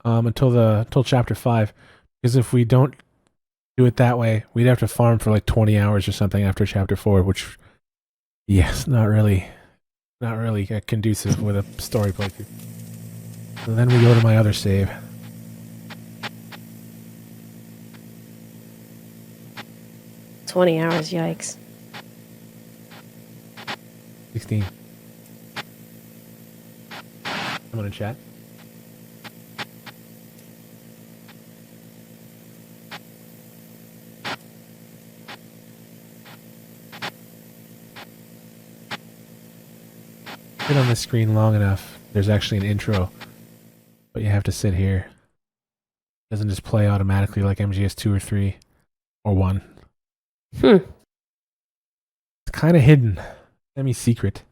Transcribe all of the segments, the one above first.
until chapter 5, because if we don't do it that way, we'd have to farm for like 20 hours or something after chapter 4, which yes, not really conducive with a story playthrough. So then we go to my other save. $20, yikes. 16. I'm gonna chat. Sit on the screen long enough, there's actually an intro, but you have to sit here. It doesn't just play automatically like MGS 2 or 3 or 1. It's kind of hidden, semi-secret.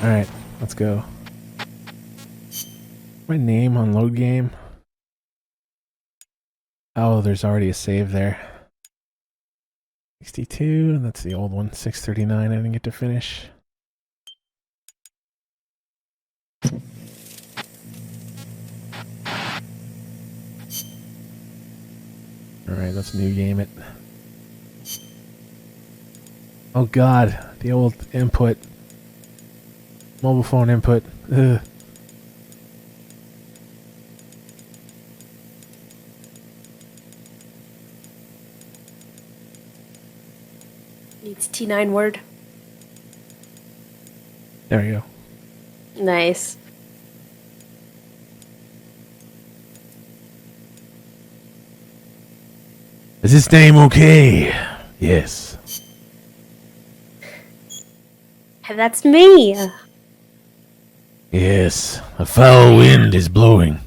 Alright, let's go. My name on load game? Oh, there's already a save there. 62, and that's the old one. 639, I didn't get to finish. Alright, let's new game it. Oh god, the old input. Mobile phone input. Ugh. Needs T9 word. There we go. Nice. Is this name okay? Yes. That's me. Yes. A foul wind is blowing.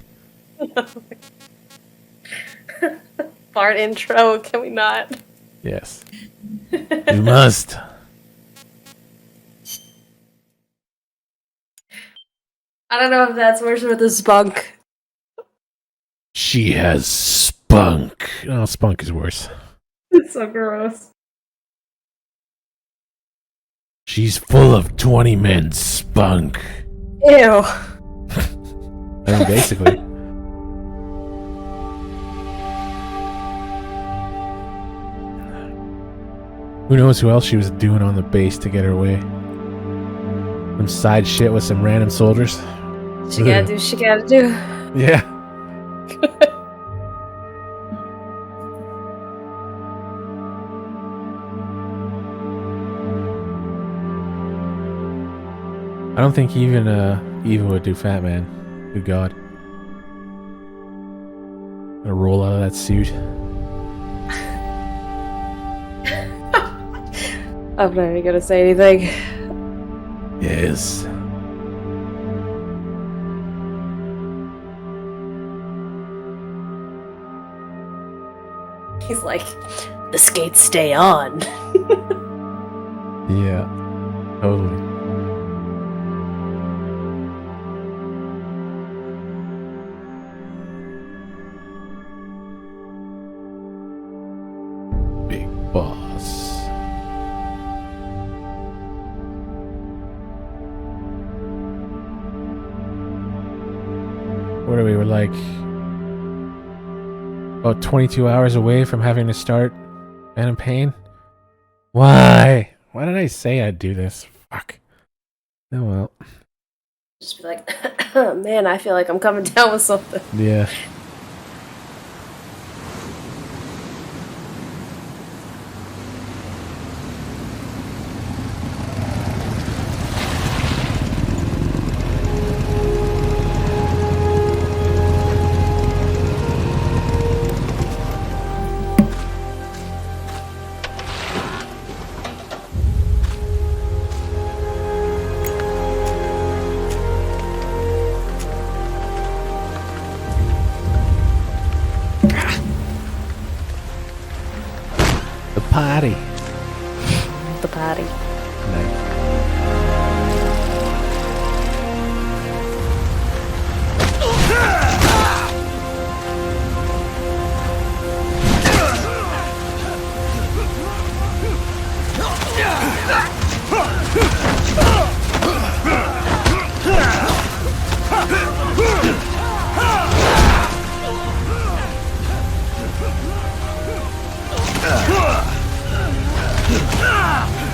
Bart intro, can we not? Yes. You must. I don't know if that's worse with the spunk. She has spunk. Oh, spunk is worse. It's so gross. She's full of 20 men's spunk. Ew. I mean, basically. Who knows who else she was doing on the base to get her way? Some side shit with some random soldiers. She gotta do, she gotta do. Yeah. I don't think even Eva would do Fat Man. Good God. Gonna roll out of that suit. I'm not even gonna say anything. Yes. He's like, the skates stay on. Yeah. Totally. boss. What are we? We're like about 22 hours away from having to start Phantom Pain. Why? Why did I say I'd do this? Fuck. Oh well. Just be like, man, I feel like I'm coming down with something. Yeah. Party. The party. Nice.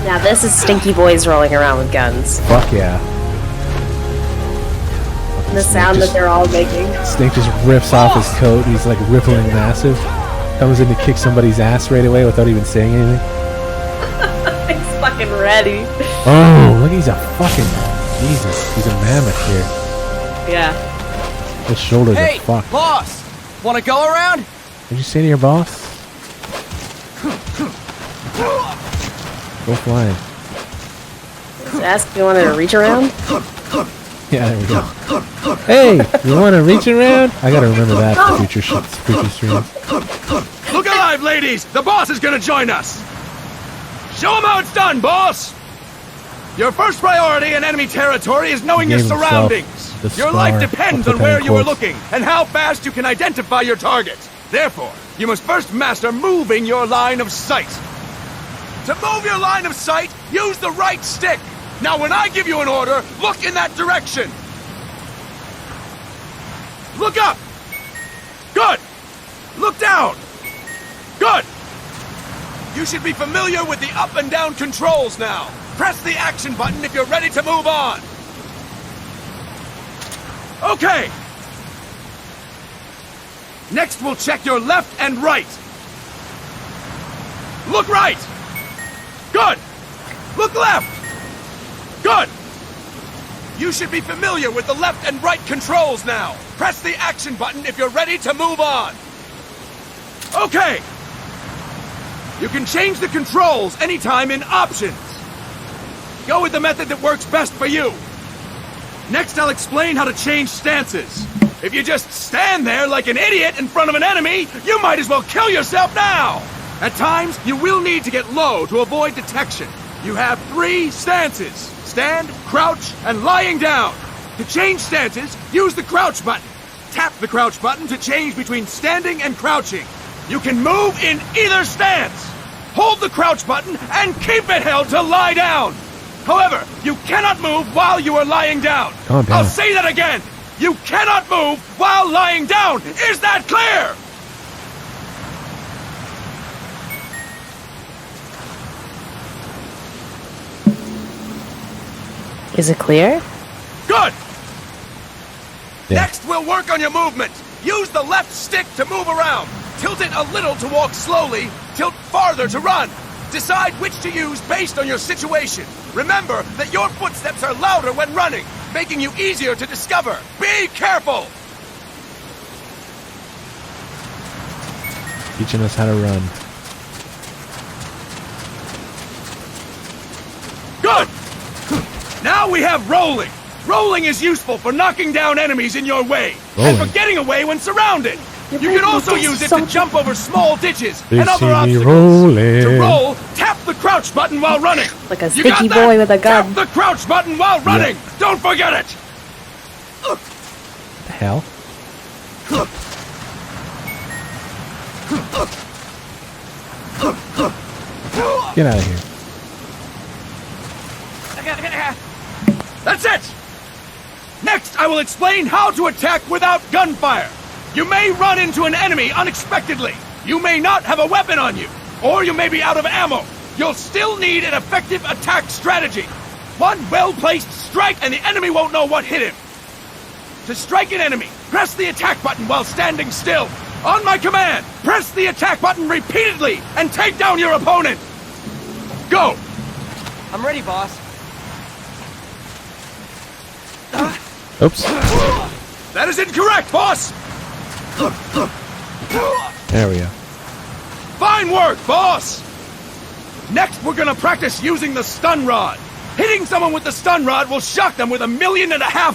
Now this is stinky boys rolling around with guns. Fuck yeah. The sound that they're all making. Snake just rips off his coat. He's like rippling massive. Comes in to kick somebody's ass right away without even saying anything. He's fucking ready. Oh, look, he's a fucking... Jesus, he's a mammoth here. Yeah. His shoulders Hey, are fucked. boss! Wanna go around? What'd you say to your boss? Go flying. Just ask if you wanted to reach around. Yeah, there we go. Hey, you want to reach around? I gotta remember that for future streams. Look alive, ladies! The boss is gonna join us! Show him how it's done, boss! Your first priority in enemy territory is knowing your Gave himself surroundings. the Your life scar depends of on the where you are quotes. looking and how fast you can identify your target. Therefore, you must first master moving your line of sight. To move your line of sight, use the right stick. Now when I give you an order, look in that direction. Look up. Good. Look down. Good. You should be familiar with the up and down controls now. Press the action button if you're ready to move on. Okay. Next, we'll check your left and right. Look right. Good. Look left. Good. You should be familiar with the left and right controls now. Press the action button if you're ready to move on. Okay. You can change the controls anytime in options. Go with the method that works best for you. Next, I'll explain how to change stances. If you just stand there like an idiot in front of an enemy, you might as well kill yourself now! At times, you will need to get low to avoid detection. You have 3 stances: stand, crouch, and lying down. To change stances, use the crouch button. Tap the crouch button to change between standing and crouching. You can move in either stance. Hold the crouch button and keep it held to lie down. However, you cannot move while you are lying down. Calm down. I'll say that again. You cannot move while lying down. Is that clear? Is it clear? Good. Yeah. Next, we'll work on your movement. Use the left stick to move around. Tilt it a little to walk slowly. Tilt farther to run. Decide which to use based on your situation. Remember that your footsteps are louder when running, making you easier to discover. Be careful! Teaching us how to run. Good! Now we have rolling. Rolling is useful for knocking down enemies in your way, and Rolling. for getting away when surrounded. You're You can making also this use it so to jump over small ditches They and other see me obstacles. rolling. To roll, tap the crouch button while running. Like a You got sticky that? boy with a gun. Tap the crouch button while running. Don't forget it. What the hell? Get out of here. That's it! Next, I will explain how to attack without gunfire. You may run into an enemy unexpectedly. You may not have a weapon on you, or you may be out of ammo. You'll still need an effective attack strategy. One well-placed strike and the enemy won't know what hit him. To strike an enemy, press the attack button while standing still. On my command, press the attack button repeatedly and take down your opponent. Go! I'm ready, boss. Oops. That is incorrect, boss! There we go. Fine work, boss! Next, we're gonna practice using the stun rod. Hitting someone with the stun rod will shock them with 1.5 million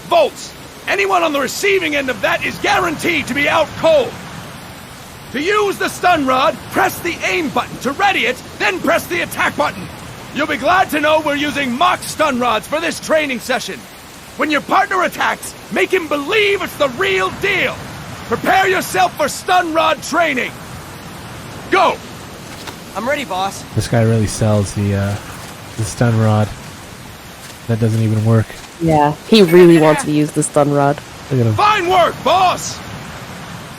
volts. Anyone on the receiving end of that is guaranteed to be out cold. To use the stun rod, press the aim button to ready it, then press the attack button. You'll be glad to know we're using mock stun rods for this training session. When your partner attacks, make him believe it's the real deal. Prepare yourself for stun rod training. Go! I'm ready, boss. This guy really sells the stun rod. That doesn't even work. Yeah, he really wants to use the stun rod. Look at him. Fine work, boss!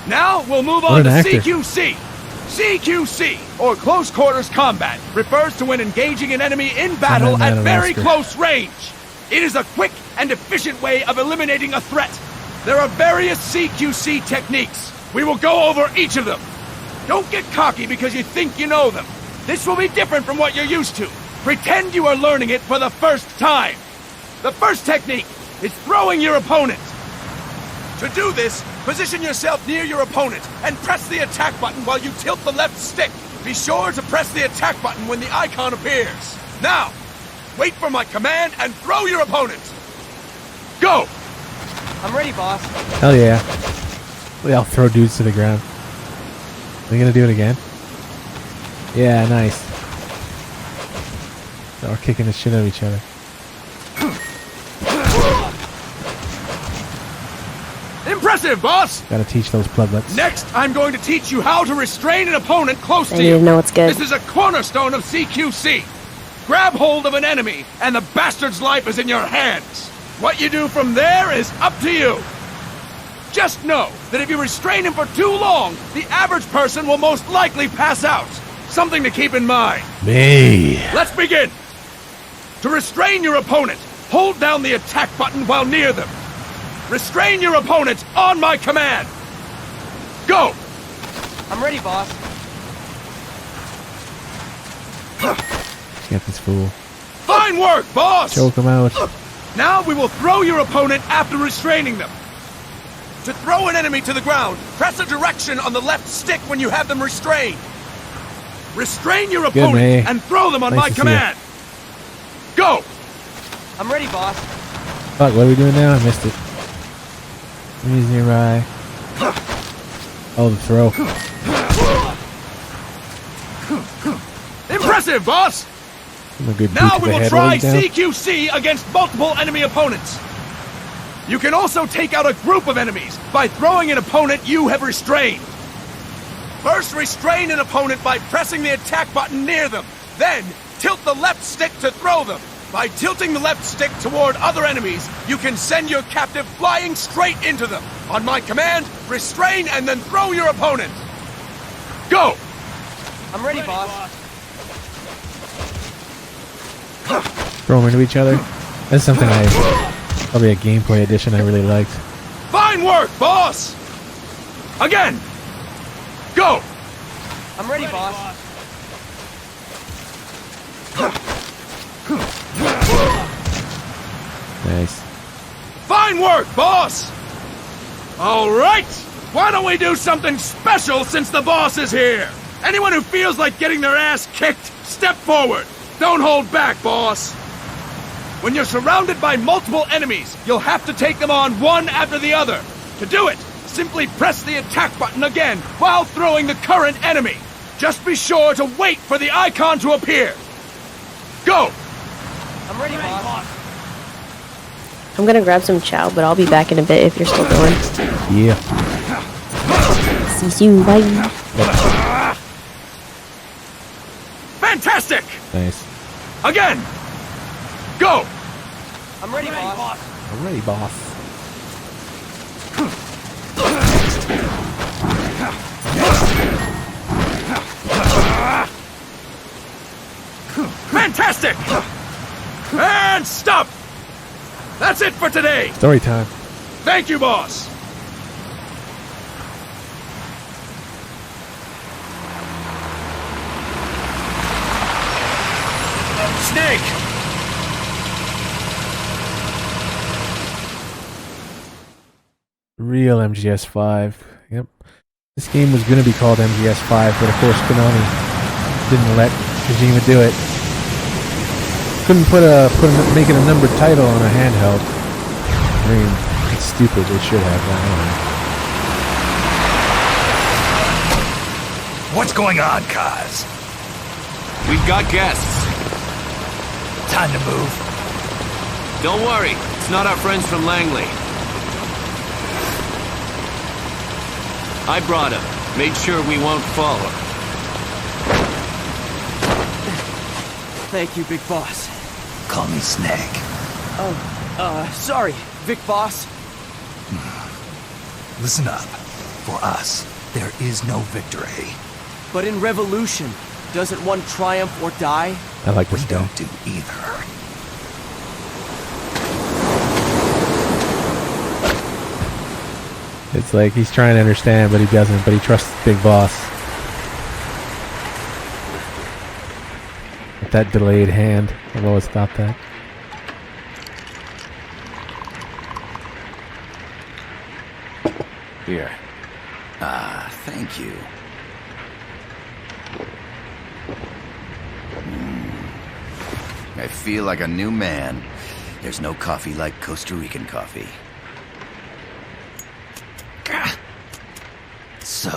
Now we'll move What on an to actor. CQC. CQC, or Close Quarters Combat, refers to when engaging an enemy in battle Man at of very Oscar. close range. It is a quick and efficient way of eliminating a threat. There are various CQC techniques. We will go over each of them. Don't get cocky because you think you know them. This will be different from what you're used to. Pretend you are learning it for the first time. The first technique is throwing your opponent. To do this, position yourself near your opponent and press the attack button while you tilt the left stick. Be sure to press the attack button when the icon appears. Now, wait for my command and throw your opponent. Go! I'm ready, boss. Hell yeah. I'll throw dudes to the ground. Are they gonna do it again? Yeah, nice. So we're kicking the shit out of each other. Impressive, boss! Gotta teach those bloodlets. Next, I'm going to teach you how to restrain an opponent close I to need you. to know what's good. This is a cornerstone of CQC. Grab hold of an enemy, and the bastard's life is in your hands. What you do from there is up to you. Just know that if you restrain him for too long, the average person will most likely pass out. Something to keep in mind. Me. Let's begin. To restrain your opponent, hold down the attack button while near them. Restrain your opponent on my command. Go! I'm ready, boss. Get this fool. Fine work, boss! Choke him out. Now we will throw your opponent after restraining them. To throw an enemy to the ground, press a direction on the left stick when you have them restrained. Restrain your Good, opponent May. and throw them on Nice my to see command. Go! I'm ready, boss. Fuck, what are we doing now? I missed it. Enemies nearby. Oh, the throw. Impressive, boss! Give him a good boot Now to we the will head try while he's down. CQC against multiple enemy opponents. You can also take out a group of enemies by throwing an opponent you have restrained. First, restrain an opponent by pressing the attack button near them. Then, tilt the left stick to throw them. By tilting the left stick toward other enemies, you can send your captive flying straight into them. On my command, restrain and then throw your opponent. Go! I'm ready, boss. Throw them into each other. That's something probably a gameplay edition I really liked. Fine work, boss! Again! Go! I'm ready, boss. Nice. Fine work, boss! All right! Why don't we do something special since the boss is here? Anyone who feels like getting their ass kicked, step forward. Don't hold back, boss. When you're surrounded by multiple enemies, you'll have to take them on one after the other. To do it, simply press the attack button again while throwing the current enemy. Just be sure to wait for the icon to appear. Go! I'm ready, boss. I'm gonna grab some chow, but I'll be back in a bit if you're still going. Yeah. See you, bye. Fantastic! Nice. Again! Go! I'm ready, boss. Alrighty, boss. Fantastic! And stop! That's it for today! Story time. Thank you, boss! Snake! Real MGS5. Yep. This game was going to be called MGS5, but of course Konami didn't let Kojima do it. Couldn't make it a numbered title on a handheld. I mean, it's stupid. They should have that. What's going on, Kaz? We've got guests. Time to move. Don't worry, it's not our friends from Langley. I brought him. Made sure we won't fall. Thank you, Big Boss. Call me Snake. Sorry, Vic Boss. Listen up. For us, there is no victory. But in Revolution, doesn't one triumph or die? I like We this guy. don't do either. It's like he's trying to understand, but he doesn't. But he trusts Big Boss. With that delayed hand, I've always thought that. Here. Thank you. I feel like a new man. There's no coffee like Costa Rican coffee. So,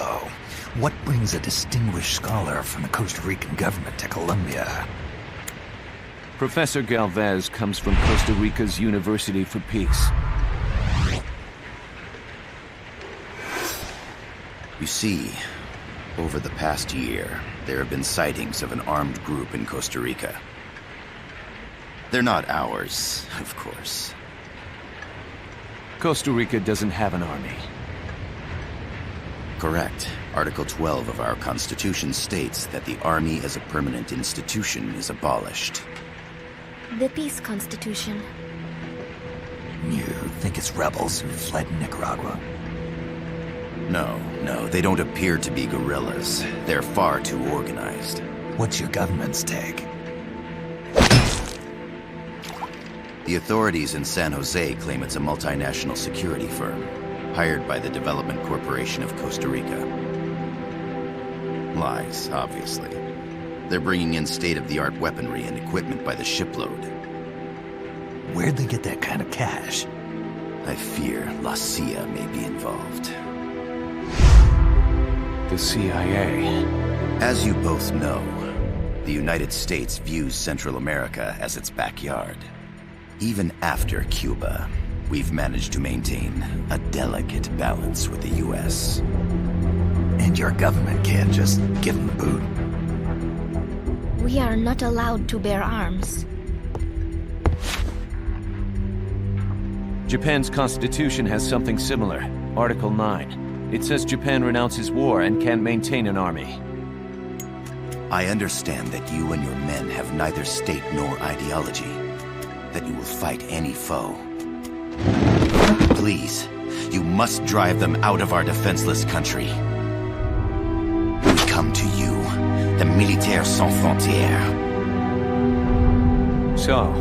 what brings a distinguished scholar from the Costa Rican government to Colombia? Professor Galvez comes from Costa Rica's University for Peace. You see, over the past year, there have been sightings of an armed group in Costa Rica. They're not ours, of course. Costa Rica doesn't have an army. Correct. Article 12 of our Constitution states that the Army as a permanent institution is abolished. The Peace Constitution. You think it's rebels who fled Nicaragua? No, they don't appear to be guerrillas. They're far too organized. What's your government's take? The authorities in San Jose claim it's a multinational security firm, hired by the Development Corporation of Costa Rica. Lies, obviously. They're bringing in state-of-the-art weaponry and equipment by the shipload. Where'd they get that kind of cash? I fear La CIA may be involved. The CIA. As you both know, the United States views Central America as its backyard. Even after Cuba, we've managed to maintain a delicate balance with the U.S. And your government can't just give them the boot? We are not allowed to bear arms. Japan's constitution has something similar. Article 9. It says Japan renounces war and can't maintain an army. I understand that you and your men have neither state nor ideology. That you will fight any foe. Please, you must drive them out of our defenseless country. We come to you, the Militaires Sans Frontières. So,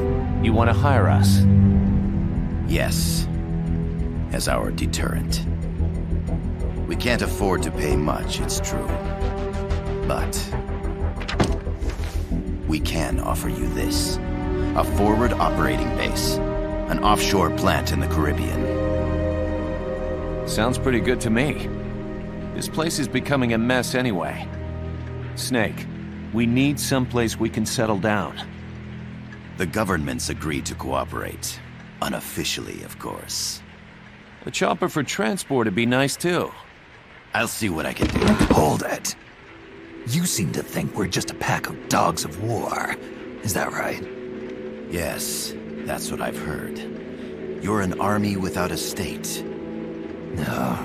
you want to hire us? Yes, as our deterrent. We can't afford to pay much, it's true. But we can offer you this. A forward operating base. An offshore plant in the Caribbean. Sounds pretty good to me. This place is becoming a mess anyway. Snake, we need someplace we can settle down. The government's agreed to cooperate. Unofficially, of course. A chopper for transport would be nice too. I'll see what I can do. Hold it. You seem to think we're just a pack of dogs of war. Is that right? Yes, that's what I've heard. You're an army without a state. No,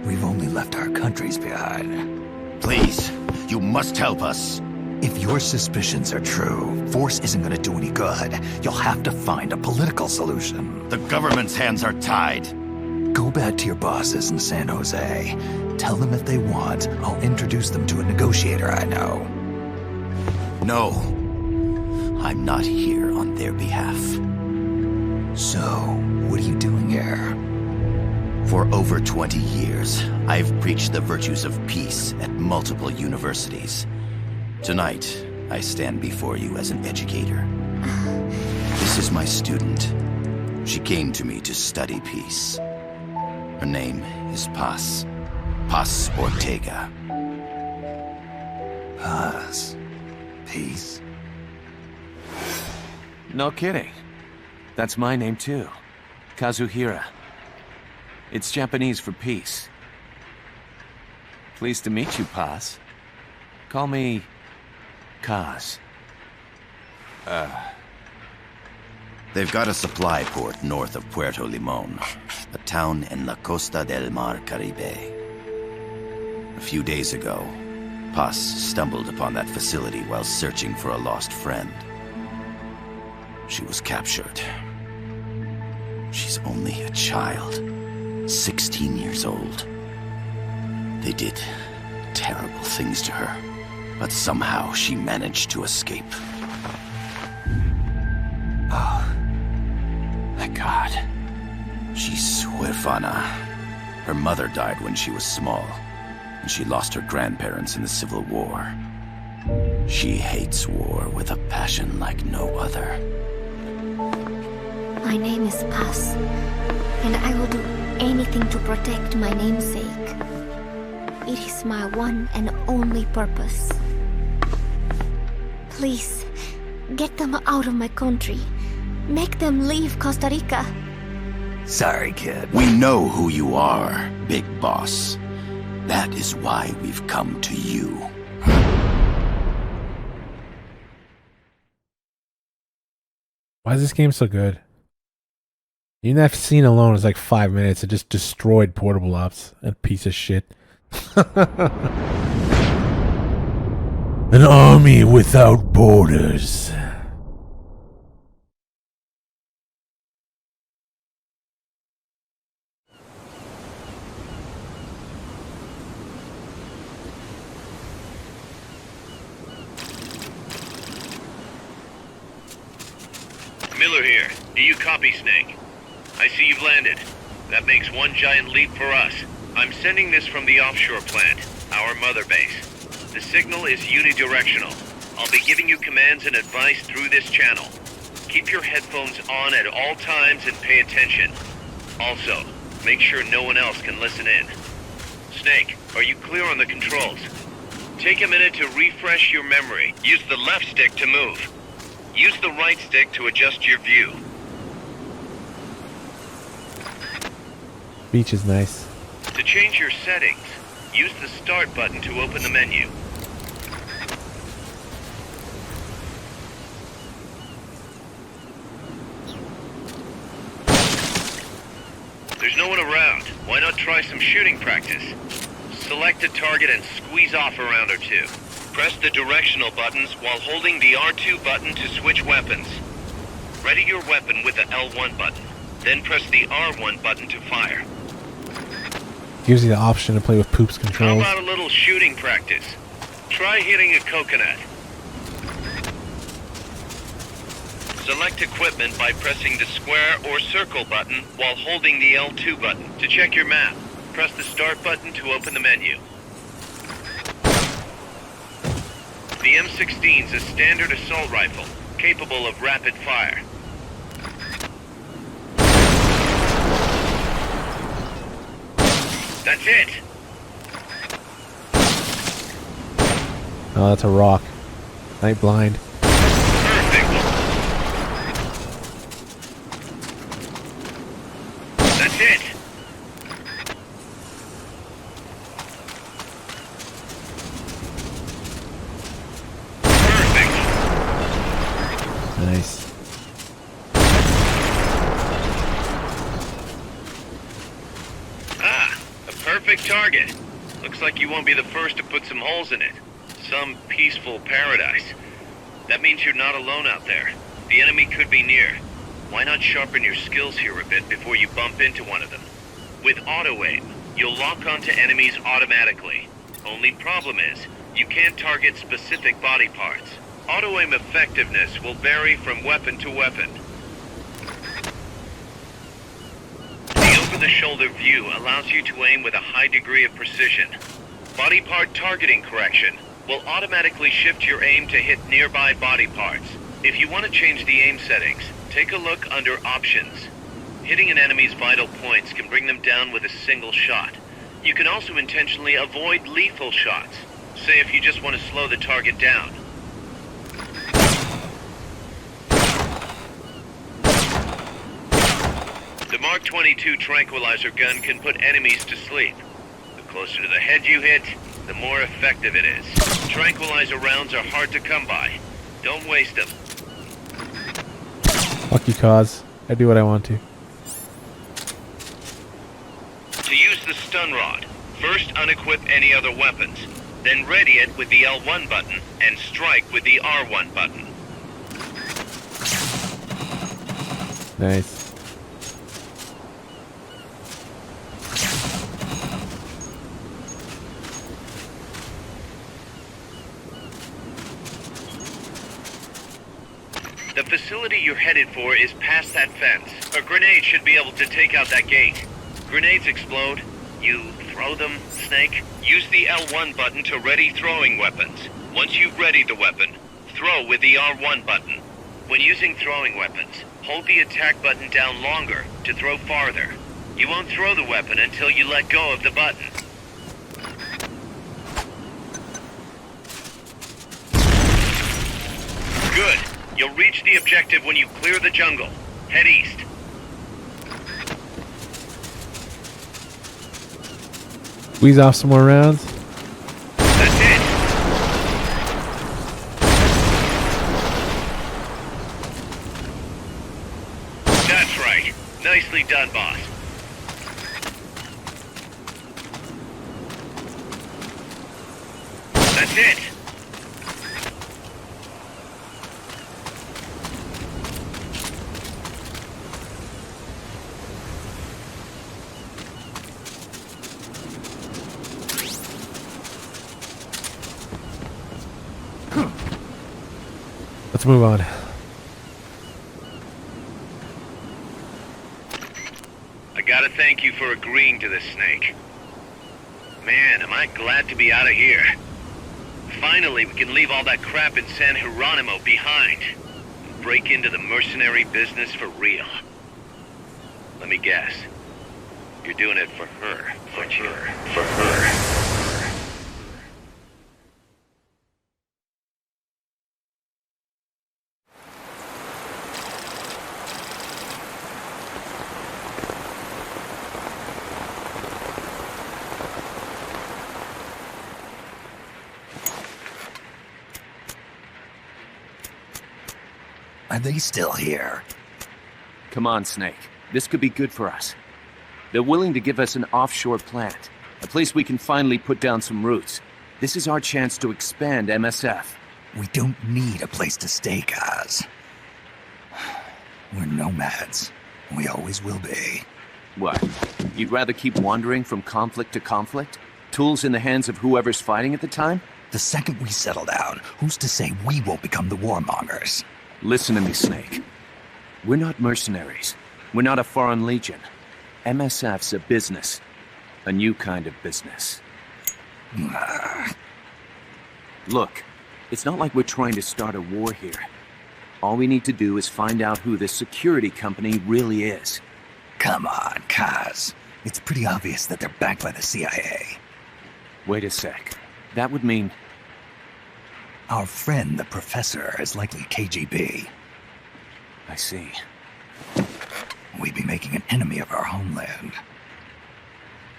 we've only left our countries behind. Please, you must help us. If your suspicions are true, force isn't gonna do any good. You'll have to find a political solution. The government's hands are tied. Go back to your bosses in San Jose. Tell them if they want, I'll introduce them to a negotiator I know. No, I'm not here on their behalf. So, what are you doing here? For over 20 years, I've preached the virtues of peace at multiple universities. Tonight, I stand before you as an educator. This is my student. She came to me to study peace. Her name is Paz. Paz Ortega. Paz. Peace. No kidding. That's my name too. Kazuhira. It's Japanese for peace. Pleased to meet you, Paz. Call me Kaz. They've got a supply port north of Puerto Limon, a town in la Costa del Mar Caribe. A few days ago, Paz stumbled upon that facility while searching for a lost friend. She was captured. She's only a child, 16 years old. They did terrible things to her, but somehow she managed to escape. Oh, thank God. She's huérfana. Her mother died when she was small, and she lost her grandparents in the Civil War. She hates war with a passion like no other. My name is Paz, and I will do anything to protect my namesake. It is my one and only purpose. Please, get them out of my country. Make them leave Costa Rica. Sorry, kid. We know who you are, Big Boss. That is why we've come to you. Why is this game so good? Even that scene alone is like 5 minutes. It just destroyed Portable Ops. That piece of shit. An army without borders. Miller here. Do you copy, Snake? I see you've landed. That makes one giant leap for us. I'm sending this from the offshore plant, our mother base. The signal is unidirectional. I'll be giving you commands and advice through this channel. Keep your headphones on at all times and pay attention. Also, make sure no one else can listen in. Snake, are you clear on the controls? Take a minute to refresh your memory. Use the left stick to move. Use the right stick to adjust your view. Beach is nice. To change your settings, use the Start button to open the menu. There's no one around. Why not try some shooting practice? Select a target and squeeze off a round or two. Press the directional buttons while holding the R2 button to switch weapons. Ready your weapon with the L1 button. Then press the R1 button to fire. Gives you the option to play with Poop's controls. How about a little shooting practice? Try hitting a coconut. Select equipment by pressing the square or circle button while holding the L2 button. To check your map, press the Start button to open the menu. The M16 is a standard assault rifle, capable of rapid fire. That's it! Oh, that's a rock. Night blind. Perfect! That's it! Perfect! target. Looks like you won't be the first to put some holes in it. Some peaceful paradise. That means you're not alone out there. The enemy could be near. Why not sharpen your skills here a bit before you bump into one of them? With auto-aim, you'll lock onto enemies automatically. Only problem is, you can't target specific body parts. Auto-aim effectiveness will vary from weapon to weapon. The over-the-shoulder view allows you to aim with a high degree of precision. Body part targeting correction will automatically shift your aim to hit nearby body parts. If you want to change the aim settings, take a look under Options. Hitting an enemy's vital points can bring them down with a single shot. You can also intentionally avoid lethal shots. Say if you just want to slow the target down. The Mark 22 tranquilizer gun can put enemies to sleep. The closer to the head you hit, the more effective it is. Tranquilizer rounds are hard to come by. Don't waste them. Fuck you, Cause. I do what I want to. To use the stun rod, first unequip any other weapons, then ready it with the L1 button and strike with the R1 button. Nice. The facility you're headed for is past that fence. A grenade should be able to take out that gate. Grenades explode. You throw them, Snake. Use the L1 button to ready throwing weapons. Once you've readied the weapon, throw with the R1 button. When using throwing weapons, hold the attack button down longer to throw farther. You won't throw the weapon until you let go of the button. Good. You'll reach the objective when you clear the jungle. Head east. Squeeze off some more rounds. That's it. That's right. Nicely done, boss. That's it. Let's move on. I gotta thank you for agreeing to this, Snake. Man, am I glad to be out of here. Finally, we can leave all that crap in San Geronimo behind. And break into the mercenary business for real. Let me guess. You're doing it for her, aren't you? For her. Are they still here? Come on, Snake. This could be good for us. They're willing to give us an offshore plant, a place we can finally put down some roots. This is our chance to expand MSF. We don't need a place to stay, Kaz. We're nomads. We always will be. What? You'd rather keep wandering from conflict to conflict? Tools in the hands of whoever's fighting at the time? The second we settle down, who's to say we won't become the warmongers? Listen to me, Snake. We're not mercenaries. We're not a foreign legion. MSF's a business. A new kind of business. Look, it's not like we're trying to start a war here. All we need to do is find out who this security company really is. Come on, Kaz. It's pretty obvious that they're backed by the CIA. Wait a sec. That would mean... Our friend, the professor, is likely KGB. I see. We'd be making an enemy of our homeland.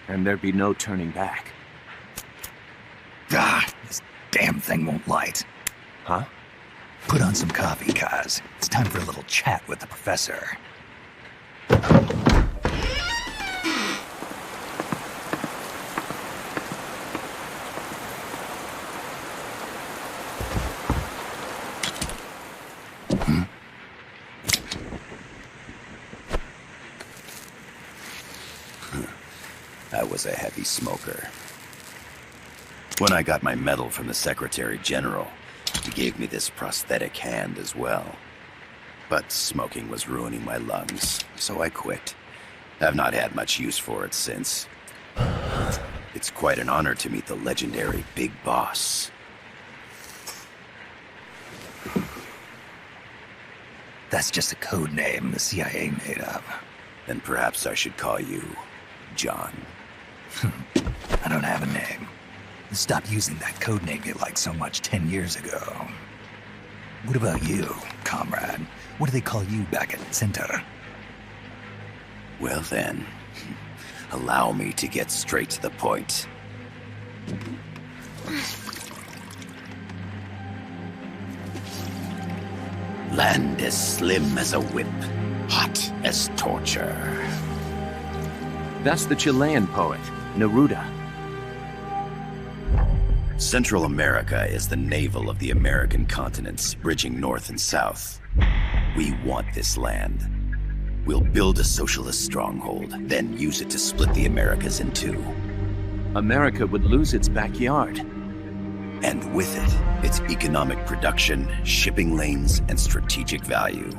And there'd be no turning back. Ah, this damn thing won't light. Huh? Put on some coffee, Kaz. It's time for a little chat with the professor. I was a heavy smoker. When I got my medal from the Secretary General, he gave me this prosthetic hand as well. But smoking was ruining my lungs, so I quit. I've not had much use for it since. It's quite an honor to meet the legendary Big Boss. That's just a code name the CIA made up. Then perhaps I should call you John. I don't have a name. Stop using that code name you liked so much 10 years ago. What about you, comrade? What do they call you back at Center? Well then, allow me to get straight to the point. Land as slim as a whip, hot as torture. That's the Chilean poet, Neruda. Central America is the navel of the American continents, bridging north and south. We want this land. We'll build a socialist stronghold, then use it to split the Americas in two. America would lose its backyard. And with it, its economic production, shipping lanes, and strategic value.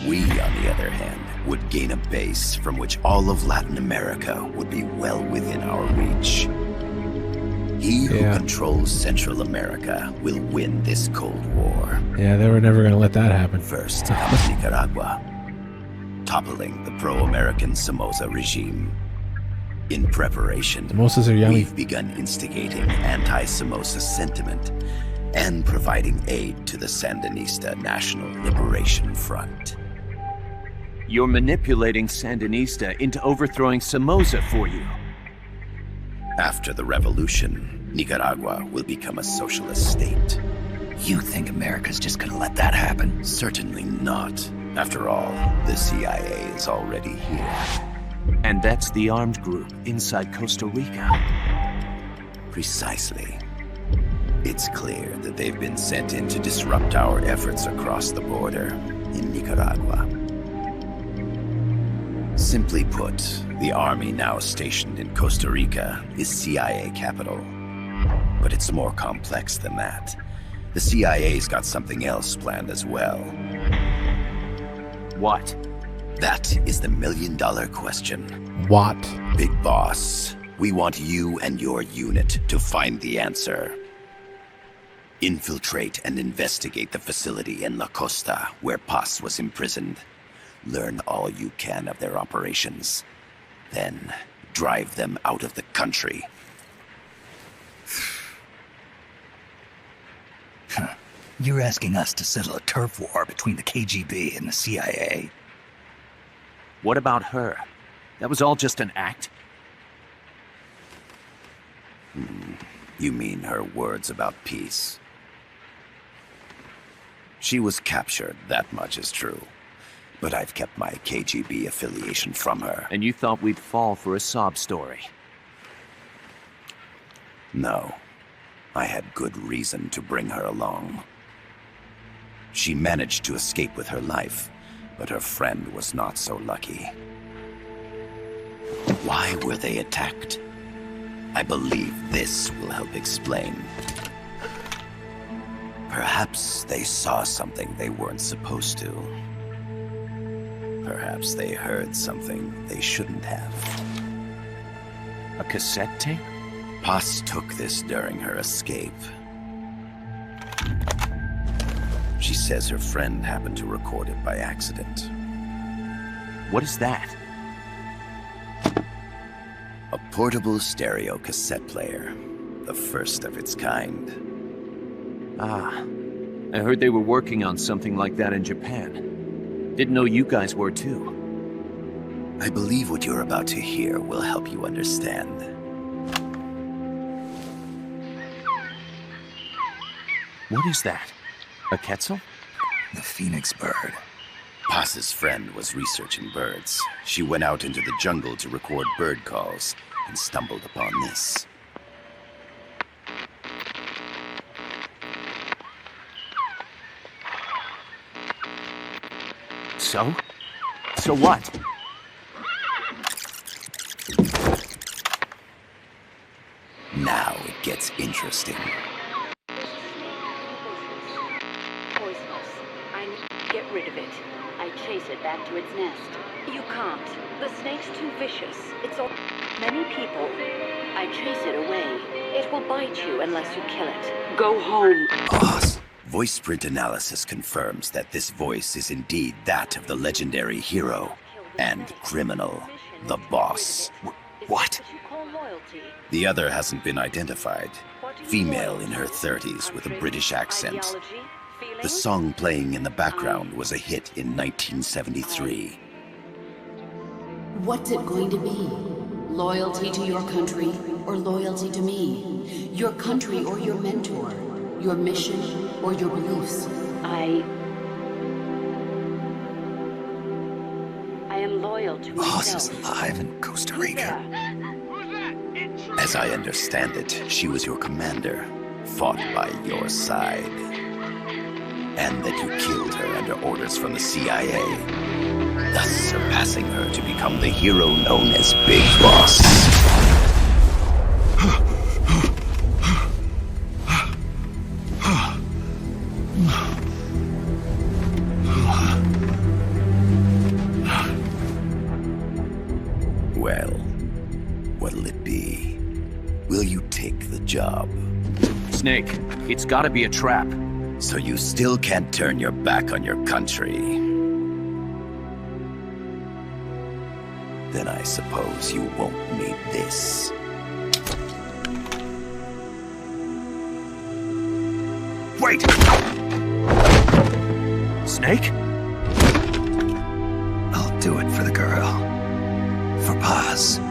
We, on the other hand, would gain a base from which all of Latin America would be well within our reach. He who controls Central America will win this Cold War. Yeah, they were never going to let that happen. First comes Nicaragua, toppling the pro-American Somoza regime. In preparation, Samosas are yummy. We've begun instigating anti-Somoza sentiment and providing aid to the Sandinista National Liberation Front. You're manipulating Sandinista into overthrowing Somoza for you. After the revolution, Nicaragua will become a socialist state. You think America's just gonna let that happen? Certainly not. After all, the CIA is already here. And that's the armed group inside Costa Rica. Precisely. It's clear that they've been sent in to disrupt our efforts across the border in Nicaragua. Simply put, the army now stationed in Costa Rica is CIA capital. But it's more complex than that. The CIA's got something else planned as well. What? That is the million-dollar question. What? Big Boss, we want you and your unit to find the answer. Infiltrate and investigate the facility in La Costa where Paz was imprisoned. Learn all you can of their operations. Then, drive them out of the country. You're asking us to settle a turf war between the KGB and the CIA? What about her? That was all just an act? You mean her words about peace? She was captured, that much is true. But I've kept my KGB affiliation from her. And you thought we'd fall for a sob story? No. I had good reason to bring her along. She managed to escape with her life, but her friend was not so lucky. Why were they attacked? I believe this will help explain. Perhaps they saw something they weren't supposed to. Perhaps they heard something they shouldn't have. A cassette tape? Paz took this during her escape. She says her friend happened to record it by accident. What is that? A portable stereo cassette player. The first of its kind. Ah. I heard they were working on something like that in Japan. Didn't know you guys were too. I believe what you're about to hear will help you understand. What is that? A Quetzal? The phoenix bird. Paz's friend was researching birds. She went out into the jungle to record bird calls and stumbled upon this. So? So what? Now it gets interesting. Poisonous. I need to get rid of it. I chase it back to its nest. You can't. The snake's too vicious. It's all many people. I chase it away. It will bite you unless you kill it. Go home. Boss. Voice print analysis confirms that this voice is indeed that of the legendary hero and criminal, the boss. What? The other hasn't been identified. Female in her 30s with a British accent. The song playing in the background was a hit in 1973. What's it going to be? Loyalty to your country or loyalty to me? Your country or your mentor? Your mission or your beliefs? I am loyal to myself. Boss is alive in Costa Rica. As I understand it, she was your commander, fought by your side. And that you killed her under orders from the CIA, thus surpassing her to become the hero known as Big Boss. Well, what'll it be? Will you take the job? Snake, it's gotta be a trap. So you still can't turn your back on your country? Then I suppose you won't need this. Wait! Snake? I'll do it for the girl. For Paz.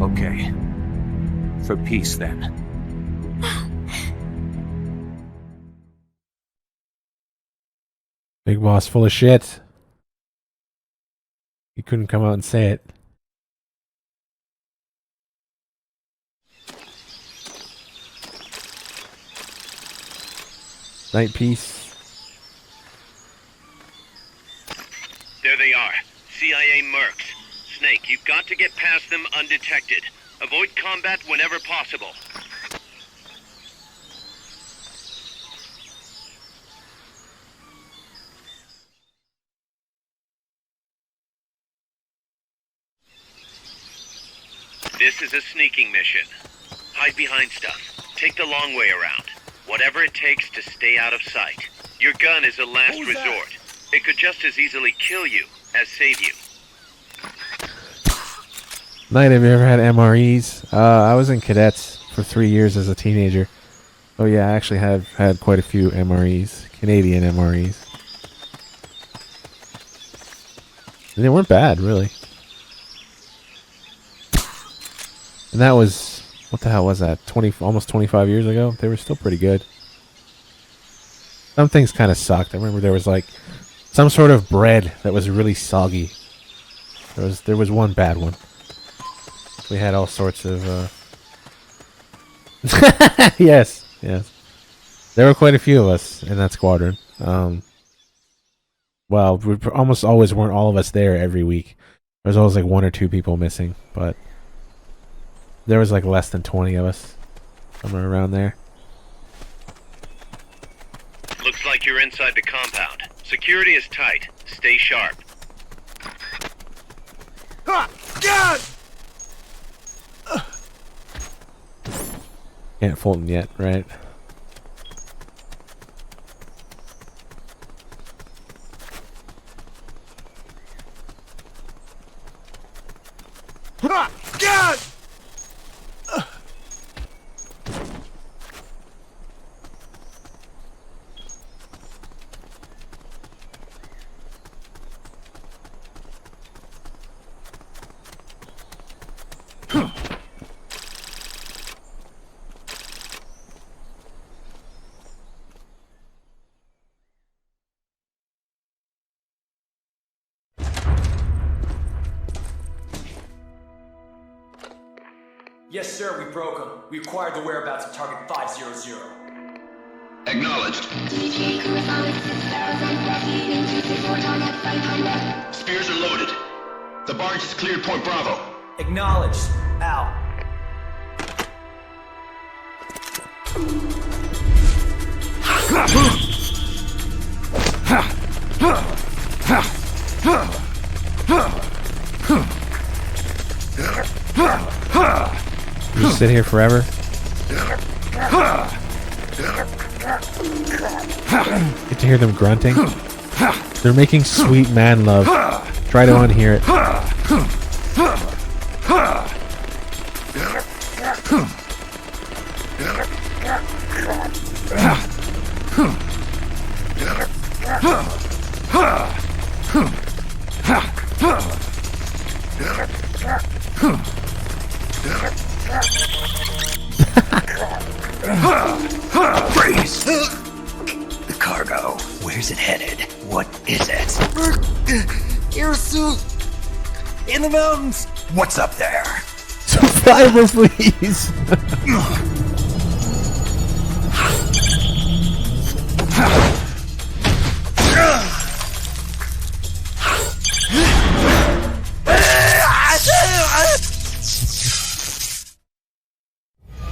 Okay. For peace, then. Big Boss full of shit. He couldn't come out and say it. Night Peace. There they are. CIA mercs. Snake, you've got to get past them undetected. Avoid combat whenever possible. This is a sneaking mission. Hide behind stuff. Take the long way around. Whatever it takes to stay out of sight. Your gun is a last resort. It could just as easily kill you as save you. Knight, have you ever had MREs? I was in cadets for 3 years as a teenager. Oh yeah, I actually have had quite a few MREs. Canadian MREs. And they weren't bad, really. And that was, what the hell was that? Almost 25 years ago? They were still pretty good. Some things kind of sucked. I remember there was like some sort of bread that was really soggy. There was one bad one. We had all sorts of yes. There were quite a few of us in that squadron. Well, we almost always weren't all of us there every week. There was always like 1 or 2 people missing, but there was like less than 20 of us. Somewhere around there. Looks like you're inside the compound. Security is tight. Stay sharp. God! Can't Fulton yet, right? God! Yes, sir, we broke them. We acquired the whereabouts of target 500. Acknowledged. Spears are loaded. The barge has cleared Point Bravo. Acknowledged. Out. You just sit here forever? Get to hear them grunting. They're making sweet man love. Try to unhear it. Freeze! The cargo. Where's it headed? What is it? Airsuit! In the mountains! What's up there? Survival, please!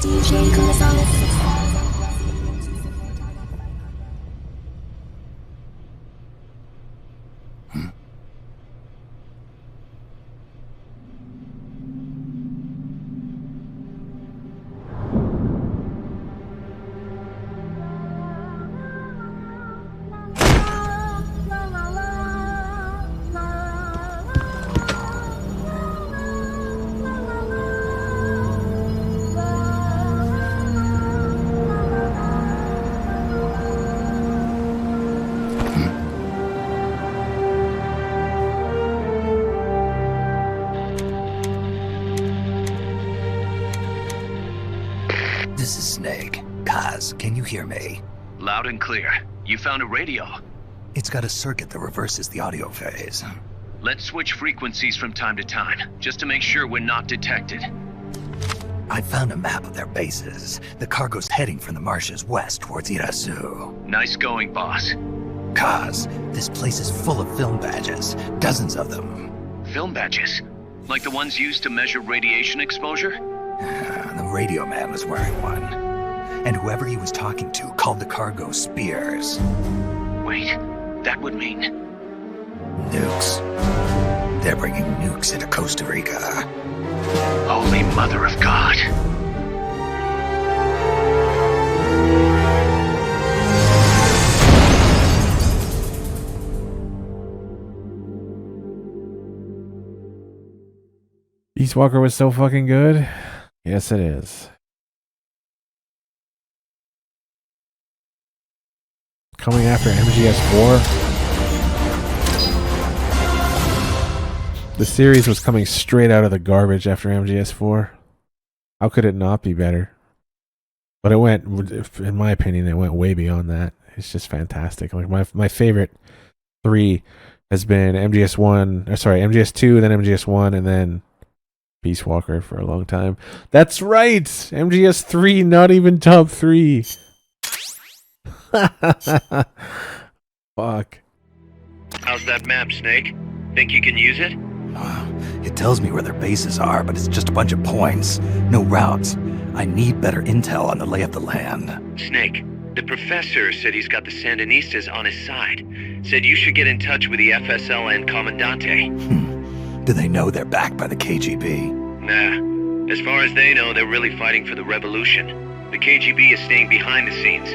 DJ Gonzalez. This is Snake. Kaz, can you hear me? Loud and clear. You found a radio. It's got a circuit that reverses the audio phase. Let's switch frequencies from time to time, just to make sure we're not detected. I found a map of their bases. The cargo's heading from the marshes west towards Irasu. Nice going, boss. Kaz, this place is full of film badges. Dozens of them. Film badges? Like the ones used to measure radiation exposure? The radio man was wearing one. And whoever he was talking to called the cargo Spears. Wait, that would mean... Nukes. They're bringing nukes into Costa Rica. Holy Mother of God. Peace Walker was so fucking good. Yes, it is. Coming after MGS4. The series was coming straight out of the garbage after MGS4. How could it not be better? But it went, in my opinion, it went way beyond that. It's just fantastic. Like my favorite 3 has been MGS2, then MGS1, and then Peace Walker for a long time. That's right! MGS3, not even top 3. Fuck. How's that map, Snake? Think you can use it? It tells me where their bases are, but it's just a bunch of points. No routes. I need better intel on the lay of the land. Snake, the professor said he's got the Sandinistas on his side. Said you should get in touch with the FSL and Commandante. Do they know they're backed by the KGB? Nah. As far as they know, they're really fighting for the revolution. The KGB is staying behind the scenes.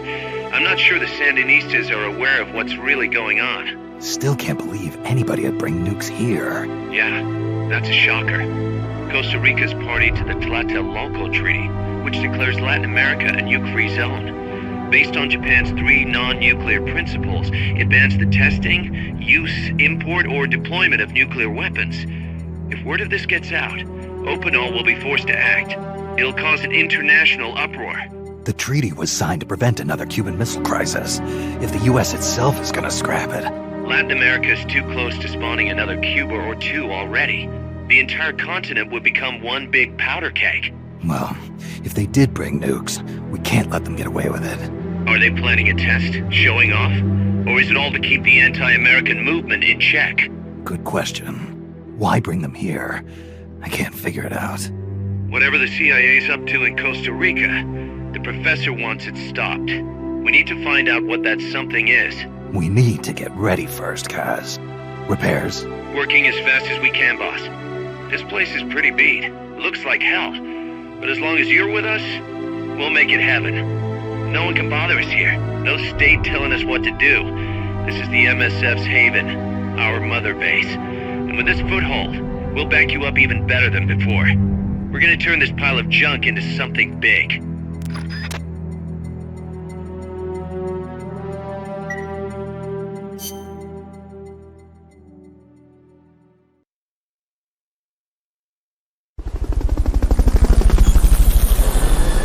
I'm not sure the Sandinistas are aware of what's really going on. Still can't believe anybody would bring nukes here. Yeah, that's a shocker. Costa Rica's party to the Tlatelolco Treaty, which declares Latin America a nuke-free zone. Based on Japan's 3 non-nuclear principles, it bans the testing, use, import, or deployment of nuclear weapons. If word of this gets out, Opinol will be forced to act. It'll cause an international uproar. The treaty was signed to prevent another Cuban Missile Crisis. If the U.S. itself is gonna scrap it... Latin America is too close to spawning another Cuba or 2 already. The entire continent would become one big powder keg. Well, if they did bring nukes, we can't let them get away with it. Are they planning a test? Showing off? Or is it all to keep the anti-American movement in check? Good question. Why bring them here? I can't figure it out. Whatever the CIA's up to in Costa Rica, the professor wants it stopped. We need to find out what that something is. We need to get ready first, Kaz. Repairs? Working as fast as we can, boss. This place is pretty beat. Looks like hell. But as long as you're with us, we'll make it heaven. No one can bother us here. No state telling us what to do. This is the MSF's haven, our mother base. And with this foothold, we'll back you up even better than before. We're gonna turn this pile of junk into something big.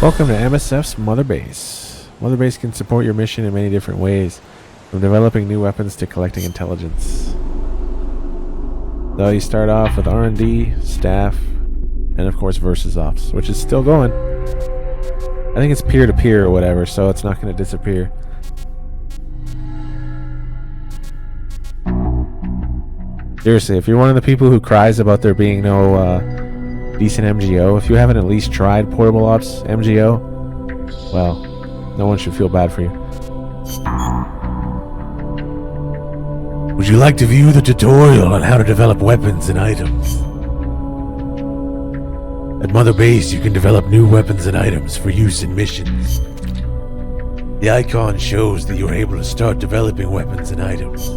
Welcome to MSF's Mother Base. Mother Base can support your mission in many different ways, from developing new weapons to collecting intelligence. So you start off with R&D, staff, and of course Versus Ops, which is still going. I think it's peer-to-peer or whatever, so it's not going to disappear. Seriously, if you're one of the people who cries about there being no decent MGO, if you haven't at least tried Portable Ops MGO, well, no one should feel bad for you. Would you like to view the tutorial on how to develop weapons and items? At Mother Base, you can develop new weapons and items for use in missions. The icon shows that you are able to start developing weapons and items.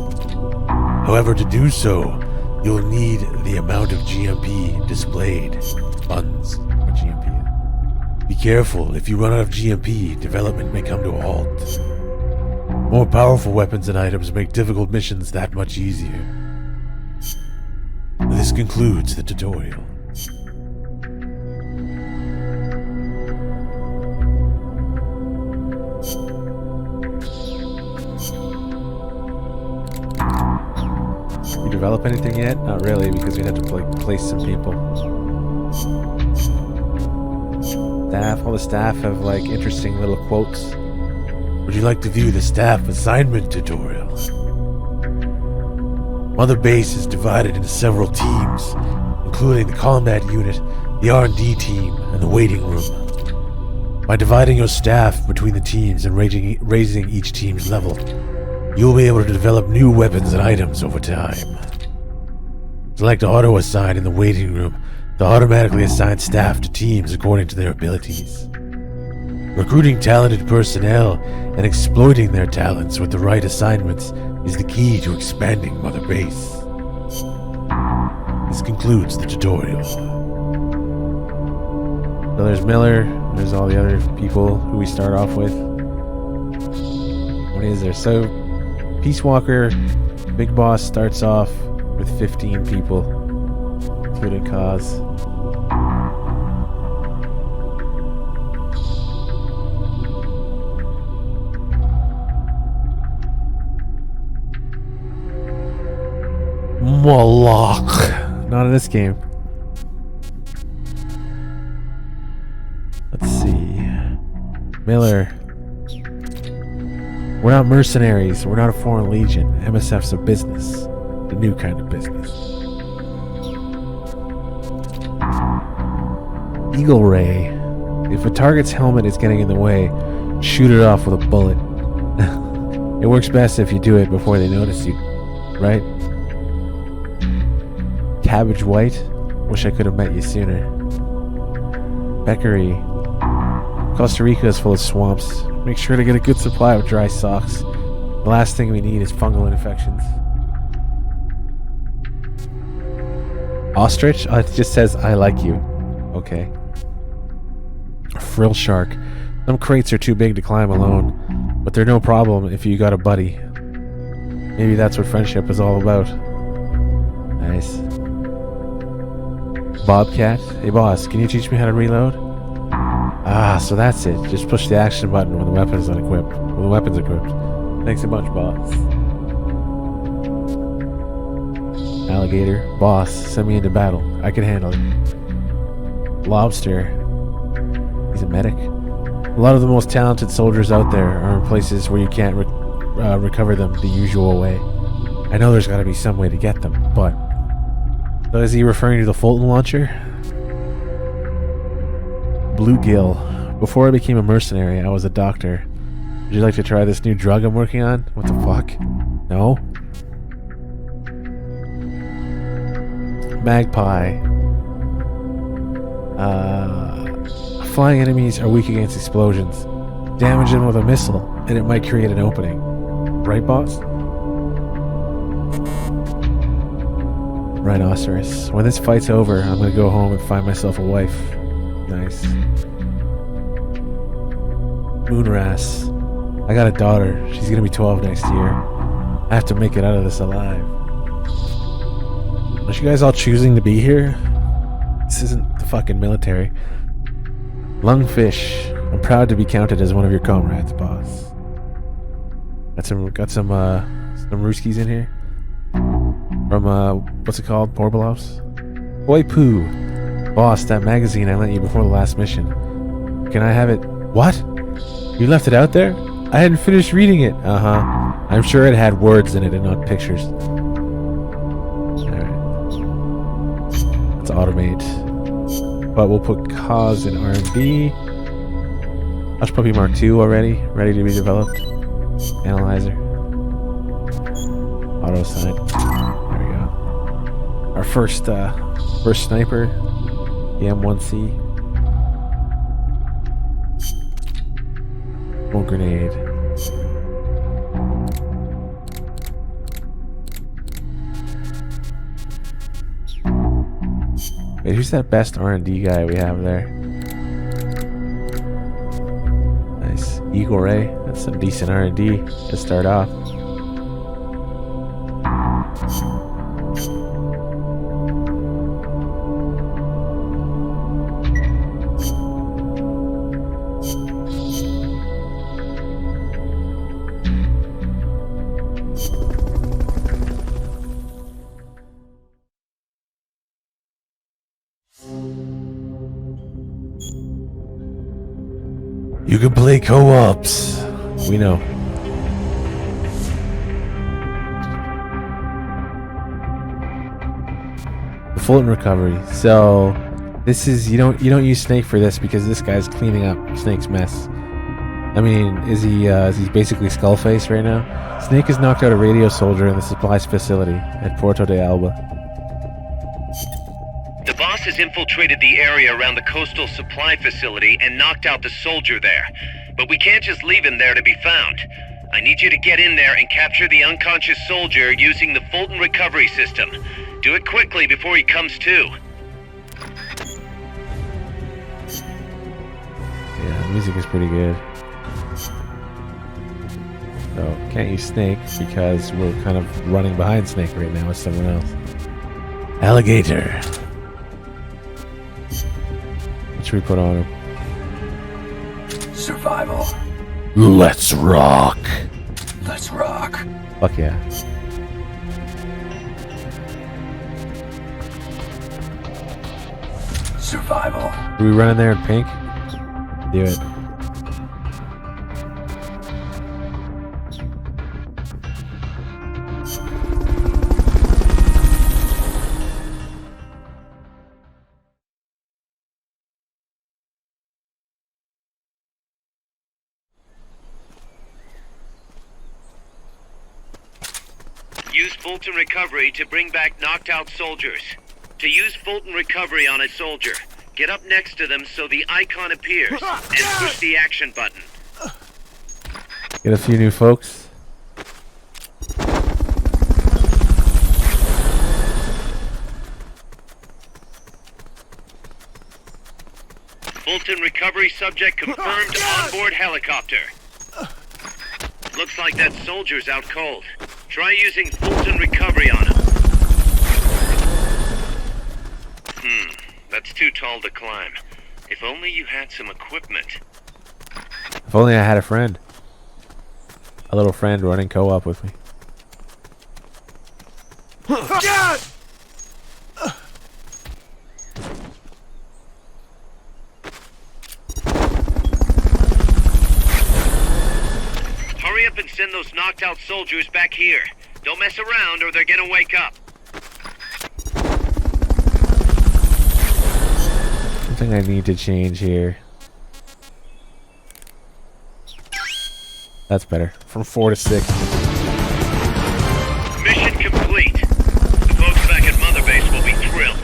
However, to do so, you'll need the amount of GMP displayed. Funds, or GMP. Be careful, if you run out of GMP, development may come to a halt. More powerful weapons and items make difficult missions that much easier. This concludes the tutorial. You develop anything yet? Not really, because we'd have to place some people. All the staff have like interesting little quotes. Would you like to view the staff assignment tutorial? Mother Base is divided into several teams, including the combat unit, the R&D team, and the waiting room. By dividing your staff between the teams and raising each team's level, you'll be able to develop new weapons and items over time. Select Auto Assign in the waiting room to automatically assign staff to teams according to their abilities. Recruiting talented personnel and exploiting their talents with the right assignments is the key to expanding Mother Base. This concludes the tutorial. So there's Miller, there's all the other people who we start off with. What is there? So Peace Walker, Big Boss starts off with 15 people, including Kaz. Moloch. Not in this game. Let's see. Miller. We're not mercenaries. We're not a foreign legion. MSF's a business. A new kind of business. Eagle Ray. If a target's helmet is getting in the way, shoot it off with a bullet. It works best if you do it before they notice you, right? Cabbage White. Wish I could have met you sooner. Beckery. Costa Rica is full of swamps. Make sure to get a good supply of dry socks. The last thing we need is fungal infections. Ostrich? Oh, it just says, I like you. Okay. Frill Shark. Some crates are too big to climb alone, but they're no problem if you got a buddy. Maybe that's what friendship is all about. Nice. Bobcat. Hey boss, can you teach me how to reload? Ah, so that's it. Just push the action button when the weapon is unequipped. When the weapon's equipped. Thanks a bunch, boss. Alligator. Boss, send me into battle. I can handle it. Lobster. He's a medic. A lot of the most talented soldiers out there are in places where you can't recover them the usual way. I know there's got to be some way to get them, but So is he referring to the Fulton launcher? Bluegill. Before I became a mercenary, I was a doctor. Would you like to try this new drug I'm working on? What the fuck? No? Magpie. Flying enemies are weak against explosions. Damage them with a missile, and it might create an opening. Right, boss? Rhinoceros. When this fight's over, I'm gonna go home and find myself a wife. Nice. Moonras. I got a daughter. She's gonna be 12 next year. I have to make it out of this alive. Aren't you guys all choosing to be here? This isn't the fucking military. Lungfish. I'm proud to be counted as one of your comrades, boss. Got some Ruskies in here. From, what's it called? Porbelov's? Boy Poo. Boss, that magazine I lent you before the last mission. Can I have it? What? You left it out there? I hadn't finished reading it. Uh-huh. I'm sure it had words in it and not pictures. Alright. Let's automate. But we'll put cause in R&D. Hush Puppy Mark II already. Ready to be developed. Analyzer. Auto sign. There we go. Our first sniper. The M1C. Smoke grenade. Wait, who's that best R&D guy we have there? Nice. Eagle Ray. That's some decent R&D to start off. You can play co-ops. We know. The Fulton recovery. So this is you don't use Snake for this because this guy's cleaning up Snake's mess. I mean, is he basically Skullface right now? Snake has knocked out a radio soldier in the supplies facility at Porto de Alba. The boss has infiltrated the area around the coastal supply facility and knocked out the soldier there. But we can't just leave him there to be found. I need you to get in there and capture the unconscious soldier using the Fulton recovery system. Do it quickly before he comes to. Yeah, the music is pretty good. So, can't use Snake because we're kind of running behind Snake right now with someone else. Alligator. What should we put on him? Survival. Let's rock. Let's rock. Fuck yeah. Survival. Do we run in there in pink? Do it. Use Fulton recovery to bring back knocked out soldiers. To use Fulton recovery on a soldier, get up next to them so the icon appears, and push the action button. Get a few new folks. Fulton recovery subject confirmed onboard helicopter. Looks like that soldier's out cold. Try using Fulton recovery on him. That's too tall to climb. If only you had some equipment. If only I had a friend. A little friend running co-op with me. Hurry up and send those knocked out soldiers back here. Don't mess around or they're gonna wake up. thing I need to change here. That's better. From 4 to 6. Mission complete. The folks back at Mother Base will be thrilled.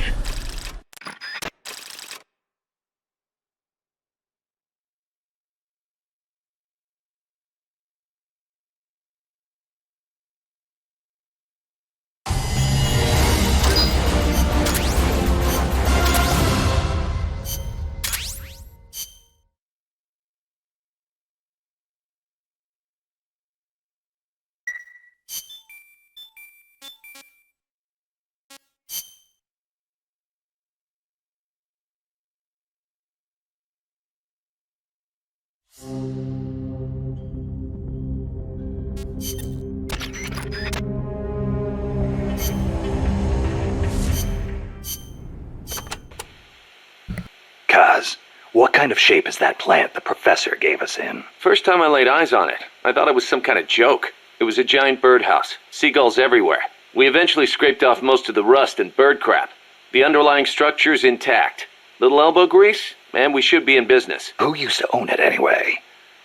Kaz, what kind of shape is that plant the professor gave us in? First time I laid eyes on it, I thought it was some kind of joke. It was a giant birdhouse, seagulls everywhere. We eventually scraped off most of the rust and bird crap. The underlying structure's intact. Little elbow grease, and we should be in business. Who used to own it anyway?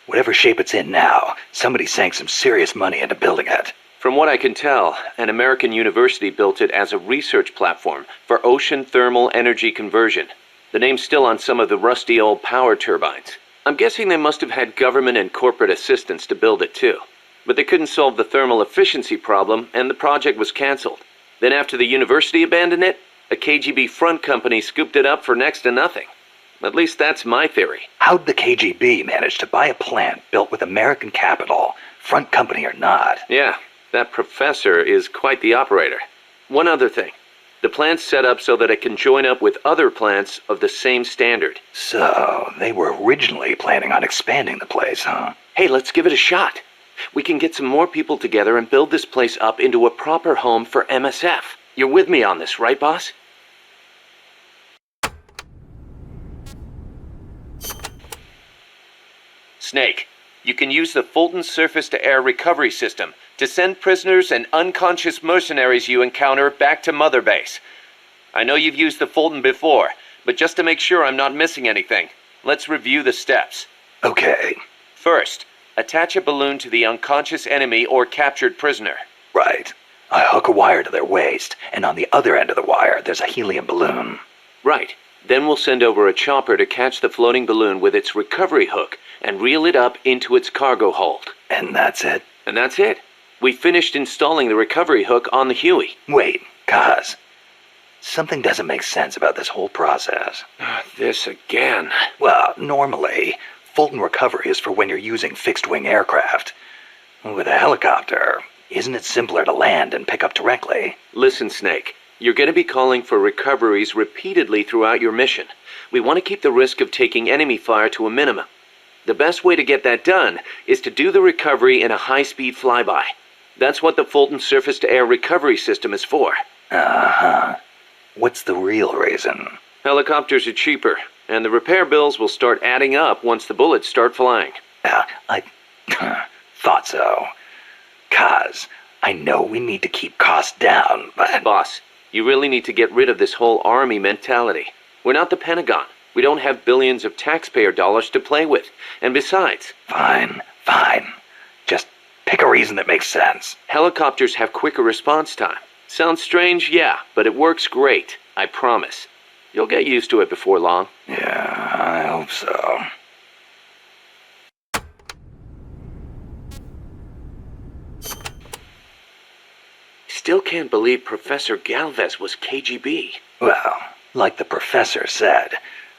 Whatever shape it's in now, somebody sank some serious money into building it. From what I can tell, an American university built it as a research platform for ocean thermal energy conversion. The name's still on some of the rusty old power turbines. I'm guessing they must have had government and corporate assistance to build it too. But they couldn't solve the thermal efficiency problem, and the project was cancelled. Then after the university abandoned it, a KGB front company scooped it up for next to nothing. At least that's my theory. How'd the KGB manage to buy a plant built with American capital, front company or not? Yeah, that professor is quite the operator. One other thing. The plant's set up so that it can join up with other plants of the same standard. So, they were originally planning on expanding the place, huh? Hey, let's give it a shot. We can get some more people together and build this place up into a proper home for MSF. You're with me on this, right, boss? Snake, you can use the Fulton surface-to-air recovery system to send prisoners and unconscious mercenaries you encounter back to Mother Base. I know you've used the Fulton before, but just to make sure I'm not missing anything, let's review the steps. Okay. First, attach a balloon to the unconscious enemy or captured prisoner. Right. I hook a wire to their waist, and on the other end of the wire, there's a helium balloon. Right. Then we'll send over a chopper to catch the floating balloon with its recovery hook and reel it up into its cargo hold. And that's it? And that's it. We finished installing the recovery hook on the Huey. Wait, Kaz. Something doesn't make sense about this whole process. This again. Well, normally, Fulton recovery is for when you're using fixed-wing aircraft. With a helicopter, isn't it simpler to land and pick up directly? Listen, Snake. You're going to be calling for recoveries repeatedly throughout your mission. We want to keep the risk of taking enemy fire to a minimum. The best way to get that done is to do the recovery in a high-speed flyby. That's what the Fulton surface-to-air recovery system is for. Uh-huh. What's the real reason? Helicopters are cheaper, and the repair bills will start adding up once the bullets start flying. I thought so. Kaz, I know we need to keep costs down, but... Boss, you really need to get rid of this whole army mentality. We're not the Pentagon. We don't have billions of taxpayer dollars to play with. And besides... Fine. Just pick a reason that makes sense. Helicopters have quicker response time. Sounds strange, yeah, but it works great. I promise. You'll get used to it before long. Yeah, I hope so. Still can't believe Professor Galvez was KGB. Well, like the professor said,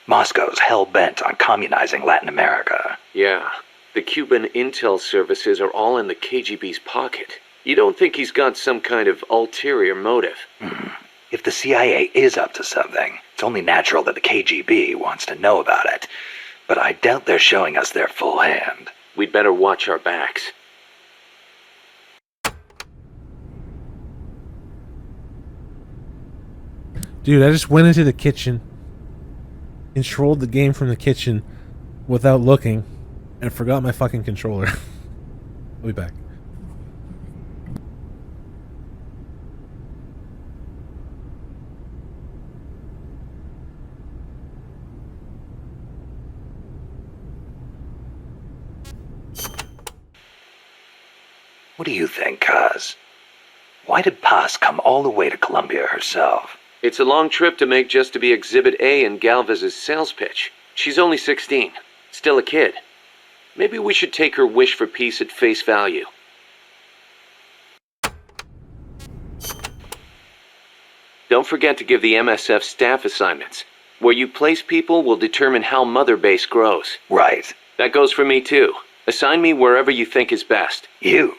Moscow's hell-bent on communizing Latin America. Yeah, the Cuban intel services are all in the KGB's pocket. You don't think he's got some kind of ulterior motive? If the CIA is up to something, it's only natural that the KGB wants to know about it. But I doubt they're showing us their full hand. We'd better watch our backs. Dude, I just went into the kitchen, controlled the game from the kitchen without looking, and forgot my fucking controller. I'll be back. What do you think, Kaz? Why did Paz come all the way to Colombia herself? It's a long trip to make just to be Exhibit A in Galvez's sales pitch. She's only 16, still a kid. Maybe we should take her wish for peace at face value. Don't forget to give the MSF staff assignments. Where you place people will determine how Mother Base grows. Right. That goes for me too. Assign me wherever you think is best. You?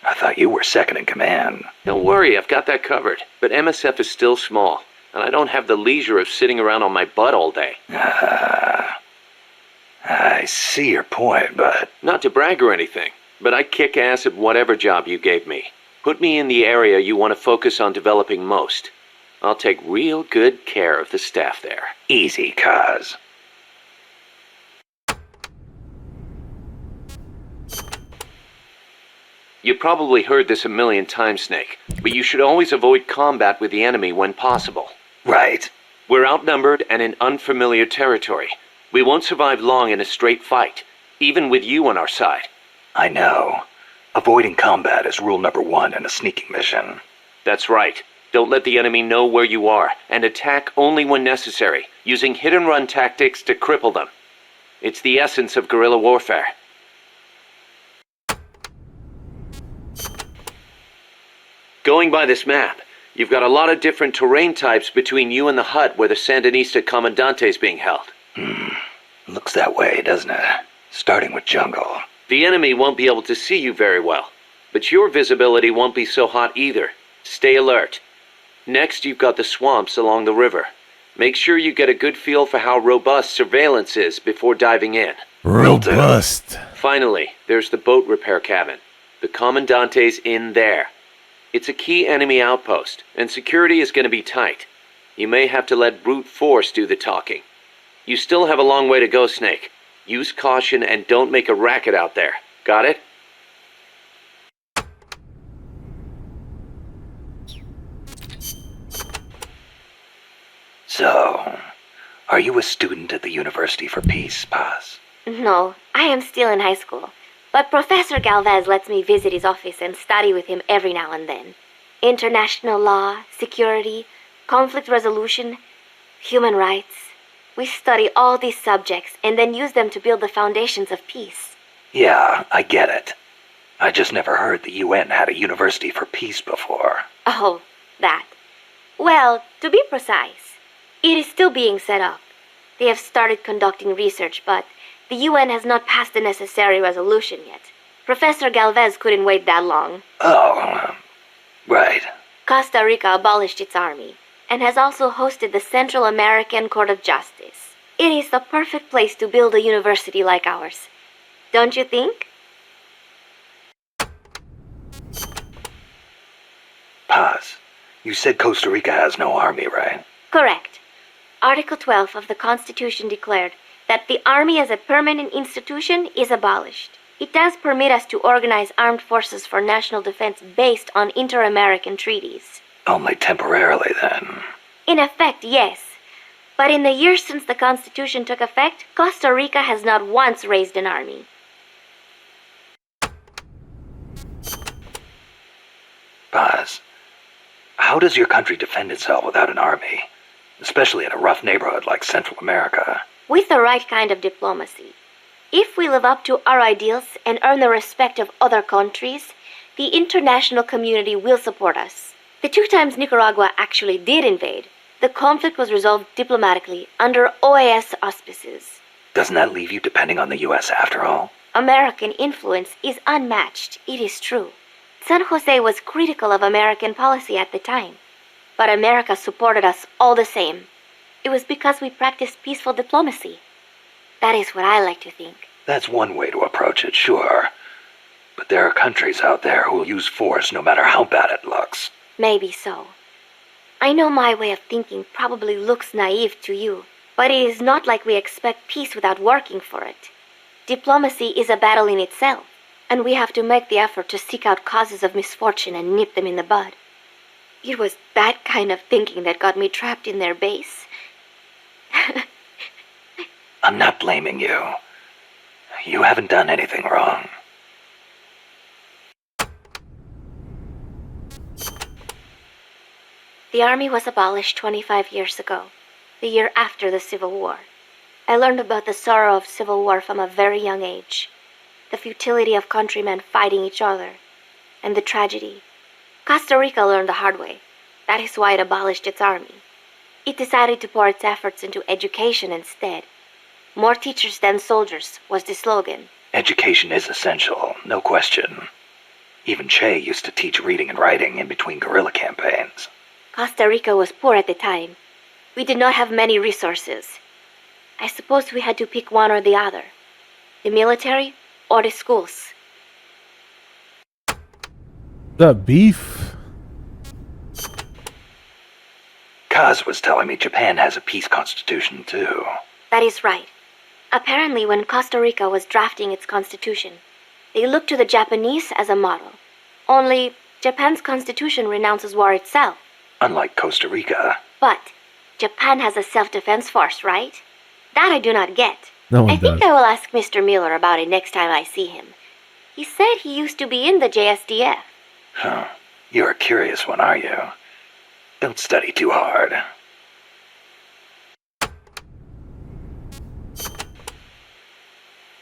I thought you were second in command. Don't worry, I've got that covered. But MSF is still small, and I don't have the leisure of sitting around on my butt all day. I see your point, but... Not to brag or anything, but I kick ass at whatever job you gave me. Put me in the area you want to focus on developing most. I'll take real good care of the staff there. Easy, Kaz. You probably heard this a million times, Snake, but you should always avoid combat with the enemy when possible. Right. We're outnumbered and in unfamiliar territory. We won't survive long in a straight fight, even with you on our side. I know. Avoiding combat is rule number 1 in a sneaking mission. That's right. Don't let the enemy know where you are, and attack only when necessary, using hit-and-run tactics to cripple them. It's the essence of guerrilla warfare. Going by this map, you've got a lot of different terrain types between you and the hut where the Sandinista Comandante is being held. Looks that way, doesn't it? Starting with jungle. The enemy won't be able to see you very well, but your visibility won't be so hot either. Stay alert. Next, you've got the swamps along the river. Make sure you get a good feel for how robust surveillance is before diving in. Robust. Finally, there's the boat repair cabin. The Commandante's in there. It's a key enemy outpost, and security is going to be tight. You may have to let brute force do the talking. You still have a long way to go, Snake. Use caution and don't make a racket out there. Got it? So, are you a student at the University for Peace, Paz? No, I am still in high school. But Professor Galvez lets me visit his office and study with him every now and then. International law, security, conflict resolution, human rights. We study all these subjects and then use them to build the foundations of peace. Yeah, I get it. I just never heard the UN had a University for Peace before. Oh, that. Well, to be precise, it is still being set up. They have started conducting research, but the UN has not passed the necessary resolution yet. Professor Galvez couldn't wait that long. Oh, right. Costa Rica abolished its army, and has also hosted the Central American Court of Justice. It is the perfect place to build a university like ours. Don't you think? Paz, you said Costa Rica has no army, right? Correct. Article 12 of the Constitution declared that the Army as a permanent institution is abolished. It does permit us to organize armed forces for national defense based on inter-American treaties. Only temporarily, then. In effect, yes. But in the years since the Constitution took effect, Costa Rica has not once raised an army. Paz, how does your country defend itself without an army? Especially in a rough neighborhood like Central America. With the right kind of diplomacy. If we live up to our ideals and earn the respect of other countries, the international community will support us. The 2 times Nicaragua actually did invade, the conflict was resolved diplomatically under OAS auspices. Doesn't that leave you depending on the U.S. after all? American influence is unmatched, it is true. San Jose was critical of American policy at the time, but America supported us all the same. It was because we practiced peaceful diplomacy. That is what I like to think. That's one way to approach it, sure. But there are countries out there who will use force no matter how bad it looks. Maybe so. I know my way of thinking probably looks naive to you, but it is not like we expect peace without working for it. Diplomacy is a battle in itself, and we have to make the effort to seek out causes of misfortune and nip them in the bud. It was that kind of thinking that got me trapped in their base. I'm not blaming you. You haven't done anything wrong. The army was abolished 25 years ago, the year after the Civil War. I learned about the sorrow of civil war from a very young age, the futility of countrymen fighting each other, and the tragedy. Costa Rica learned the hard way. That is why it abolished its army. It decided to pour its efforts into education instead. More teachers than soldiers was the slogan. Education is essential, no question. Even Che used to teach reading and writing in between guerrilla campaigns. Costa Rica was poor at the time. We did not have many resources. I suppose we had to pick one or the other. The military or the schools. The beef? Kaz was telling me Japan has a peace constitution too. That is right. Apparently, when Costa Rica was drafting its constitution, they looked to the Japanese as a model. Only, Japan's constitution renounces war itself. Unlike Costa Rica. But, Japan has a self-defense force, right? That I do not get. No one I think does. I will ask Mr. Miller about it next time I see him. He said he used to be in the JSDF. Huh. You're a curious one, are you? Don't study too hard.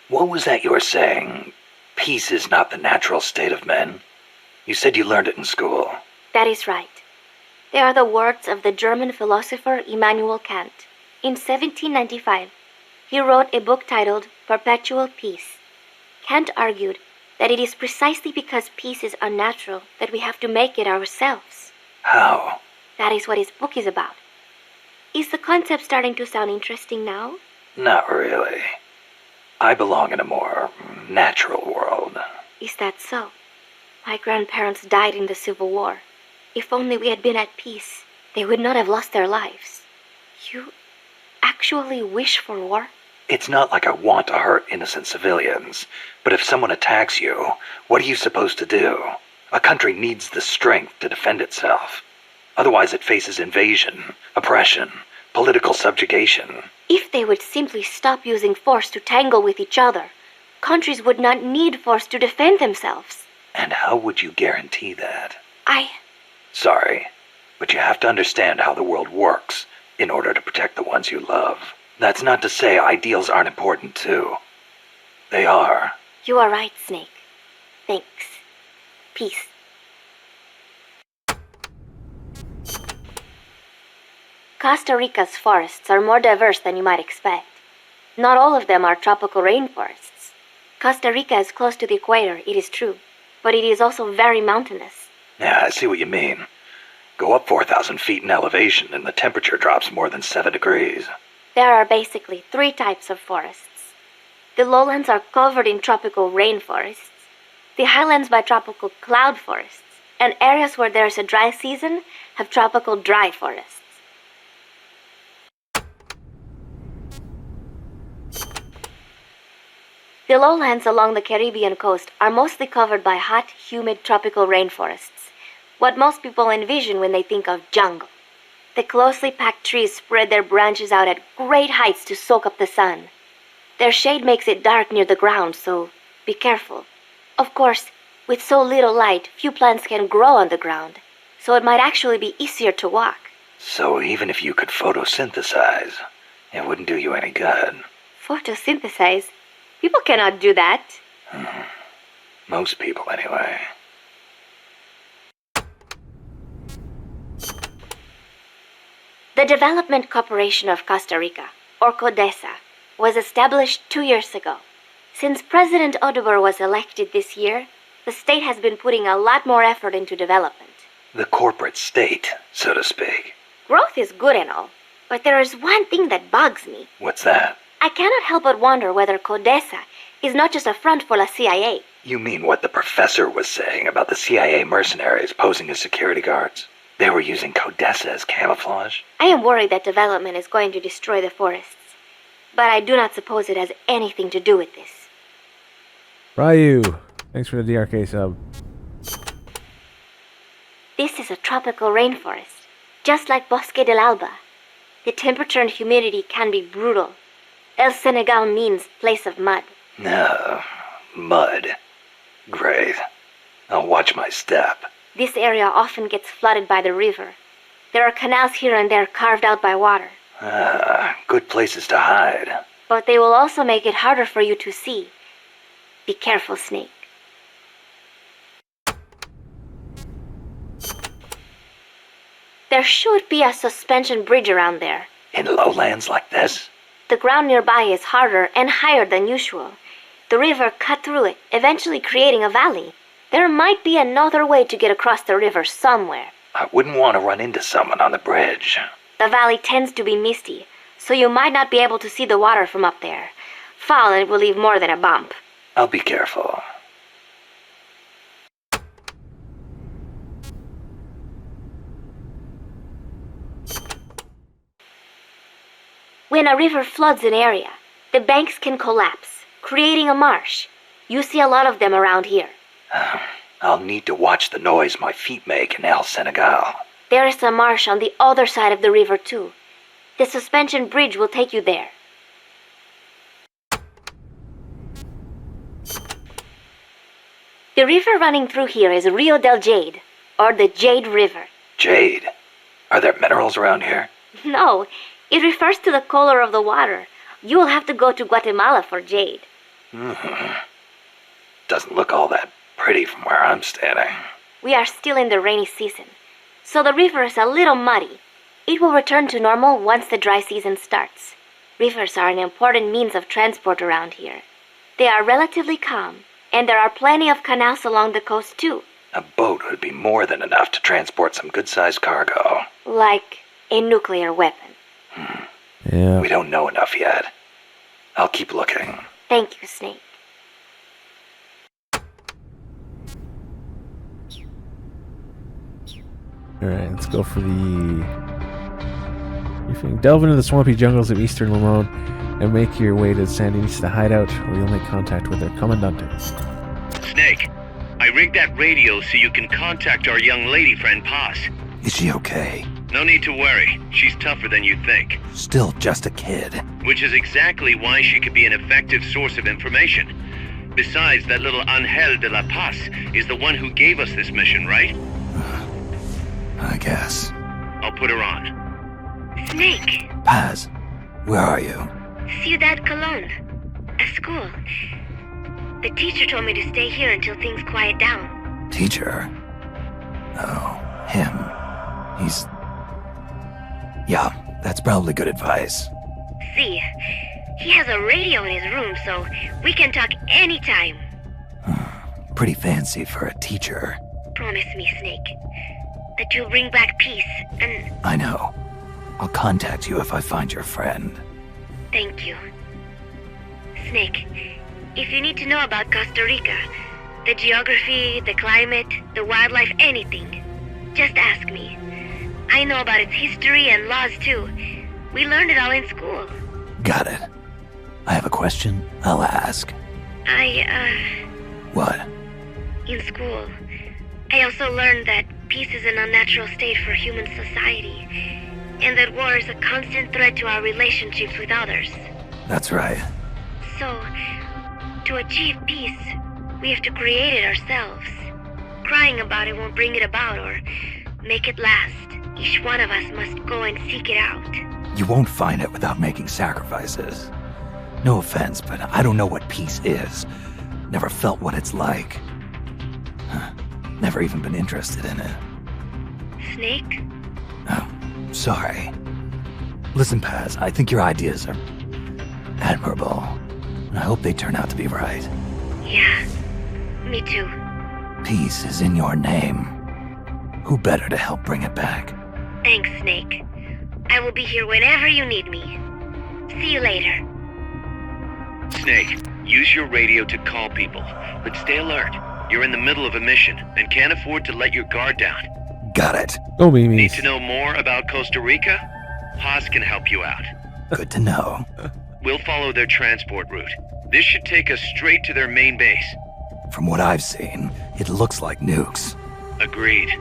What was that you were saying? Peace is not the natural state of men? You said you learned it in school. That is right. They are the words of the German philosopher Immanuel Kant. In 1795, he wrote a book titled Perpetual Peace. Kant argued that it is precisely because peace is unnatural that we have to make it ourselves. How? That is what his book is about. Is the concept starting to sound interesting now? Not really. I belong in a more natural world. Is that so? My grandparents died in the Civil War. If only we had been at peace, they would not have lost their lives. You actually wish for war? It's not like I want to hurt innocent civilians, but if someone attacks you, what are you supposed to do? A country needs the strength to defend itself. Otherwise it faces invasion, oppression, political subjugation. If they would simply stop using force to tangle with each other, countries would not need force to defend themselves. And how would you guarantee that? I... Sorry, but you have to understand how the world works in order to protect the ones you love. That's not to say ideals aren't important too. They are. You are right, Snake. Thanks. Peace. Costa Rica's forests are more diverse than you might expect. Not all of them are tropical rainforests. Costa Rica is close to the equator, it is true, but it is also very mountainous. Yeah, I see what you mean. Go up 4,000 feet in elevation and the temperature drops more than 7 degrees. There are basically 3 types of forests. The lowlands are covered in tropical rainforests, the highlands by tropical cloud forests, and areas where there is a dry season have tropical dry forests. The lowlands along the Caribbean coast are mostly covered by hot, humid tropical rainforests, what most people envision when they think of jungle. The closely packed trees spread their branches out at great heights to soak up the sun. Their shade makes it dark near the ground, so be careful. Of course, with so little light, few plants can grow on the ground, so it might actually be easier to walk. So even if you could photosynthesize, it wouldn't do you any good. Photosynthesize? People cannot do that. Most people, anyway. The Development Corporation of Costa Rica, or CODESA, was established 2 years ago. Since President Oduber was elected this year, the state has been putting a lot more effort into development. The corporate state, so to speak. Growth is good and all, but there is one thing that bugs me. What's that? I cannot help but wonder whether CODESA is not just a front for the CIA. You mean what the professor was saying about the CIA mercenaries posing as security guards? They were using CODESA as camouflage? I am worried that development is going to destroy the forests, but I do not suppose it has anything to do with this. Ryu, thanks for the DRK sub. This is a tropical rainforest, just like Bosque del Alba. The temperature and humidity can be brutal. El Senegal means place of mud. No, mud. Great. I'll watch my step. This area often gets flooded by the river. There are canals here and there carved out by water. Good places to hide. But they will also make it harder for you to see. Be careful, Snake. There should be a suspension bridge around there. In lowlands like this? The ground nearby is harder and higher than usual. The river cut through it, eventually creating a valley. There might be another way to get across the river somewhere. I wouldn't want to run into someone on the bridge. The valley tends to be misty, so you might not be able to see the water from up there. Fall and it will leave more than a bump. I'll be careful. When a river floods an area, the banks can collapse, creating a marsh. You see a lot of them around here. I'll need to watch the noise my feet make in El Senegal. There is a marsh on the other side of the river too. The suspension bridge will take you there. The river running through here is Rio del Jade, or the Jade River. Jade? Are there minerals around here? No, it refers to the color of the water. You will have to go to Guatemala for jade. Doesn't look all that pretty from where I'm standing. We are still in the rainy season, so the river is a little muddy. It will return to normal once the dry season starts. Rivers are an important means of transport around here. They are relatively calm, and there are plenty of canals along the coast too. A boat would be more than enough to transport some good-sized cargo. Like a nuclear weapon. Yeah. We don't know enough yet. I'll keep looking. Thank you, Snake. Alright, let's go for the briefing. Delve into the swampy jungles of eastern Limon and make your way to the Sandinista hideout, where you'll make contact with their Comandante. Snake, I rigged that radio so you can contact our young lady friend Paz. Is she okay? No need to worry. She's tougher than you think. Still just a kid. Which is exactly why she could be an effective source of information. Besides, that little Angel de la Paz is the one who gave us this mission, right? I guess. I'll put her on. Snake! Paz, where are you? Ciudad Colon. A school. The teacher told me to stay here until things quiet down. Teacher? Oh, him. He's... Yeah, that's probably good advice. See, he has a radio in his room, so we can talk anytime. Pretty fancy for a teacher. Promise me, Snake, that you'll bring back peace, and... I know. I'll contact you if I find your friend. Thank you. Snake, if you need to know about Costa Rica, the geography, the climate, the wildlife, anything, just ask me. I know about its history and laws too. We learned it all in school. Got it. I have a question. I'll ask. What? In school, I also learned that peace is an unnatural state for human society, and that war is a constant threat to our relationships with others. That's right. So, to achieve peace, we have to create it ourselves. Crying about it won't bring it about or make it last. Each one of us must go and seek it out. You won't find it without making sacrifices. No offense, but I don't know what peace is. Never felt what it's like. Never even been interested in it. Snake? Oh, sorry. Listen, Paz, I think your ideas are admirable. And I hope they turn out to be right. Yeah, me too. Peace is in your name. Who better to help bring it back? Thanks, Snake. I will be here whenever you need me. See you later. Snake, use your radio to call people, but stay alert. You're in the middle of a mission and can't afford to let your guard down. Got it. Go, Mimi. Need to know more about Costa Rica? Paz can help you out. Good to know. We'll follow their transport route. This should take us straight to their main base. From what I've seen, it looks like nukes. Agreed.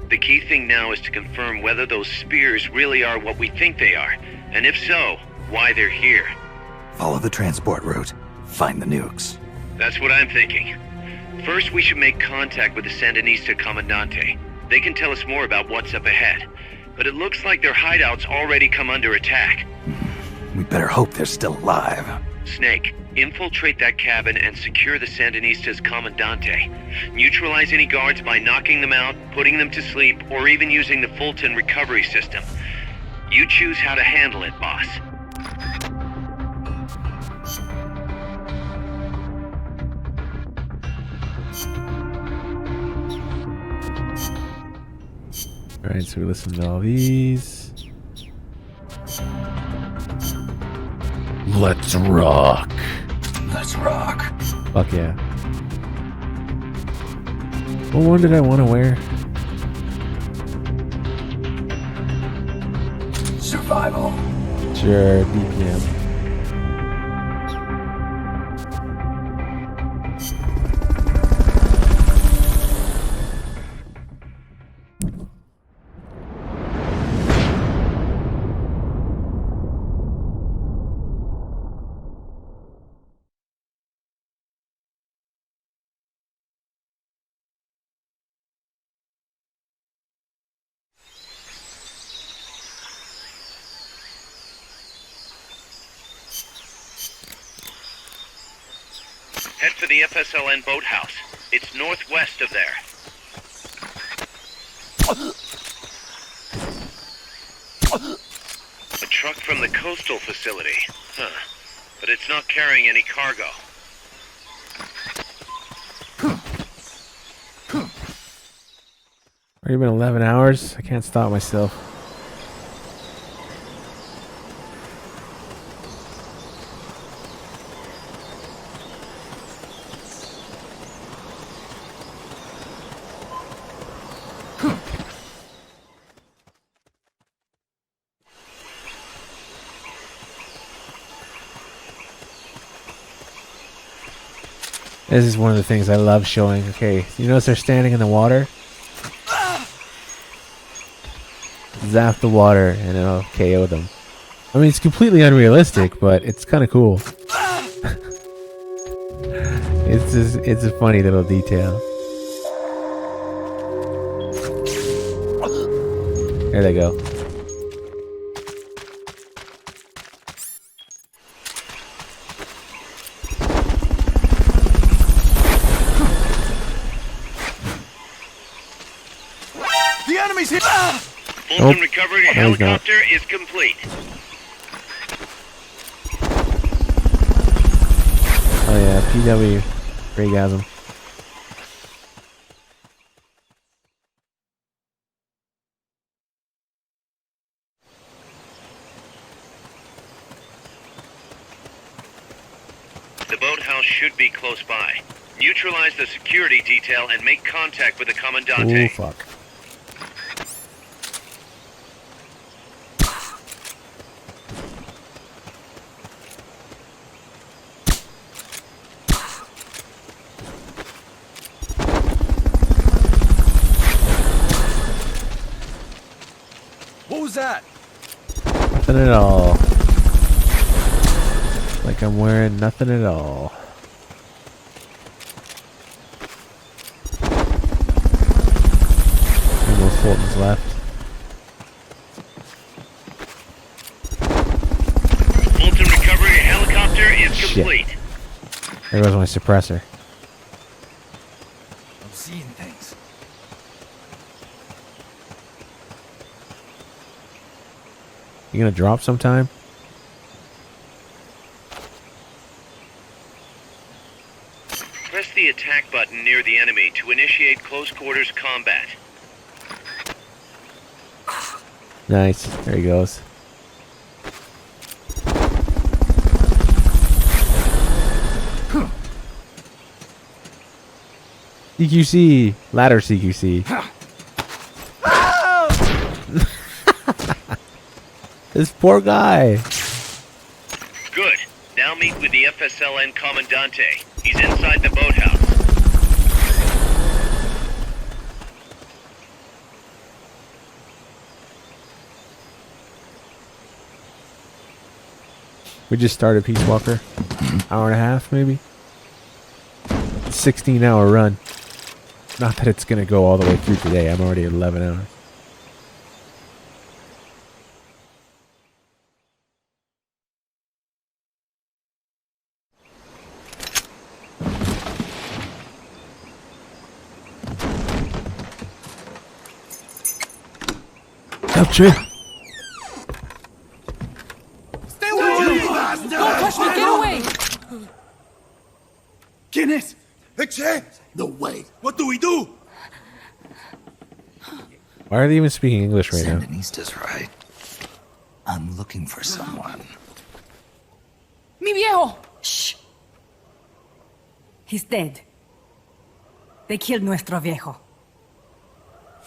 The key thing now is to confirm whether those spears really are what we think they are, and if so, why they're here. Follow the transport route. Find the nukes. That's what I'm thinking. First, we should make contact with the Sandinista Comandante. They can tell us more about what's up ahead. but it looks like their hideout's already come under attack. We better hope they're still alive. Snake, infiltrate that cabin and secure the Sandinistas' Commandante. Neutralize any guards by knocking them out, putting them to sleep, or even using the Fulton recovery system. You choose how to handle it, boss. Alright, so we listen to all these. Let's rock. Let's rock. Fuck yeah. What one did I want to wear? Survival. Sure, BPM. Head for the FSLN boathouse. It's northwest of there. A truck from the coastal facility. Huh. But it's not carrying any cargo. Already been 11 hours? I can't stop myself. This is one of the things I love showing. Okay, you notice they're standing in the water? Zap the water and it'll KO them. I mean, it's completely unrealistic, but it's kind of cool. It's a funny little detail. There they go. The enemy's here! Fulton recovery helicopter is complete. Oh yeah, PW Regasm. The boathouse should be close by. Neutralize the security detail and make contact with the Commandante. Oh fuck. What was that? Nothing at all. Like I'm wearing nothing at all. Almost Fulton's left. Fulton recovery helicopter is complete. Shit. There goes my suppressor. I'm seeing things. You gonna drop sometime? Press the attack button near the enemy to initiate close quarters combat. Nice. There he goes. CQC. Ladder CQC. This poor guy. Good. Now meet with the FSLN Commandante. He's inside the boathouse. We just started Peace Walker. Hour and a half, maybe? 16-hour run. Not that it's going to go all the way through today. I'm already at 11 hours. Help, Trey. Stay away! Don't touch me! Get away! Guinness! Che? No way. What do we do? Why are they even speaking English right now? Sandinista's right. I'm looking for someone. Mi viejo! Shh. He's dead. They killed nuestro viejo.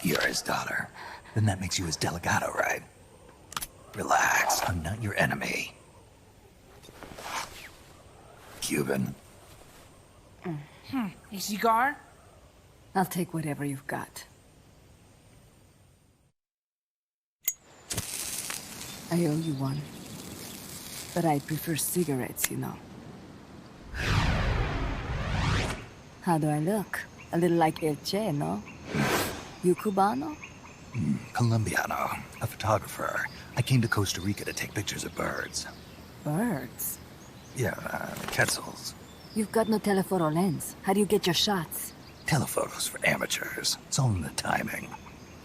You're his daughter. Then that makes you his delegado, right? Relax, I'm not your enemy. Cuban. A cigar? I'll take whatever you've got. I owe you one. But I prefer cigarettes, you know. How do I look? A little like El Che, no? You Cubano? Colombiano, a photographer. I came to Costa Rica to take pictures of birds. Birds? Yeah, quetzals. You've got no telephoto lens. How do you get your shots? Telephotos for amateurs. It's all in the timing.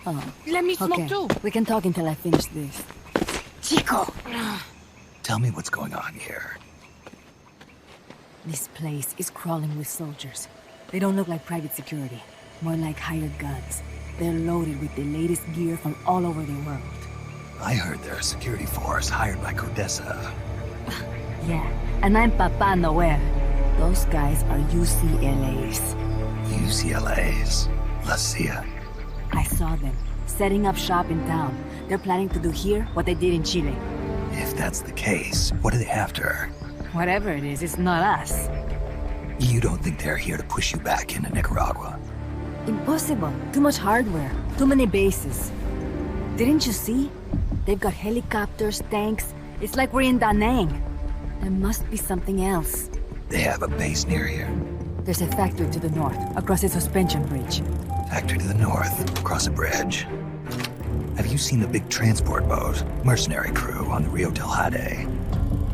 Oh. Let me smoke Okay. too. We can talk until I finish this. Chico! Tell me what's going on here. This place is crawling with soldiers. They don't look like private security. More like hired guns. They're loaded with the latest gear from all over the world. I heard they're a security force hired by Codessa. Yeah, and I'm Papa Noel. Those guys are UCLA's. UCLA's? La CIA. I saw them, setting up shop in town. They're planning to do here what they did in Chile. If that's the case, what are they after? Whatever it is, it's not us. You don't think they're here to push you back into Nicaragua? Impossible. Too much hardware. Too many bases. Didn't you see? They've got helicopters, tanks. It's like we're in Da Nang. There must be something else. They have a base near here. There's a factory to the north, across a suspension bridge. Factory to the north, across a bridge. Have you seen the big transport boat, mercenary crew on the Rio del Jade?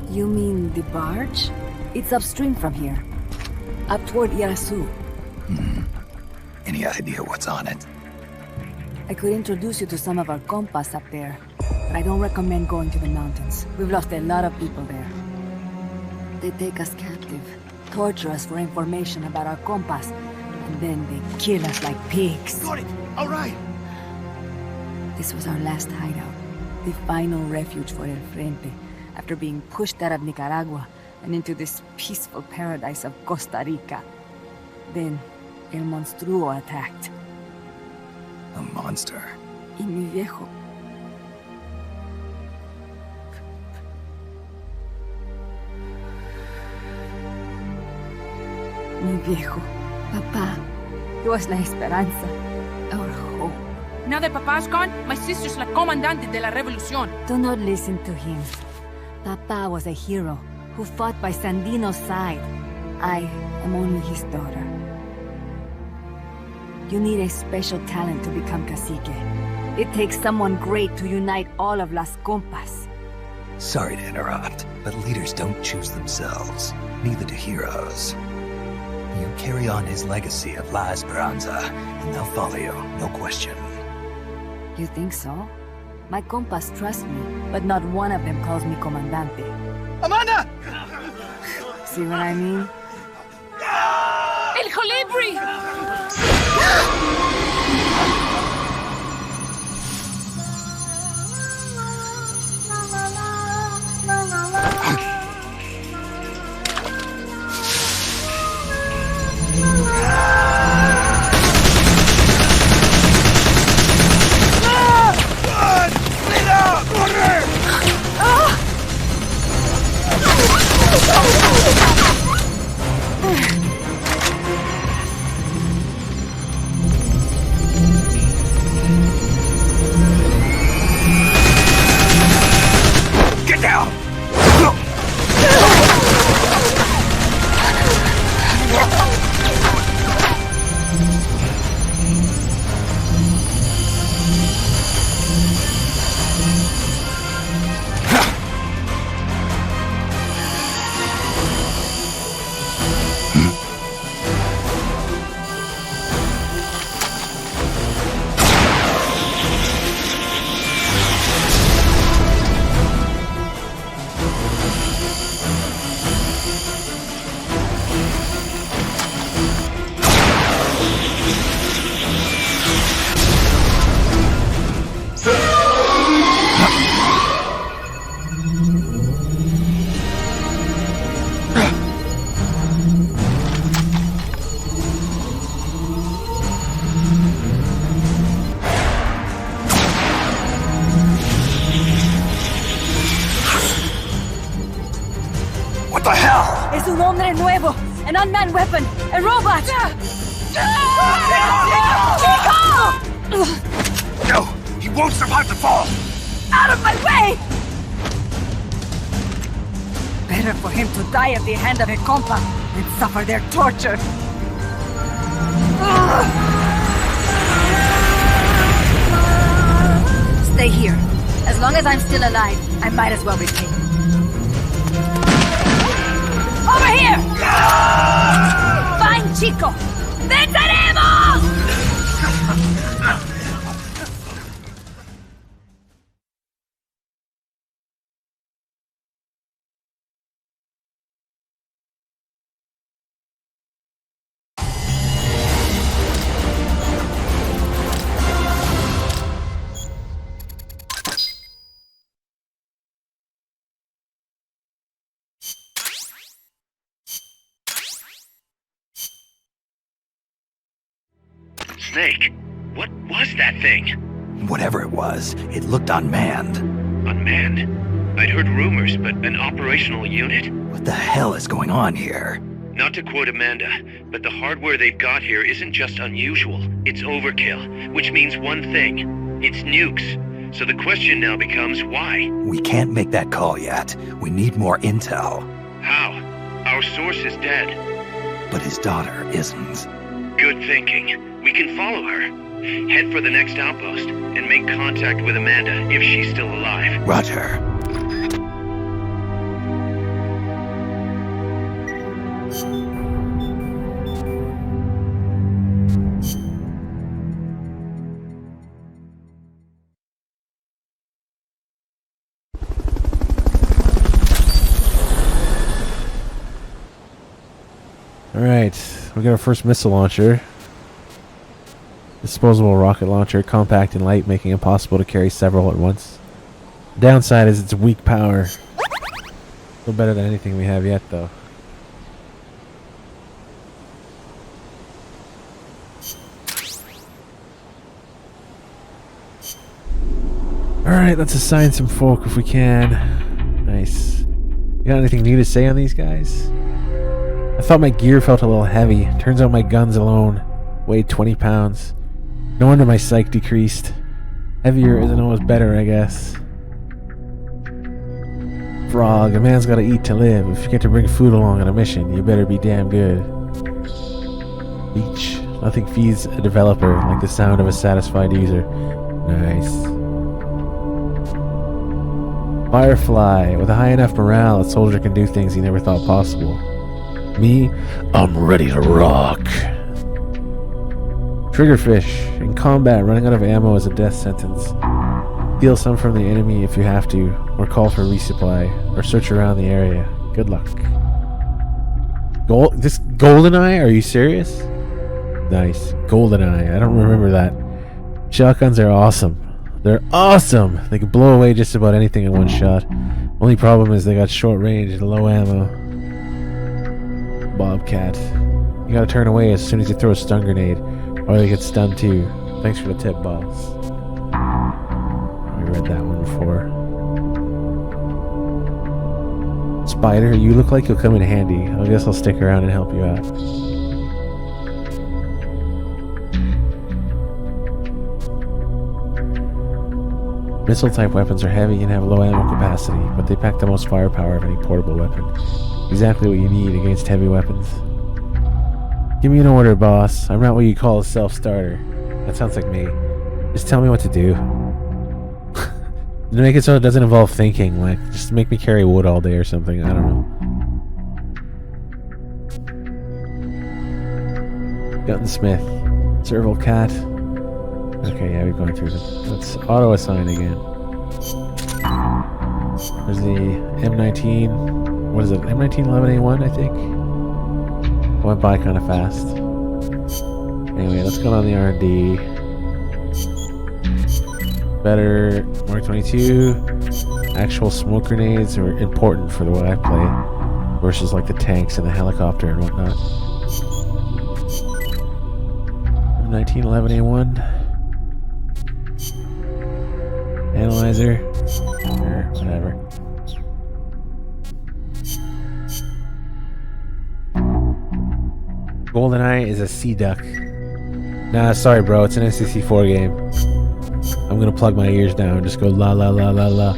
You mean the barge? It's upstream from here. Up toward Irasu. Any idea what's on it? I could introduce you to some of our compas up there, but I don't recommend going to the mountains. We've lost a lot of people there. They take us captive, torture us for information about our compas, and then they kill us like pigs. Got it. All right. This was our last hideout, the final refuge for El Frente, after being pushed out of Nicaragua and into this peaceful paradise of Costa Rica. Then, El Monstruo attacked. A monster. Y mi viejo. Mi viejo. Papá. He was la esperanza. Our hope. Now that Papa's gone, my sister's la comandante de la revolución. Do not listen to him. Papa was a hero who fought by Sandino's side. I am only his daughter. You need a special talent to become cacique. It takes someone great to unite all of Las Compas. Sorry to interrupt, but leaders don't choose themselves. Neither do heroes. You carry on his legacy of La Esperanza, and they'll follow you, no question. You think so? My compas trust me, but not one of them calls me comandante. Amanda! See what I mean? El Colibri! Get down! the hell? Es un hombre nuevo, an unmanned weapon, a robot! Chico! No, he won't survive the fall. Out of my way! Better for him to die at the hand of a compa than suffer their torture. Stay here. As long as I'm still alive, I might as well be king. Over here! Fine, Chico! ¡Venceremos! Snake, what was that thing? Whatever it was, it looked unmanned. Unmanned? I'd heard rumors, but an operational unit? What the hell is going on here? Not to quote Amanda, but the hardware they've got here isn't just unusual, it's overkill, which means one thing. It's nukes. So the question now becomes why? We can't make that call yet. We need more intel. How? Our source is dead. But his daughter isn't. Good thinking. We can follow her. Head for the next outpost and make contact with Amanda if she's still alive. Roger. Alright, we got our first missile launcher. Disposable rocket launcher, compact and light, making it possible to carry several at once. Downside is its weak power. Still better than anything we have yet, though. Alright, let's assign some folk if we can. Nice. You got anything new to say on these guys? I thought my gear felt a little heavy. Turns out my guns alone weighed 20 pounds. No wonder my psych decreased. Heavier isn't always better, I guess. Frog, a man's gotta eat to live. If you get to bring food along on a mission, you better be damn good. Beach. Nothing feeds a developer like the sound of a satisfied user. Nice. Firefly. With a high enough morale, a soldier can do things he never thought possible. Me, I'm ready to rock. Triggerfish. In combat, running out of ammo is a death sentence. Steal some from the enemy if you have to, or call for resupply, or search around the area. Good luck. This GoldenEye? Are you serious? Nice. GoldenEye. I don't remember that. Shotguns are awesome. They're awesome! They can blow away just about anything in one shot. Only problem is they got short range and low ammo. Bobcat. You gotta turn away as soon as you throw a stun grenade, or they get stunned too. Thanks for the tip, boss. I read that one before. Spider, you look like you'll come in handy. I guess I'll stick around and help you out. Missile-type weapons are heavy and have low ammo capacity, but they pack the most firepower of any portable weapon. Exactly what you need against heavy weapons. Give me an order, boss. I'm not what you call a self-starter. That sounds like me. Just tell me what to do. Make it so it doesn't involve thinking, like, just make me carry wood all day or something, I don't know. Gunsmith. Serval cat. Okay, yeah, we've gone through this. Let's auto-assign again. There's the M19. What is it? M1911A1, I think? Went by kind of fast. Anyway, let's go on the R&D. Better Mark 22. Actual smoke grenades are important for the way I play, versus like the tanks and the helicopter and whatnot. M1911A1. Analyzer. Or whatever. GoldenEye is a sea duck. Nah, sorry, bro. It's an N64 game. I'm gonna plug my ears down and just go la la la la la.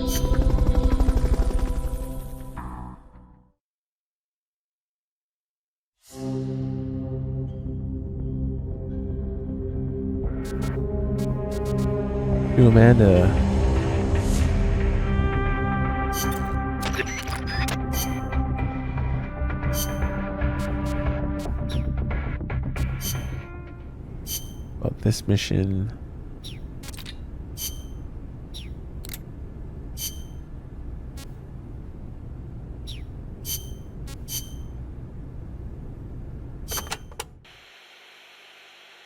To Amanda. About this mission.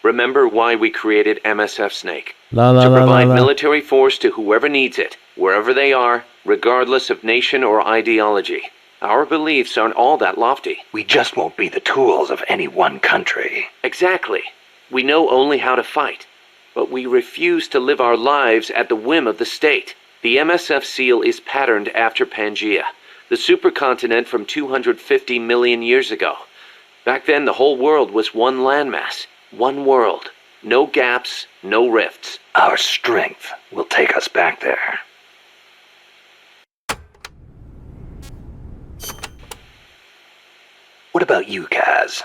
Remember why we created MSF Snake. La la to la provide la la. military force to whoever needs it, wherever they are, regardless of nation or ideology. Our beliefs aren't all that lofty. We just won't be the tools of any one country. Exactly. We know only how to fight, but we refuse to live our lives at the whim of the state. The MSF seal is patterned after Pangaea, the supercontinent from 250 million years ago. Back then, the whole world was one landmass, one world. No gaps, no rifts. Our strength will take us back there. What about you, Kaz?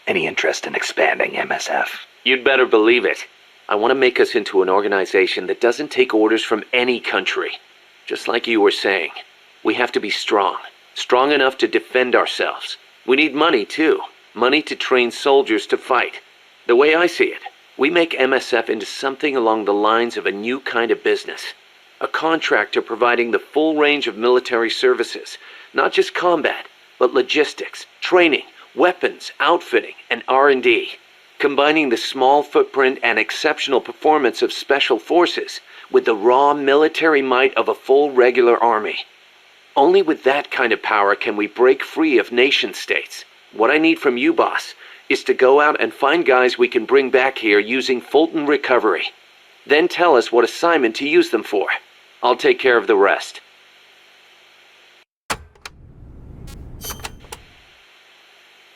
Any interest in expanding MSF? You'd better believe it. I want to make us into an organization that doesn't take orders from any country. Just like you were saying, we have to be strong. Strong enough to defend ourselves. We need money, too. Money to train soldiers to fight. The way I see it, we make MSF into something along the lines of a new kind of business. A contractor providing the full range of military services. Not just combat, but logistics, training, weapons, outfitting, and R&D. Combining the small footprint and exceptional performance of special forces with the raw military might of a full regular army. Only with that kind of power can we break free of nation-states. What I need from you, boss, is to go out and find guys we can bring back here using Fulton Recovery. Then tell us what assignment to use them for. I'll take care of the rest.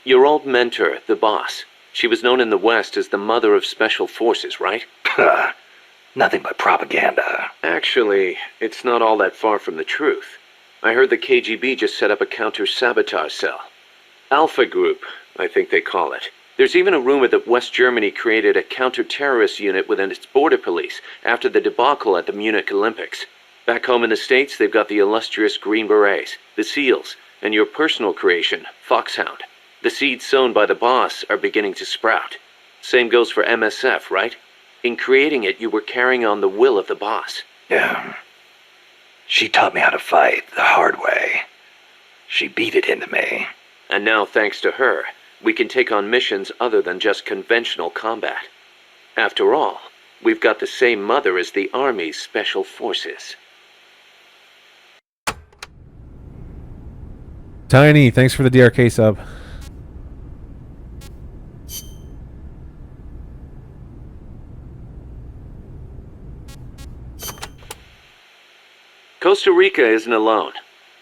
Your old mentor, the boss. She was known in the West as the mother of special forces, right? Nothing but propaganda. Actually, it's not all that far from the truth. I heard the KGB just set up a counter-sabotage cell. Alpha Group, I think they call it. There's even a rumor that West Germany created a counter-terrorist unit within its border police after the debacle at the Munich Olympics. Back home in the States, they've got the illustrious Green Berets, the SEALs, and your personal creation, Foxhound. The seeds sown by the boss are beginning to sprout. Same goes for MSF, right? In creating it, you were carrying on the will of the boss. Yeah. She taught me how to fight the hard way. She beat it into me. And now, thanks to her, we can take on missions other than just conventional combat. After all, we've got the same mother as the Army's Special Forces. Tiny, thanks for the DRK sub. Costa Rica isn't alone.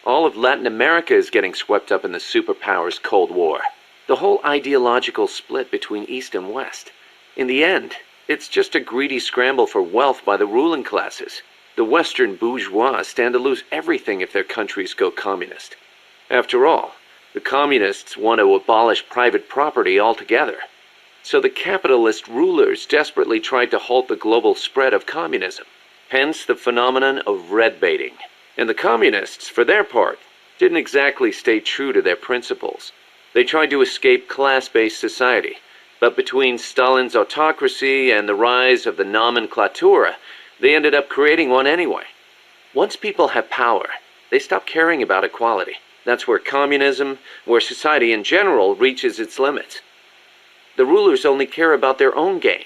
All of Latin America is getting swept up in the superpowers' Cold War. The whole ideological split between East and West. In the end, it's just a greedy scramble for wealth by the ruling classes. The Western bourgeois stand to lose everything if their countries go communist. After all, the communists want to abolish private property altogether. So the capitalist rulers desperately tried to halt the global spread of communism. Hence the phenomenon of red baiting. And the communists, for their part, didn't exactly stay true to their principles. They tried to escape class-based society, but between Stalin's autocracy and the rise of the nomenklatura, they ended up creating one anyway. Once people have power, they stop caring about equality. That's where communism, where society in general reaches its limits. The rulers only care about their own gain.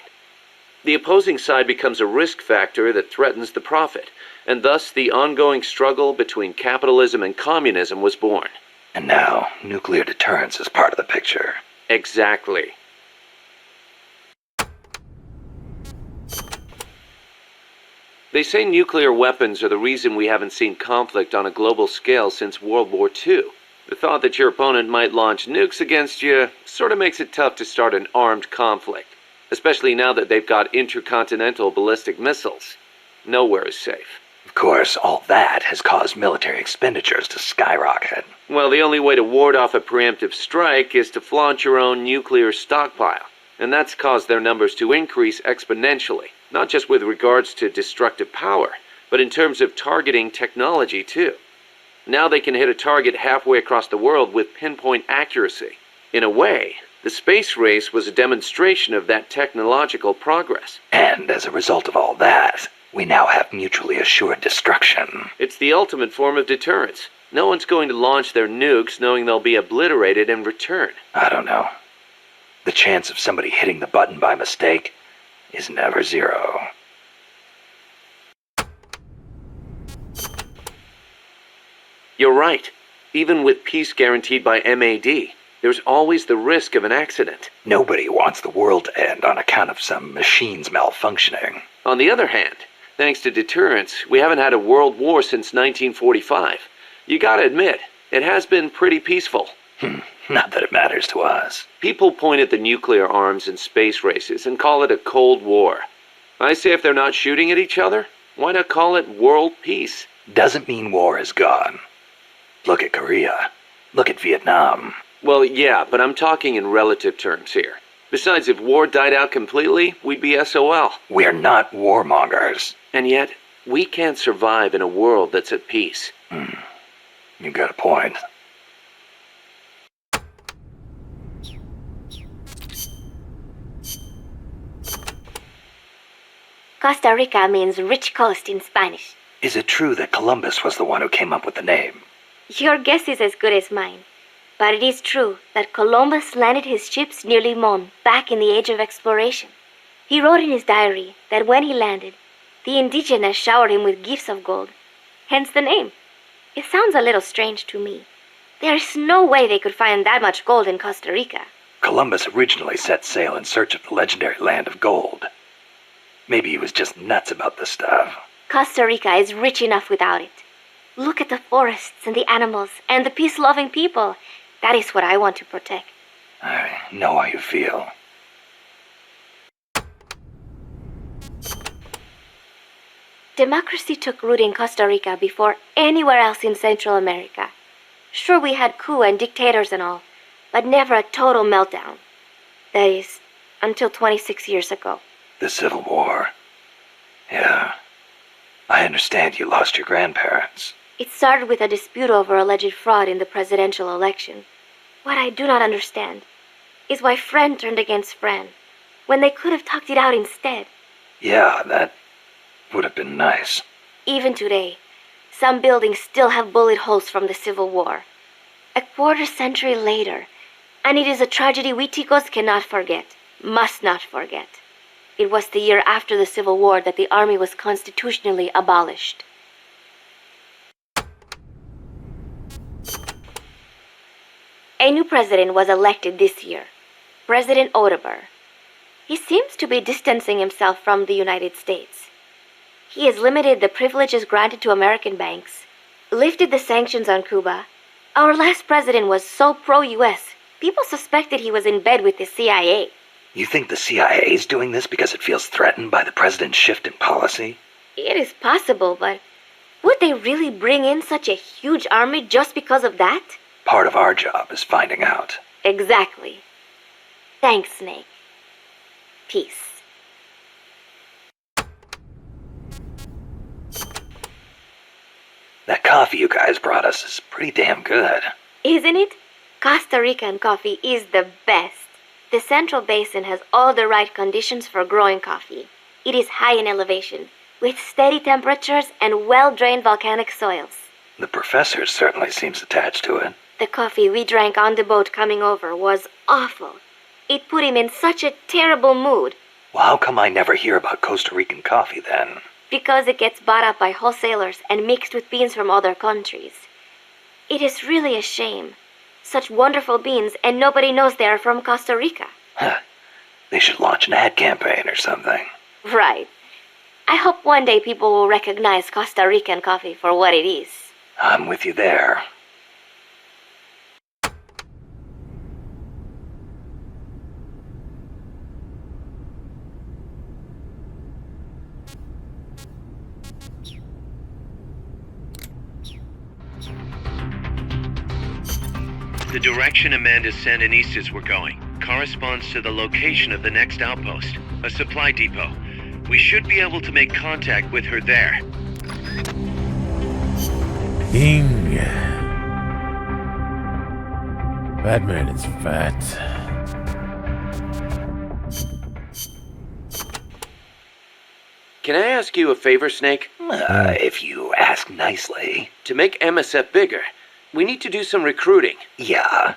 The opposing side becomes a risk factor that threatens the profit, and thus the ongoing struggle between capitalism and communism was born. And now, nuclear deterrence is part of the picture. Exactly. They say nuclear weapons are the reason we haven't seen conflict on a global scale since World War II. The thought that your opponent might launch nukes against you sort of makes it tough to start an armed conflict, especially now that they've got intercontinental ballistic missiles. Nowhere is safe. Of course, all that has caused military expenditures to skyrocket. Well, the only way to ward off a preemptive strike is to flaunt your own nuclear stockpile, and that's caused their numbers to increase exponentially, not just with regards to destructive power, but in terms of targeting technology too. Now they can hit a target halfway across the world with pinpoint accuracy. In a way, the space race was a demonstration of that technological progress. And as a result of all that, we now have mutually assured destruction. It's the ultimate form of deterrence. No one's going to launch their nukes knowing they'll be obliterated in return. I don't know. The chance of somebody hitting the button by mistake is never zero. You're right. Even with peace guaranteed by MAD, there's always the risk of an accident. Nobody wants the world to end on account of some machines malfunctioning. On the other hand, thanks to deterrence, we haven't had a world war since 1945. You gotta admit, it has been pretty peaceful. Not that it matters to us. People point at the nuclear arms and space races and call it a Cold War. I say if they're not shooting at each other, why not call it world peace? Doesn't mean war is gone. Look at Korea. Look at Vietnam. Well, yeah, but I'm talking in relative terms here. Besides, if war died out completely, we'd be SOL. We're not warmongers. And yet, we can't survive in a world that's at peace. You got a point. Costa Rica means rich coast in Spanish. Is it true that Columbus was the one who came up with the name? Your guess is as good as mine. But it is true that Columbus landed his ships near Limon back in the age of exploration. He wrote in his diary that when he landed, the indigenous showered him with gifts of gold, hence the name. It sounds a little strange to me. There is no way they could find that much gold in Costa Rica. Columbus originally set sail in search of the legendary land of gold. Maybe he was just nuts about the stuff. Costa Rica is rich enough without it. Look at the forests and the animals and the peace-loving people. That is what I want to protect. I know how you feel. Democracy took root in Costa Rica before anywhere else in Central America. Sure, we had coup and dictators and all, but never a total meltdown. That is, until 26 years ago. The Civil War. Yeah. I understand you lost your grandparents. It started with a dispute over alleged fraud in the presidential election. What I do not understand is why friend turned against friend, when they could have talked it out instead. Yeah, that would have been nice. Even today, some buildings still have bullet holes from the Civil War. A quarter century later, and it is a tragedy we Ticos cannot forget, must not forget. It was the year after the Civil War that the army was constitutionally abolished. A new president was elected this year, President Otaber. He seems to be distancing himself from the United States. He has limited the privileges granted to American banks, lifted the sanctions on Cuba. Our last president was so pro-US, people suspected he was in bed with the CIA. You think the CIA is doing this because it feels threatened by the president's shift in policy? It is possible, but would they really bring in such a huge army just because of that? Part of our job is finding out. Exactly. Thanks, Snake. Peace. That coffee you guys brought us is pretty damn good. Isn't it? Costa Rican coffee is the best. The Central Basin has all the right conditions for growing coffee. It is high in elevation, with steady temperatures and well-drained volcanic soils. The professor certainly seems attached to it. The coffee we drank on the boat coming over was awful. It put him in such a terrible mood. Well, how come I never hear about Costa Rican coffee then? Because it gets bought up by wholesalers and mixed with beans from other countries. It is really a shame. Such wonderful beans, and nobody knows they are from Costa Rica. Huh. They should launch an ad campaign or something. Right. I hope one day people will recognize Costa Rican coffee for what it is. I'm with you there. The direction Amanda's Sandinistas were going corresponds to the location of the next outpost, a supply depot. We should be able to make contact with her there. King. Batman is fat. Can I ask you a favor, Snake? If you ask nicely. To make MSF bigger, we need to do some recruiting. Yeah.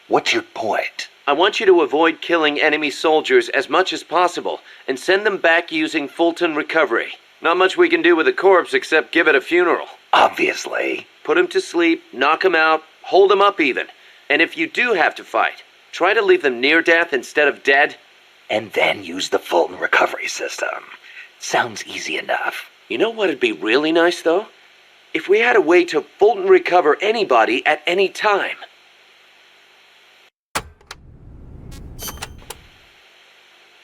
What's your point? I want you to avoid killing enemy soldiers as much as possible and send them back using Fulton recovery. Not much we can do with a corpse except give it a funeral. Obviously. Put him to sleep, knock him out, hold him up even. And if you do have to fight, try to leave them near death instead of dead. And then use the Fulton recovery system. Sounds easy enough. You know what'd be really nice, though? If we had a way to Fulton recover anybody at any time.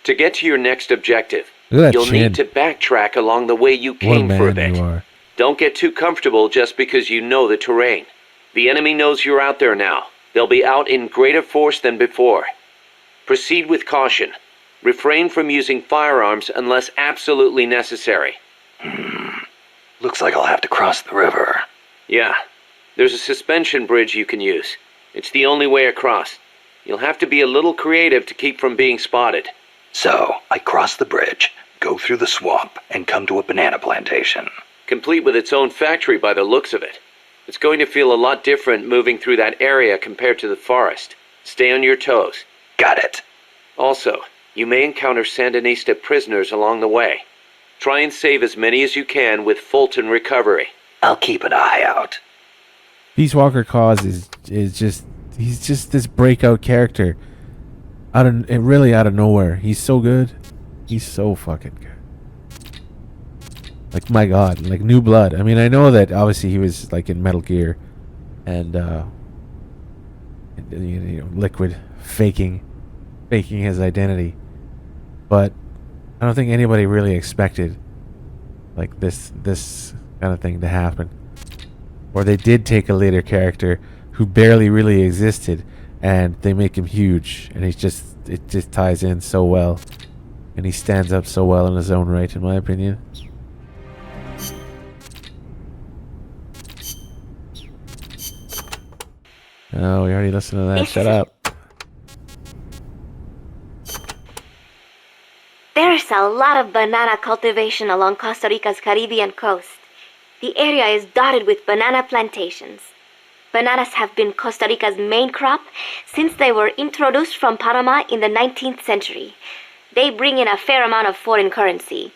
To get to your next objective, you'll need to backtrack along the way you came for a bit. Don't get too comfortable just because you know the terrain. The enemy knows you're out there now. They'll be out in greater force than before. Proceed with caution. Refrain from using firearms unless absolutely necessary. Looks like I'll have to cross the river. Yeah. There's a suspension bridge you can use. It's the only way across. You'll have to be a little creative to keep from being spotted. So, I cross the bridge, go through the swamp, and come to a banana plantation. Complete with its own factory by the looks of it. It's going to feel a lot different moving through that area compared to the forest. Stay on your toes. Got it. Also, you may encounter Sandinista prisoners along the way. Try and save as many as you can with Fulton recovery. I'll keep an eye out. Peace Walker Cause is just, he's just this breakout character. Really out of nowhere. He's so good. He's so fucking good. Like, my god, like new blood. I mean, I know that obviously he was like in Metal Gear and Liquid faking his identity. But I don't think anybody really expected like this kind of thing to happen. Or they did take a later character who barely really existed and they make him huge, and it just ties in so well, and he stands up so well in his own right, in my opinion. Oh, we already listened to that. Shut up. There's a lot of banana cultivation along Costa Rica's Caribbean coast. The area is dotted with banana plantations. Bananas have been Costa Rica's main crop since they were introduced from Panama in the 19th century. They bring in a fair amount of foreign currency.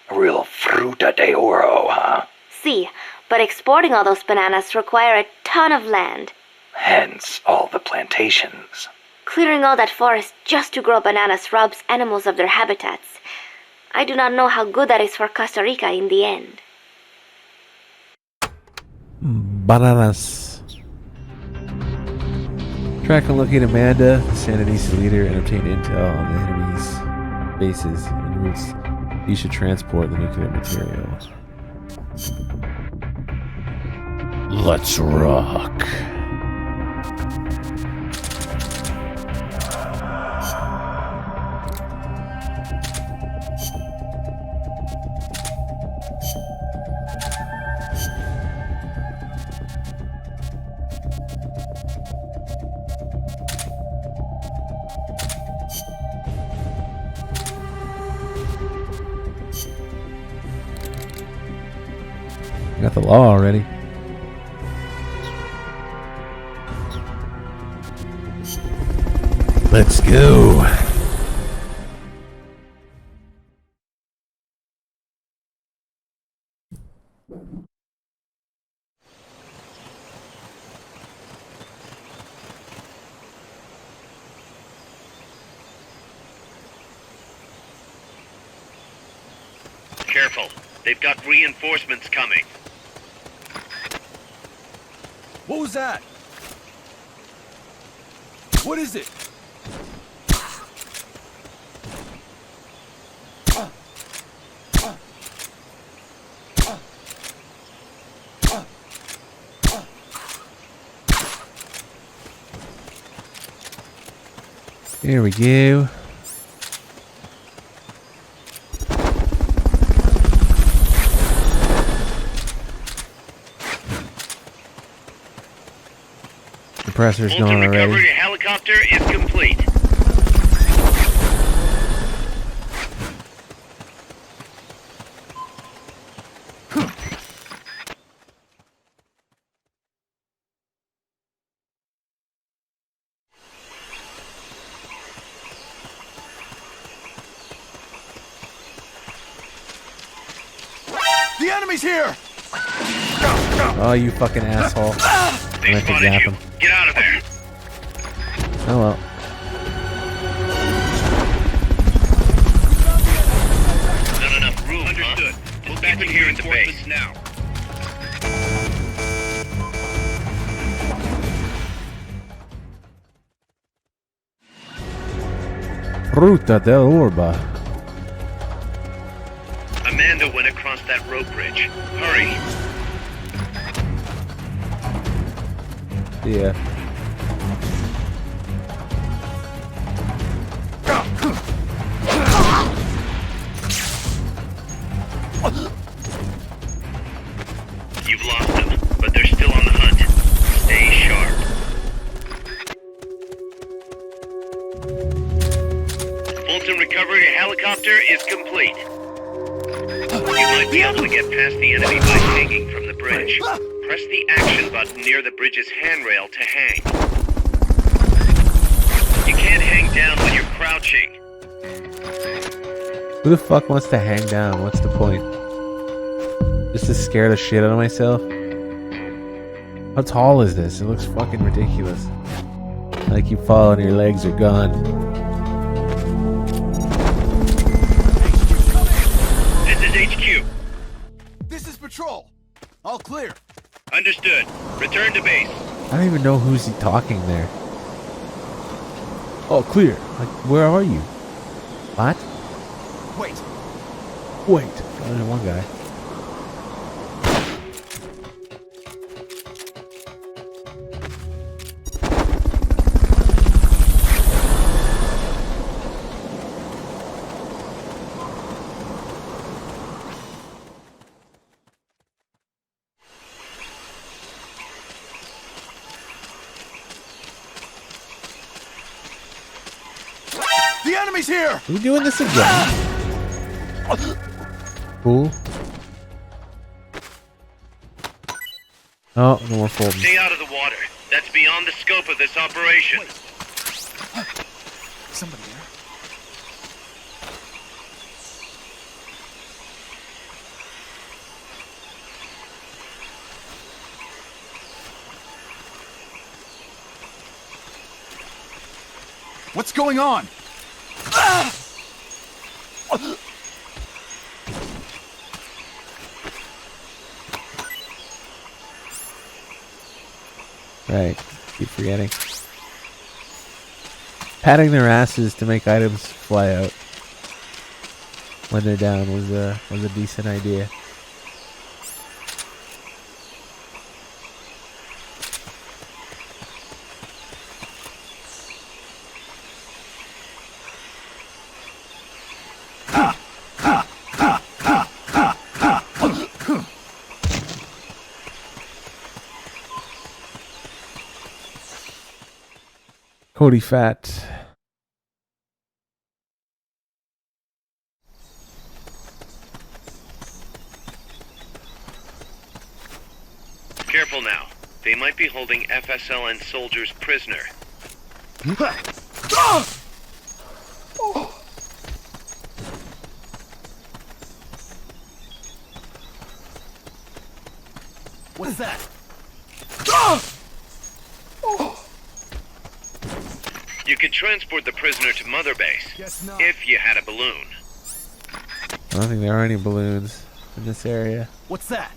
A real fruta de oro, huh? See, but exporting all those bananas require a ton of land. Hence all the plantations. Clearing all that forest just to grow bananas robs animals of their habitats. I do not know how good that is for Costa Rica in the end. Bananas. Track and locate Amanda, the Sandinista leader, and obtain intel on the enemy's bases and routes. You should transport the nuclear material. Let's rock. Got the law already. Let's go. Careful. They've got reinforcements coming. What was that? What is it? Here we go. Compressor's Fulton going recovery already. helicopter is complete. The enemy's here! Oh, you fucking asshole. I meant to zap him. Get out of there. Oh well. Not enough room, understood. We'll keep it here at the base. Now. Ruta del Orba. Amanda went across that rope bridge. Hurry. Yeah. You've lost them, but they're still on the hunt. Stay sharp. Fulton recovery helicopter is complete. You might be able to get past the enemy by hanging from the bridge. Press the action button near the bridge's handrail to hang. You can't hang down when you're crouching. Who the fuck wants to hang down? What's the point? Just to scare the shit out of myself? How tall is this? It looks fucking ridiculous. Like you fall and your legs are gone. This is HQ. This is patrol. All clear. Understood. Return to base. I don't even know who's talking there. Oh, clear. Like, where are you? What? Wait. Wait. Only one guy. The enemy's here! Are we doing this again? Cool. Oh, no more folding. Stay out of the water. That's beyond the scope of this operation. Somebody there. What's going on? Right. Keep forgetting. Patting their asses to make items fly out when they're down was a decent idea. Cody Fat. Careful now. They might be holding FSLN soldiers prisoner. What's that? You could transport the prisoner to Mother Base, if you had a balloon. I don't think there are any balloons in this area. What's that?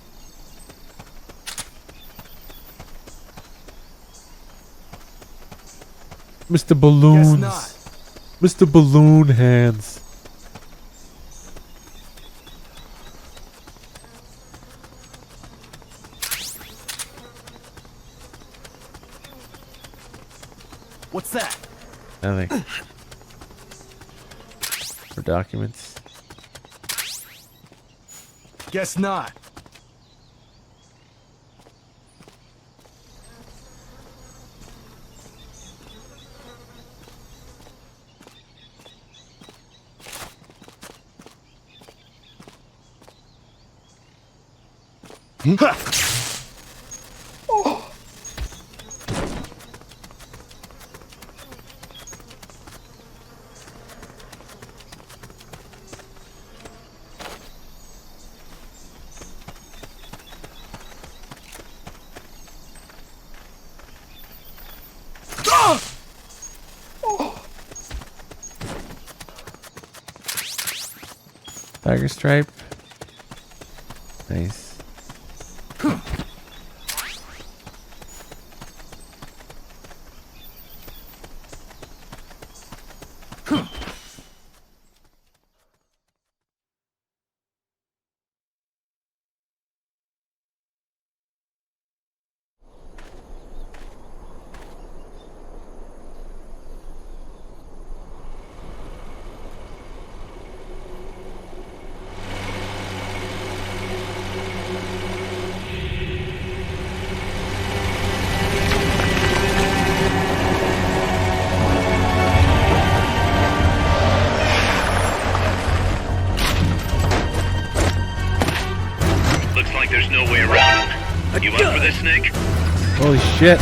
Mr. Balloons. Mr. Balloon Hands. What's that? Nothing. For documents. Guess not. Tiger stripe. Nice. Looks like there's no way around him. You up for this, Snake? Holy shit.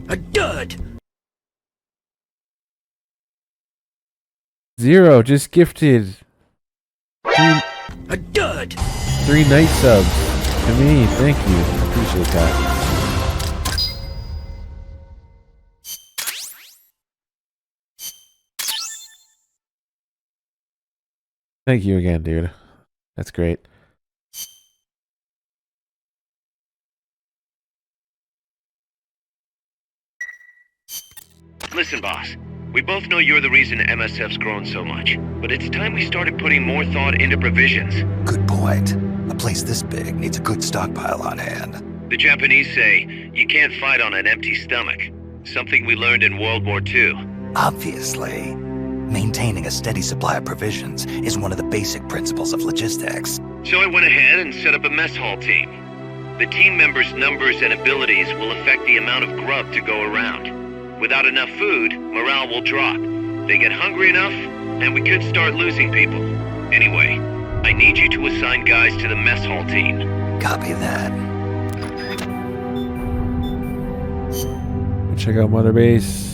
A dud. Zero just gifted A dud. 3 night subs to me. Thank you. I appreciate that. Thank you again, dude. That's great. Listen, boss. We both know you're the reason MSF's grown so much, but it's time we started putting more thought into provisions. Good point. A place this big needs a good stockpile on hand. The Japanese say, you can't fight on an empty stomach. Something we learned in World War II. Obviously. Maintaining a steady supply of provisions is one of the basic principles of logistics. So I went ahead and set up a mess hall team. The team members' numbers and abilities will affect the amount of grub to go around. Without enough food, morale will drop. They get hungry enough, and we could start losing people. Anyway, I need you to assign guys to the mess hall team. Copy that. Check out Mother Base.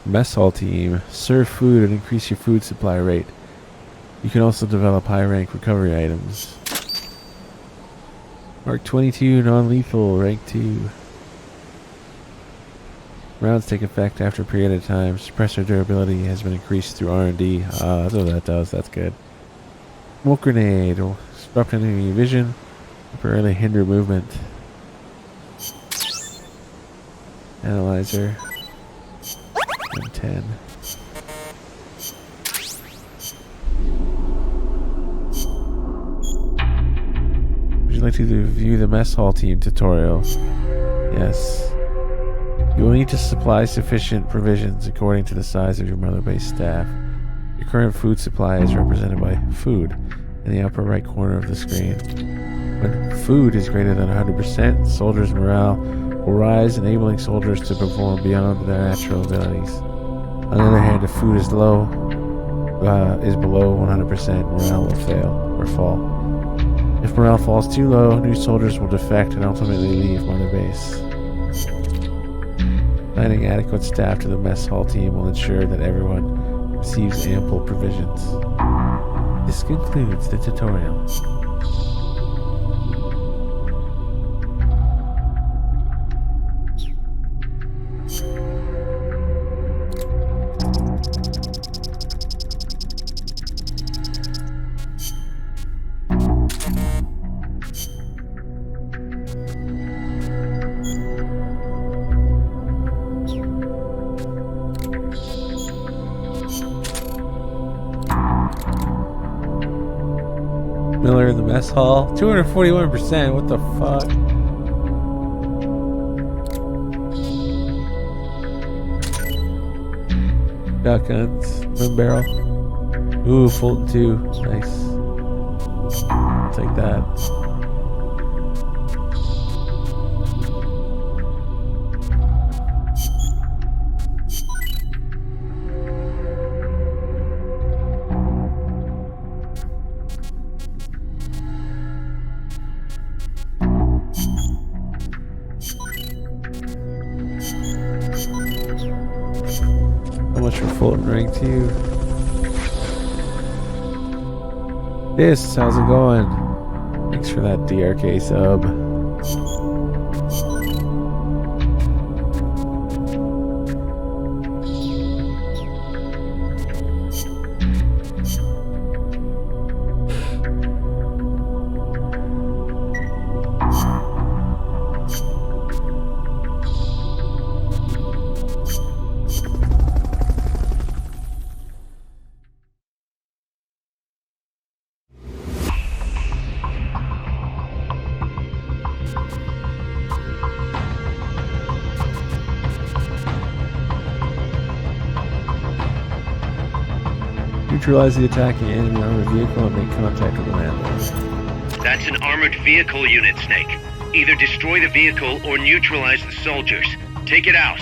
Mess hall team. Serve food and increase your food supply rate. You can also develop high-rank recovery items. Mark 22, non-lethal, rank 2. Rounds take effect after a period of time. Suppressor durability has been increased through R&D. That's what that does. That's good. Smoke grenade will disrupt enemy vision. Temporarily hinder movement. Analyzer. And 10. Would you like to view the mess hall team tutorial? Yes. You will need to supply sufficient provisions according to the size of your mother base staff. Your current food supply is represented by food in the upper right corner of the screen. When food is greater than 100%, soldiers' morale will rise, enabling soldiers to perform beyond their natural abilities. On the other hand, if food is below 100%, morale will fail or fall. If morale falls too low, new soldiers will defect and ultimately leave mother base. Assigning adequate staff to the mess hall team will ensure that everyone receives ample provisions. This concludes the tutorial. mess hall. 241%. What the fuck? Shotguns. Twin barrel. Ooh, Fulton 2. Nice. I'll take that. How much for Fulton Ring 2? This, how's it going? Thanks for that DRK sub. Neutralize the attacking enemy armored vehicle and make contact with the landlord. That's an armored vehicle unit, Snake. Either destroy the vehicle or neutralize the soldiers. Take it out.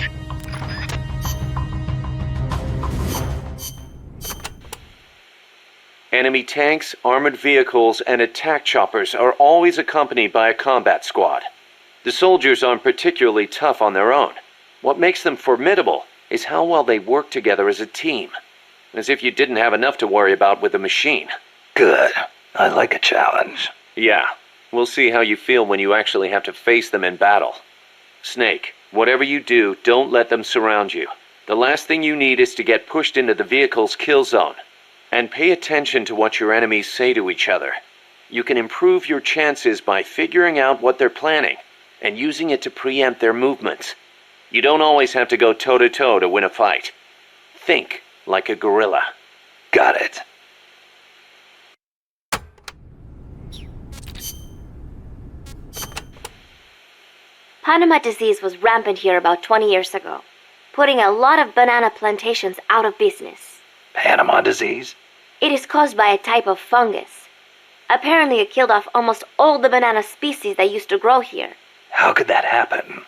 Enemy tanks, armored vehicles, and attack choppers are always accompanied by a combat squad. The soldiers aren't particularly tough on their own. What makes them formidable is how well they work together as a team. As if you didn't have enough to worry about with the machine. Good. I like a challenge. Yeah. We'll see how you feel when you actually have to face them in battle. Snake, whatever you do, don't let them surround you. The last thing you need is to get pushed into the vehicle's kill zone. And pay attention to what your enemies say to each other. You can improve your chances by figuring out what they're planning and using it to preempt their movements. You don't always have to go toe-to-toe to win a fight. Think like a gorilla. Got it. Panama disease was rampant here about 20 years ago, putting a lot of banana plantations out of business. Panama disease? It is caused by a type of fungus. Apparently it killed off almost all the banana species that used to grow here. How could that happen?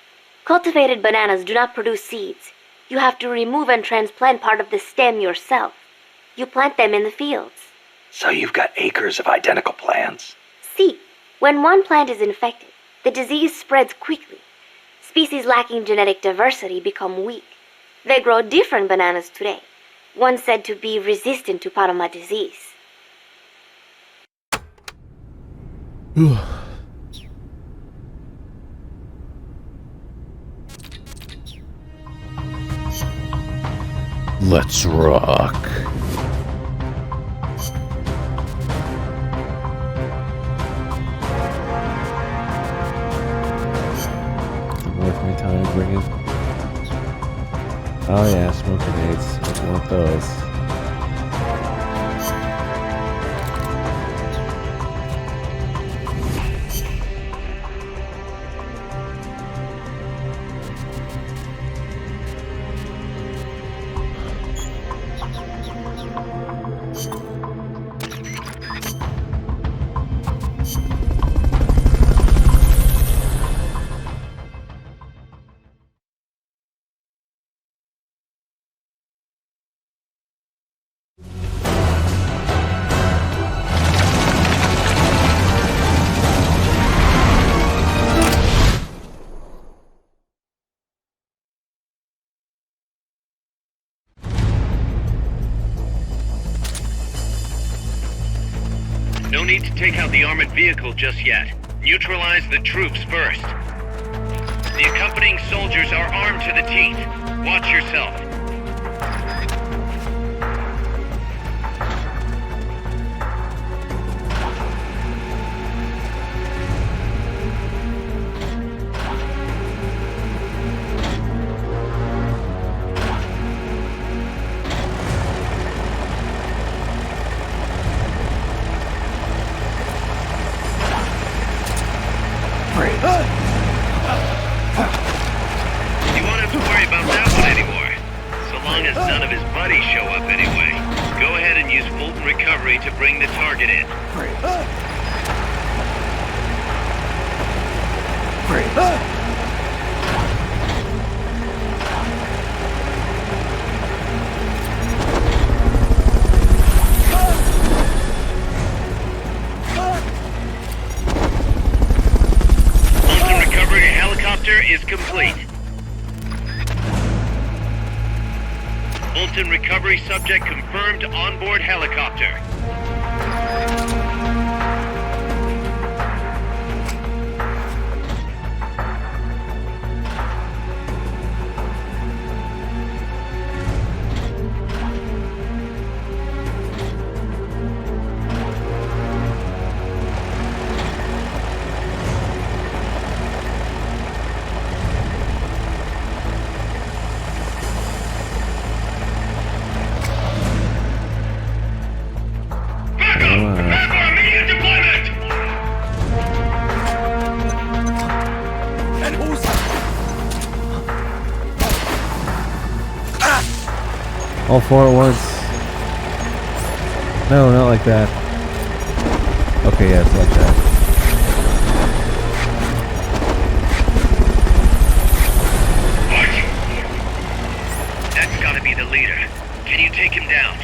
Cultivated bananas do not produce seeds. You have to remove and transplant part of the stem yourself. You plant them in the fields. So you've got acres of identical plants? See, when one plant is infected, the disease spreads quickly. Species lacking genetic diversity become weak. They grow different bananas today, one said to be resistant to Panama disease. Let's rock. Worth my time bringing. Oh yeah, smoke grenades. I want those. No need to take out the armored vehicle just yet. Neutralize the troops first. The accompanying soldiers are armed to the teeth. Watch yourself. You won't have to worry about that one anymore. So long as none of his buddies show up anyway. Go ahead and use Fulton Recovery to bring the target in. Fulton Recovery helicopter is complete. Fulton Recovery subject confirmed onboard helicopter. All four at once. No, not like that. Okay, yeah, it's like that. That's gotta be the leader. Can you take him down?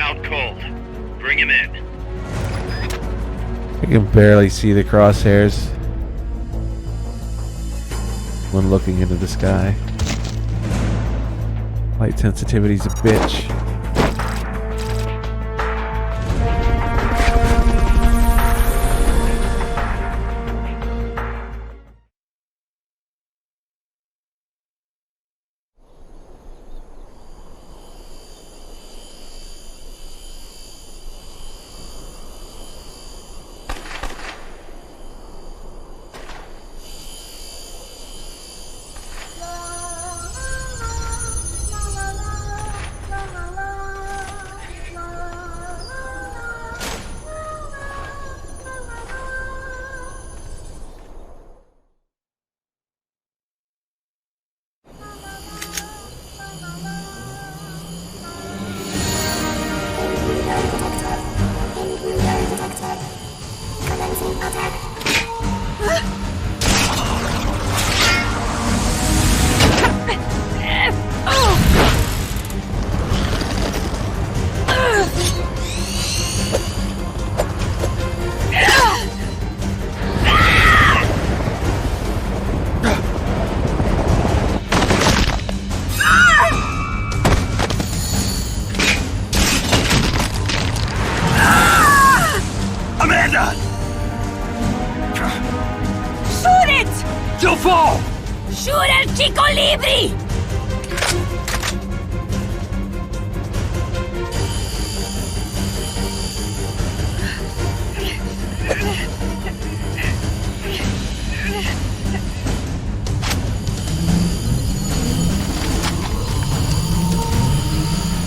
Out cold. Bring him in. I can barely see the crosshairs when looking into the sky. Light sensitivity's a bitch.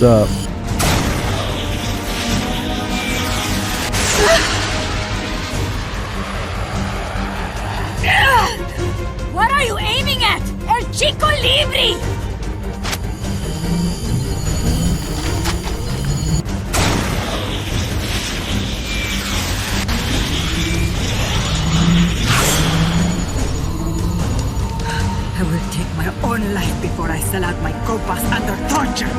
What's up? What are you aiming at? El Chico Libre! I will take my own life before I sell out my copas under torture.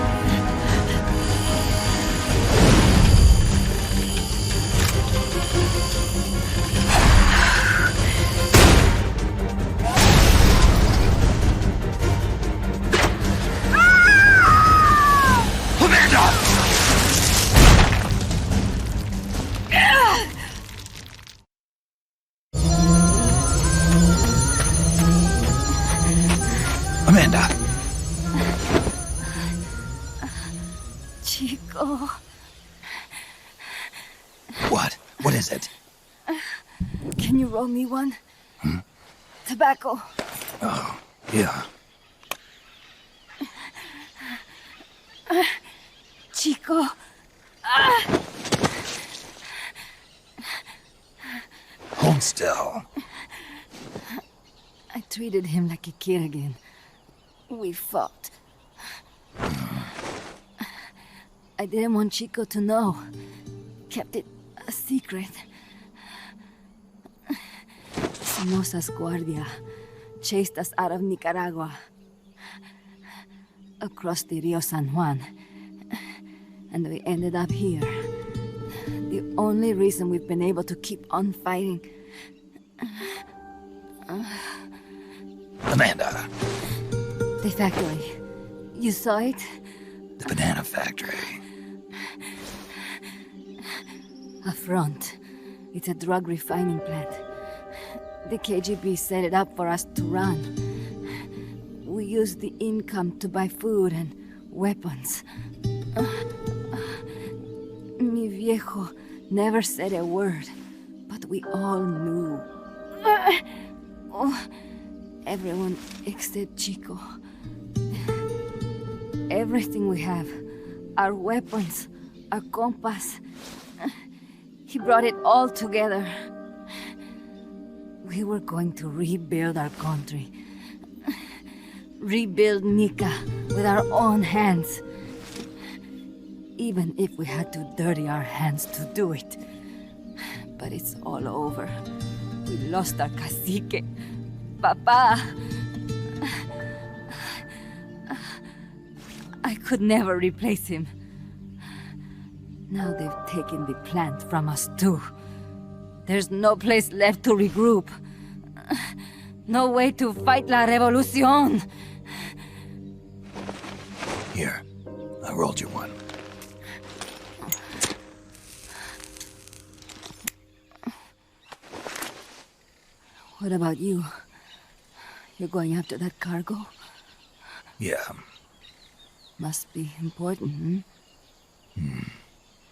Amanda! Chico. What? What is it? Can you roll me one? Tobacco. Oh, yeah. Chico. Hold still. I treated him like a kid again. We fought. I didn't want Chico to know. Kept it a secret. Somoza's Guardia chased us out of Nicaragua, across the Rio San Juan, and we ended up here. The only reason we've been able to keep on fighting. Amanda. The factory. You saw it? The banana factory. A front. It's a drug refining plant. The KGB set it up for us to run. We used the income to buy food and weapons. Mi viejo never said a word, but we all knew. Everyone except Chico. Everything we have, our weapons, our compass. He brought it all together. We were going to rebuild our country. Rebuild Nika with our own hands. Even if we had to dirty our hands to do it. But it's all over. We lost our cacique. Papa. I could never replace him. Now they've taken the plant from us too. There's no place left to regroup. No way to fight la revolución. Here, I rolled you one. What about you? You're going after that cargo? Yeah. Must be important,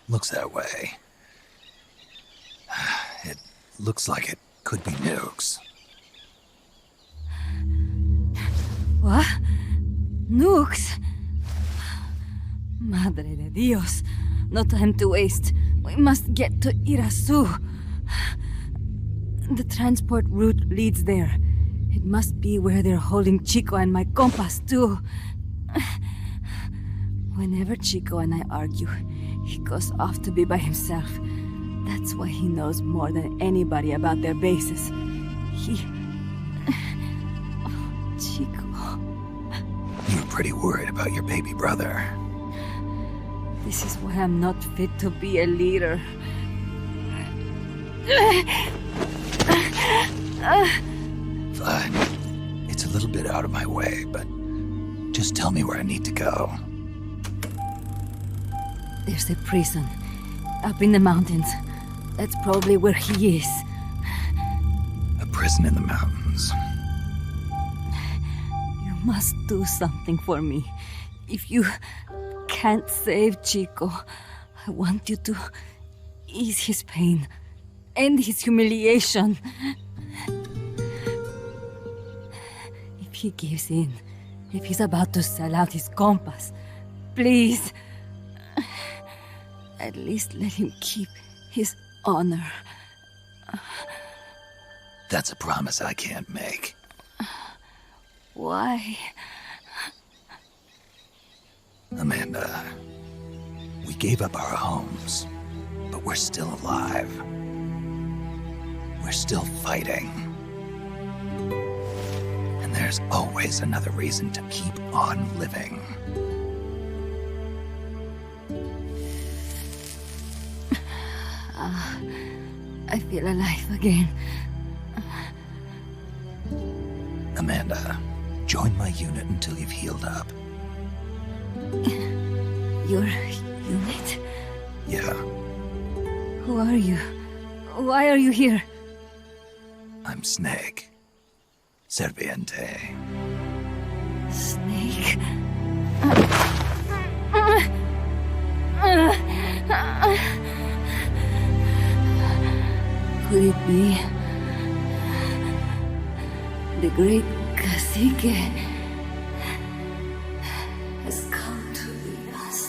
Looks that way. It looks like it could be nukes. What? Nukes? Madre de Dios. No time to waste. We must get to Irasu. The transport route leads there. It must be where they're holding Chico and my compass, too. Whenever Chico and I argue, he goes off to be by himself. That's why he knows more than anybody about their bases. Chico. You're pretty worried about your baby brother. This is why I'm not fit to be a leader. Fine. It's a little bit out of my way, but just tell me where I need to go. There's a prison up in the mountains. That's probably where he is. A prison in the mountains. You must do something for me. If you can't save Chico, I want you to ease his pain, end his humiliation. If he gives in, if he's about to sell out his compass, please, at least let him keep his honor. That's a promise I can't make. Why? Amanda, we gave up our homes, but we're still alive. We're still fighting. And there's always another reason to keep on living. I feel alive again. Amanda, join my unit until you've healed up. Your unit? Yeah, Who are you? Why are you here? I'm Snake. Serviente. Snake? great cacique has come to lead us.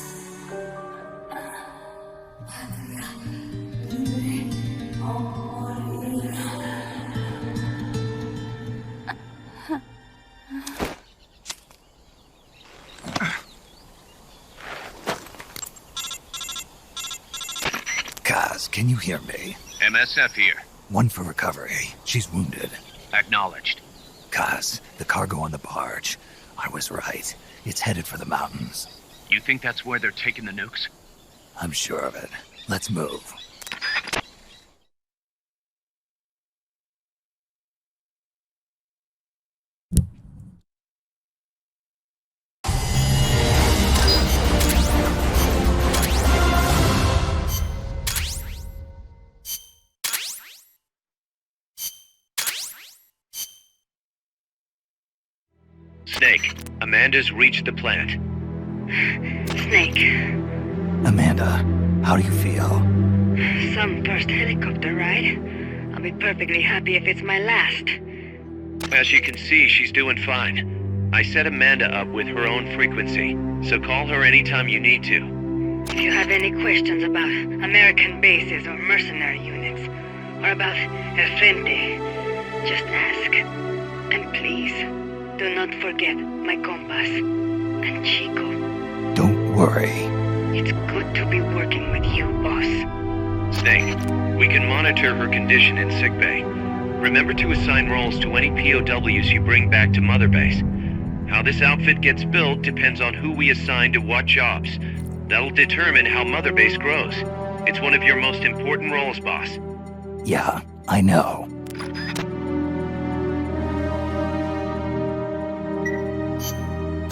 Kaz, can you hear me? MSF here. One for recovery. She's wounded. Acknowledged. Kaz, the cargo on the barge. I was right. It's headed for the mountains. You think that's where they're taking the nukes? I'm sure of it. Let's move. Snake, Amanda's reached the plant. Snake, Amanda, how do you feel? some first helicopter ride. I'll be perfectly happy if it's my last. As you can see, she's doing fine. I set Amanda up with her own frequency, so call her anytime you need to. If you have any questions about American bases or mercenary units, or about El Frente, just ask. And please, do not forget my compass and Chico. Don't worry. It's good to be working with you, boss. Snake, we can monitor her condition in sickbay. Remember to assign roles to any POWs you bring back to Mother Base. How this outfit gets built depends on who we assign to what jobs. That'll determine how Mother Base grows. It's one of your most important roles, boss. Yeah, I know.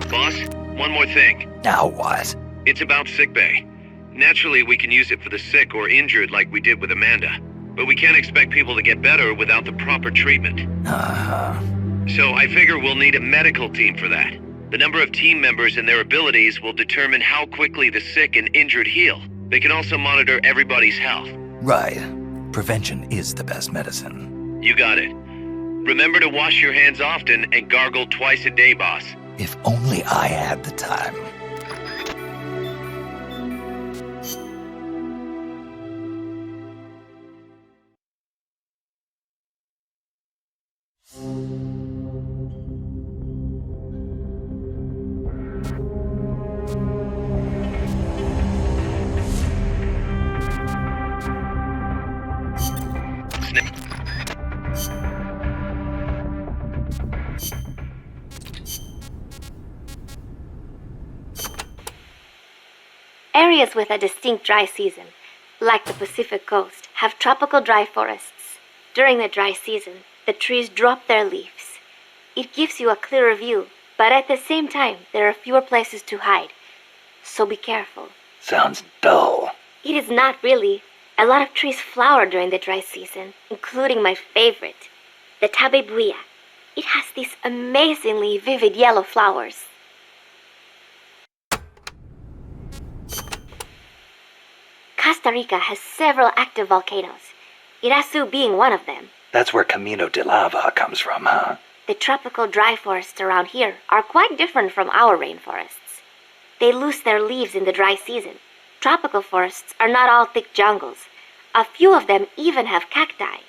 Boss, one more thing. Now what? It's about sickbay. Naturally, we can use it for the sick or injured like we did with Amanda. But we can't expect people to get better without the proper treatment. So I figure we'll need a medical team for that. The number of team members and their abilities will determine how quickly the sick and injured heal. They can also monitor everybody's health. Right. Prevention is the best medicine. You got it. Remember to wash your hands often and gargle twice a day, boss. If only I had the time. Areas with a distinct dry season, like the Pacific coast, have tropical dry forests. During the dry season, the trees drop their leaves. It gives you a clearer view, but at the same time, there are fewer places to hide. So be careful. Sounds dull. It is not really. A lot of trees flower during the dry season, including my favorite, the tabebuia. It has these amazingly vivid yellow flowers. Costa Rica has several active volcanoes, Irasu being one of them. That's where Camino de Lava comes from, huh? The tropical dry forests around here are quite different from our rainforests. They lose their leaves in the dry season. Tropical forests are not all thick jungles. A few of them even have cacti.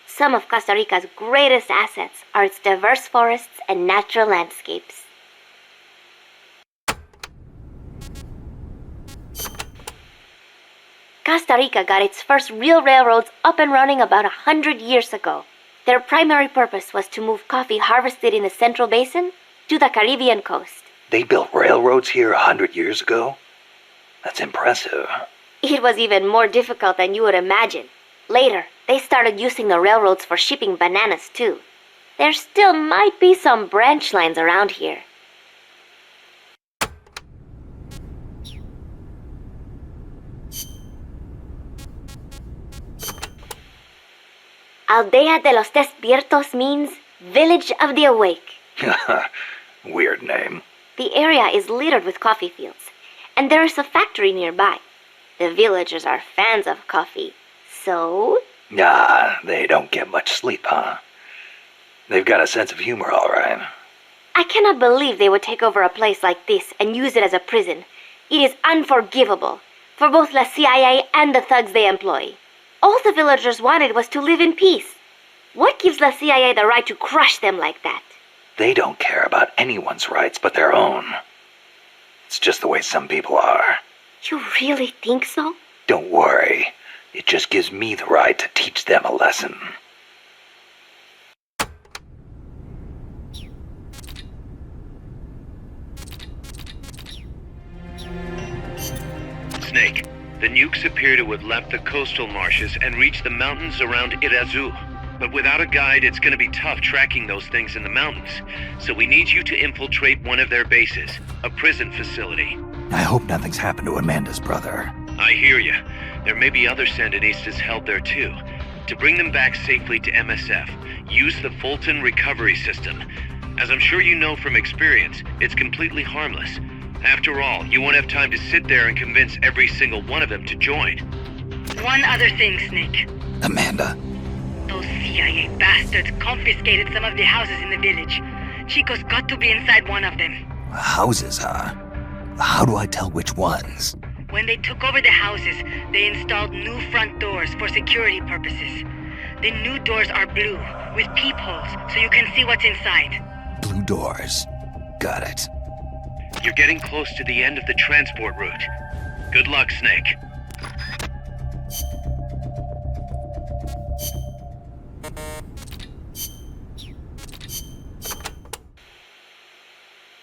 Some of Costa Rica's greatest assets are its diverse forests and natural landscapes. Costa Rica got its first real railroads up and running about 100 years ago. Their primary purpose was to move coffee harvested in the Central Basin to the Caribbean coast. They built railroads here 100 years ago? That's impressive. It was even more difficult than you would imagine. Later, they started using the railroads for shipping bananas too. There still might be some branch lines around here. Aldea de los Despiertos means Village of the Awake. Weird name. The area is littered with coffee fields, and there is a factory nearby. The villagers are fans of coffee, so... Nah, they don't get much sleep, huh? They've got a sense of humor, all right. I cannot believe they would take over a place like this and use it as a prison. It is unforgivable for both the CIA and the thugs they employ. All the villagers wanted was to live in peace. What gives the CIA the right to crush them like that? They don't care about anyone's rights but their own. It's just the way some people are. You really think so? Don't worry. It just gives me the right to teach them a lesson. Snake, the nukes appear to have left the coastal marshes and reached the mountains around Irazu. But without a guide, it's gonna be tough tracking those things in the mountains. So we need you to infiltrate one of their bases, a prison facility. I hope nothing's happened to Amanda's brother. I hear ya. There may be other Sandinistas held there too. To bring them back safely to MSF, use the Fulton recovery system. As I'm sure you know from experience, it's completely harmless. After all, you won't have time to sit there and convince every single one of them to join. One other thing, Snake. Amanda. Those CIA bastards confiscated some of the houses in the village. Chico's got to be inside one of them. Houses, huh? How do I tell which ones? When they took over the houses, they installed new front doors for security purposes. The new doors are blue, with peepholes, so you can see what's inside. Blue doors. Got it. You're getting close to the end of the transport route. Good luck, Snake.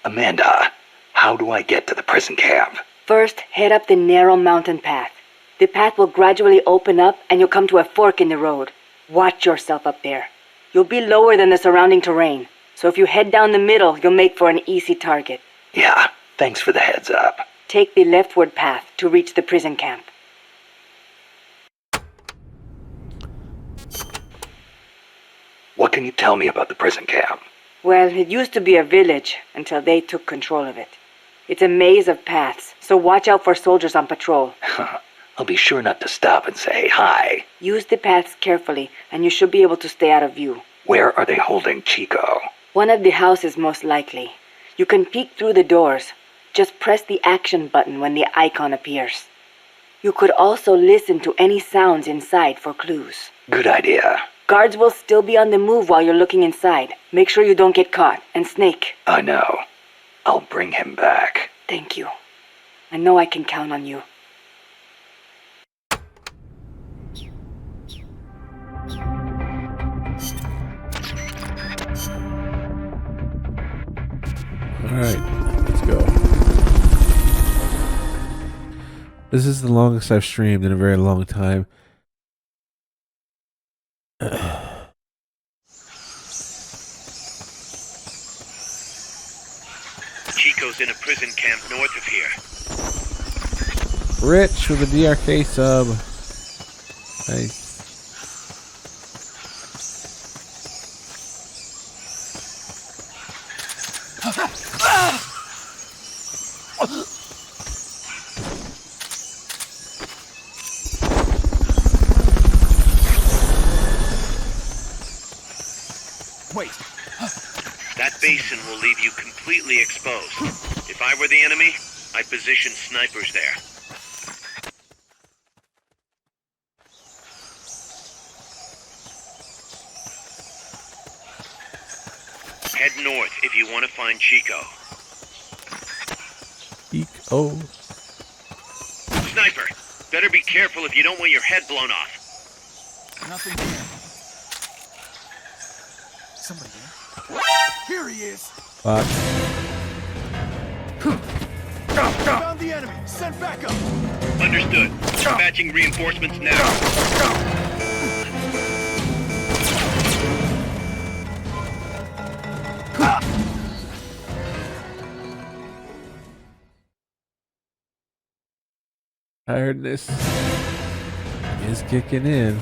Amanda, how do I get to the prison camp? First, head up the narrow mountain path. The path will gradually open up and you'll come to a fork in the road. Watch yourself up there. You'll be lower than the surrounding terrain, so if you head down the middle, you'll make for an easy target. Yeah, thanks for the heads up. Take the leftward path to reach the prison camp. What can you tell me about the prison camp? Well, it used to be a village until they took control of it. It's a maze of paths, so watch out for soldiers on patrol. I'll be sure not to stop and say hi. Use the paths carefully, and you should be able to stay out of view. Where are they holding Chico? One of the houses, most likely. You can peek through the doors. Just press the action button when the icon appears. You could also listen to any sounds inside for clues. Good idea. Guards will still be on the move while you're looking inside. Make sure you don't get caught. And Snake. I know. I'll bring him back. Thank you. I know I can count on you. Alright, let's go. This is the longest I've streamed in a very long time. Chico's in a prison camp north of here. Rich with a DRK sub. Nice. Wait. That basin will leave you completely exposed. If I were the enemy, I'd position snipers there. Head north if you want to find Chico. Chico. Sniper, better be careful if you don't want your head blown off. Nothing here. Somebody there? Here he is. Fuck. Found the enemy. Send backup. Understood. Dispatching reinforcements now. Tiredness is kicking in.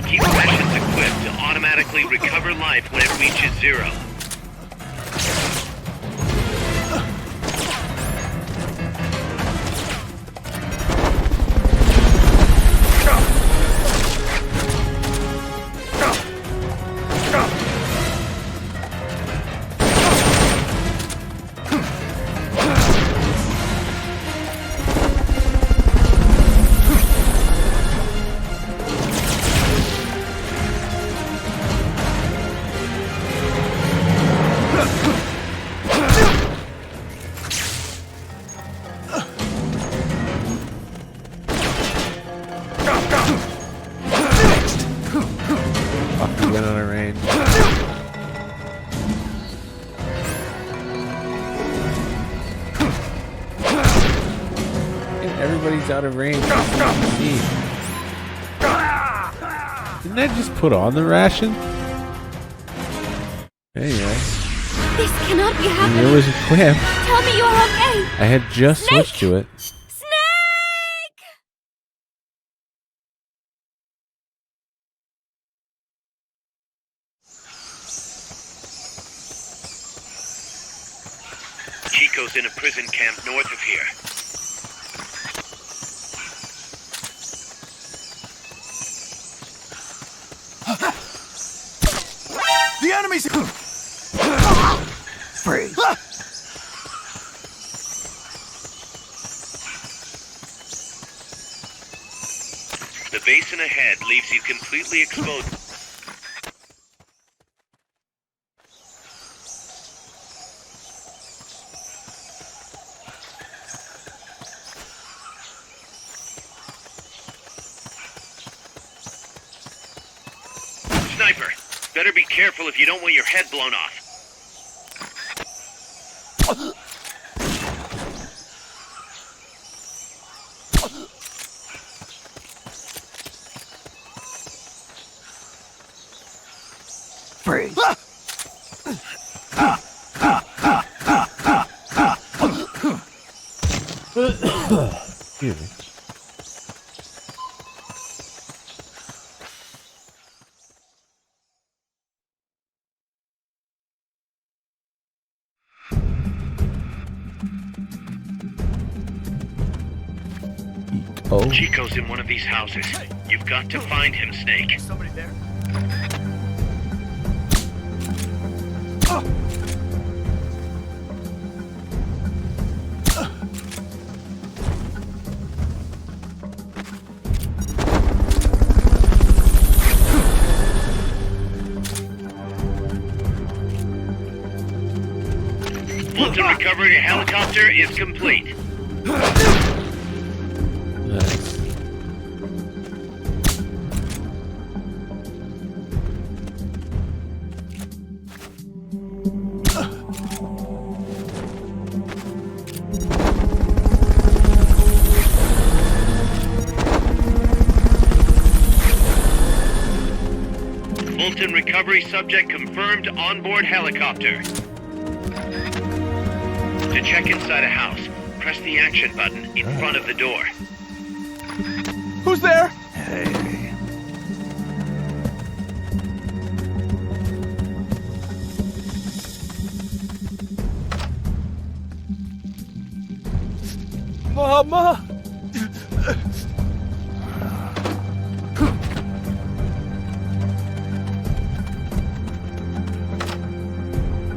Keep rations equipped to automatically recover life when it reaches 0. Everybody's out of range. Didn't I just put on the ration? Anyway. This cannot be happening. It was equipped. Tell me you're okay. I had just switched to it. Chico's in a prison camp north of here. The enemy's... Free. The basin ahead leaves you completely exposed. Sniper, better be careful if you don't want your head blown off. Free. Excuse me. Oh. Chico's in one of these houses. You've got to find him, Snake. Somebody there? Fulton recovery helicopter is complete. Nice. Fulton recovery subject confirmed onboard helicopter. To check inside a house, press the action button in front of the door. Who's there? Hey. Mama!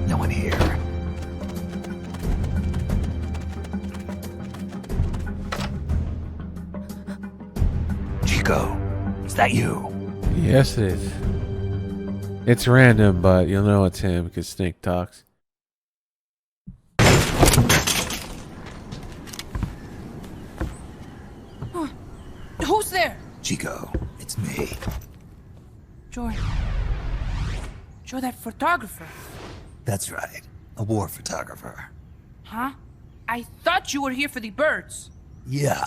No one here. Chico, is that you? Yes, it is. It's random, but you'll know it's him because Snake talks. Who's there? Chico, it's me. Joy. Joy, that photographer. That's right. A war photographer. Huh? I thought you were here for the birds. Yeah,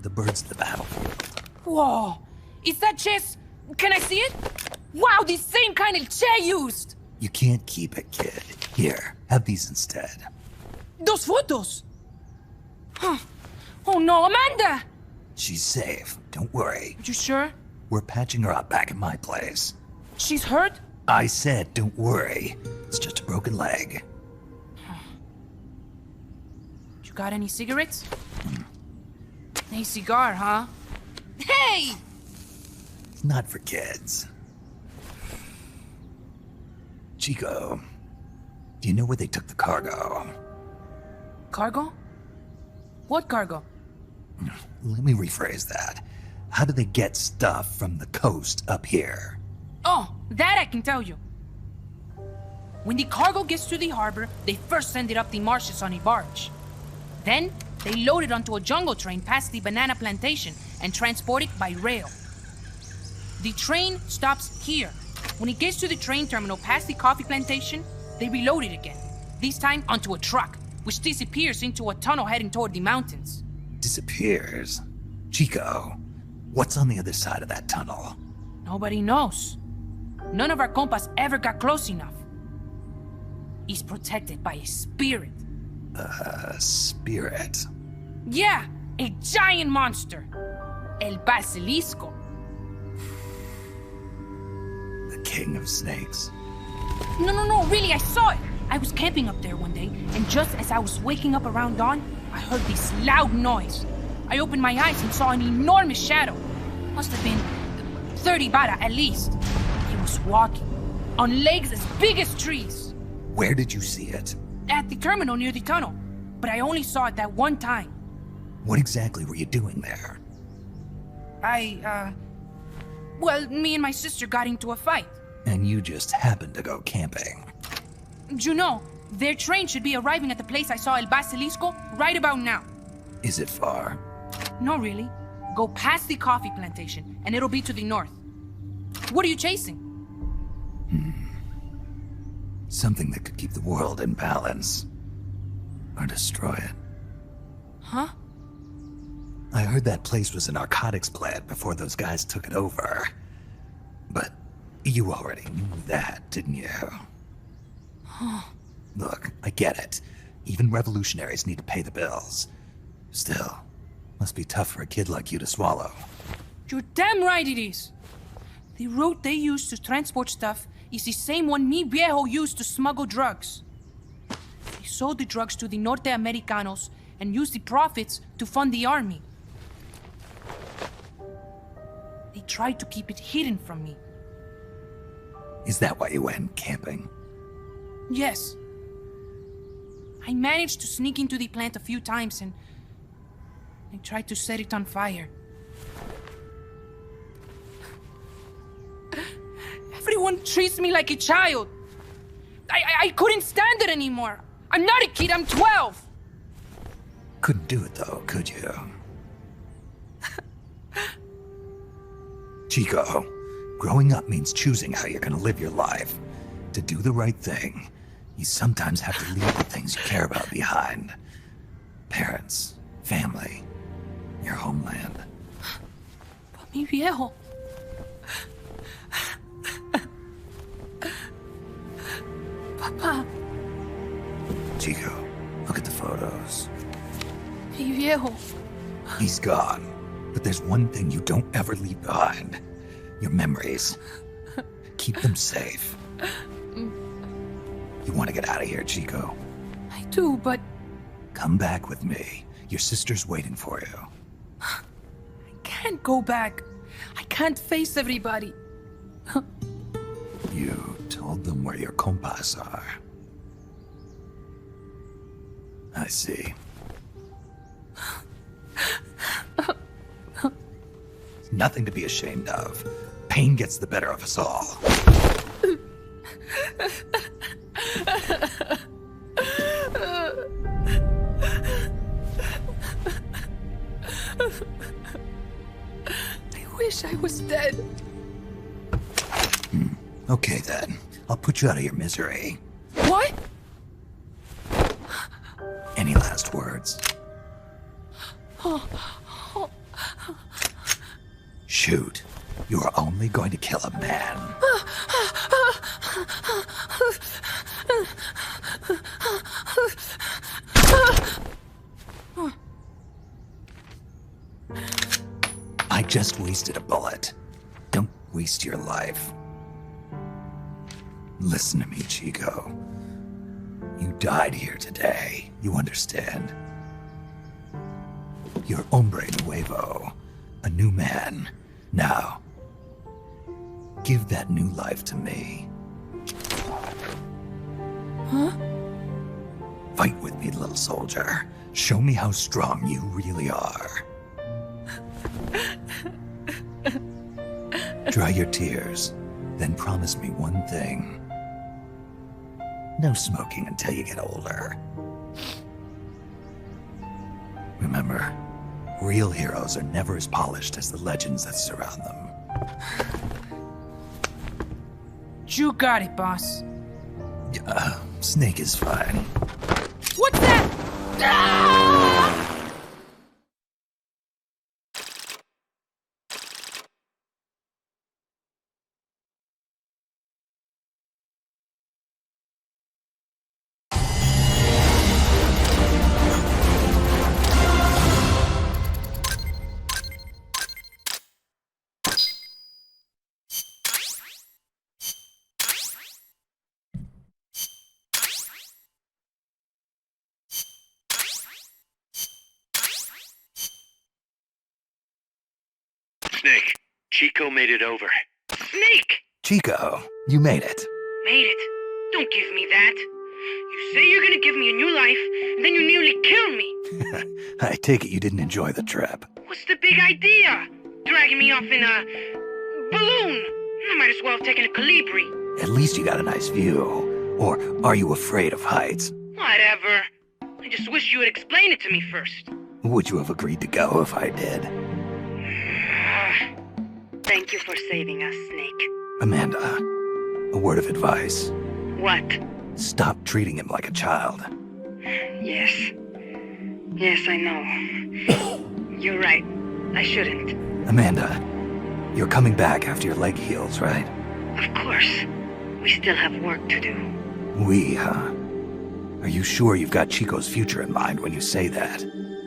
the birds of the battlefield. Whoa. Is that chess? Can I see it? Wow, the same kind of Che used. You can't keep it, kid. Here, have these instead. Those photos! Huh. Oh no, Amanda! She's safe. Don't worry. You sure? We're patching her up back at my place. She's hurt? I said don't worry. It's just a broken leg. You got any cigarettes? A cigar, huh? Hey! It's not for kids. Chico, do you know where they took the cargo? Cargo? What cargo? Let me rephrase that. How do they get stuff from the coast up here? Oh, that I can tell you. When the cargo gets to the harbor, they first send it up the marshes on a barge. Then, they load it onto a jungle train past the banana plantation and transport it by rail. The train stops here. When it gets to the train terminal past the coffee plantation, they reload it again. This time onto a truck, which disappears into a tunnel heading toward the mountains. Disappears? Chico, what's on the other side of that tunnel? Nobody knows. None of our compas ever got close enough. He's protected by a spirit. A spirit? Yeah, a giant monster. El Basilisco. The king of snakes? No, really, I saw it. I was camping up there one day, and just as I was waking up around dawn, I heard this loud noise. I opened my eyes and saw an enormous shadow. Must have been 30 bara at least. He was walking, on legs as big as trees. Where did you see it? At the terminal near the tunnel, but I only saw it that one time. What exactly were you doing there? Well, me and my sister got into a fight. And you just happened to go camping. You know, their train should be arriving at the place I saw El Basilisco right about now. Is it far? No, really. Go past the coffee plantation, and it'll be to the north. What are you chasing? Something that could keep the world in balance. Or destroy it. Huh? I heard that place was a narcotics plant before those guys took it over. But you already knew that, didn't you? Look, I get it. Even revolutionaries need to pay the bills. Still, must be tough for a kid like you to swallow. You're damn right it is. The route they use to transport stuff is the same one mi viejo used to smuggle drugs. He sold the drugs to the Norte Americanos and used the profits to fund the army. They tried to keep it hidden from me. Is that why you went camping? Yes. I managed to sneak into the plant a few times and I tried to set it on fire. Everyone treats me like a child. I couldn't stand it anymore. I'm not a kid, I'm 12. Couldn't do it though, could you? Chico, growing up means choosing how you're gonna live your life. To do the right thing, you sometimes have to leave the things you care about behind. Parents, family, your homeland. But mi viejo. Papa. Chico, look at the photos. Mi viejo. He's gone, but there's one thing you don't ever leave behind. Your memories. Keep them safe. You want to get out of here, Chico? I do, but... Come back with me. Your sister's waiting for you. I can't go back. I can't face everybody. You told them where your compas are. I see. Nothing to be ashamed of. Pain gets the better of us all. I wish I was dead. Okay then. I'll put you out of your misery. What? Any last words? Shoot. You are only going to kill a man. just wasted a bullet. Don't waste your life. Listen to me, Chico. You died here today. You understand? You're hombre nuevo. A new man. Now, give that new life to me. Huh? Fight with me, little soldier. Show me how strong you really are. Dry your tears, then promise me one thing. No smoking until you get older. Remember, real heroes are never as polished as the legends that surround them. You got it, boss. Snake is fine. What's that? Ah! Snake, Chico made it over. Snake! Chico, you made it. Made it. Don't give me that. You say you're gonna give me a new life, and then you nearly kill me. I take it you didn't enjoy the trip. What's the big idea? Dragging me off in a balloon. I might as well have taken a Colibri. At least you got a nice view. Or are you afraid of heights? Whatever. I just wish you would explain it to me first. Would you have agreed to go if I did? Thank you for saving us, Snake. Amanda, a word of advice. What? Stop treating him like a child. Yes. Yes, I know. You're right. I shouldn't. Amanda, you're coming back after your leg heals, right? Of course. We still have work to do. We, huh? Are you sure you've got Chico's future in mind when you say that?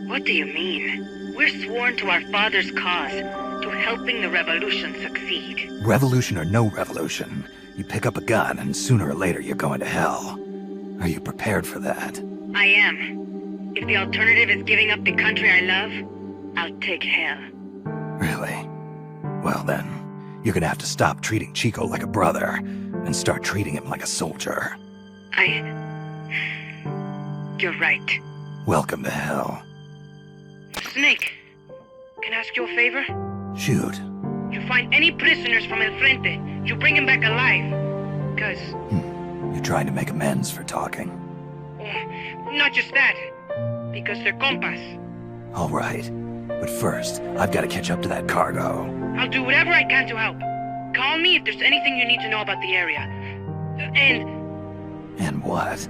What do you mean? We're sworn to our father's cause, to helping the revolution succeed. Revolution or no revolution, you pick up a gun and sooner or later you're going to hell. Are you prepared for that? I am. If the alternative is giving up the country I love, I'll take hell. Really? Well then, you're gonna have to stop treating Chico like a brother and start treating him like a soldier. You're right. Welcome to hell. Snake, can I ask you a favor? Shoot. You find any prisoners from El Frente, you bring them back alive. Cause... You're trying to make amends for talking. Not just that. Because they're compas. All right. But first, I've got to catch up to that cargo. I'll do whatever I can to help. Call me if there's anything you need to know about the area. And what?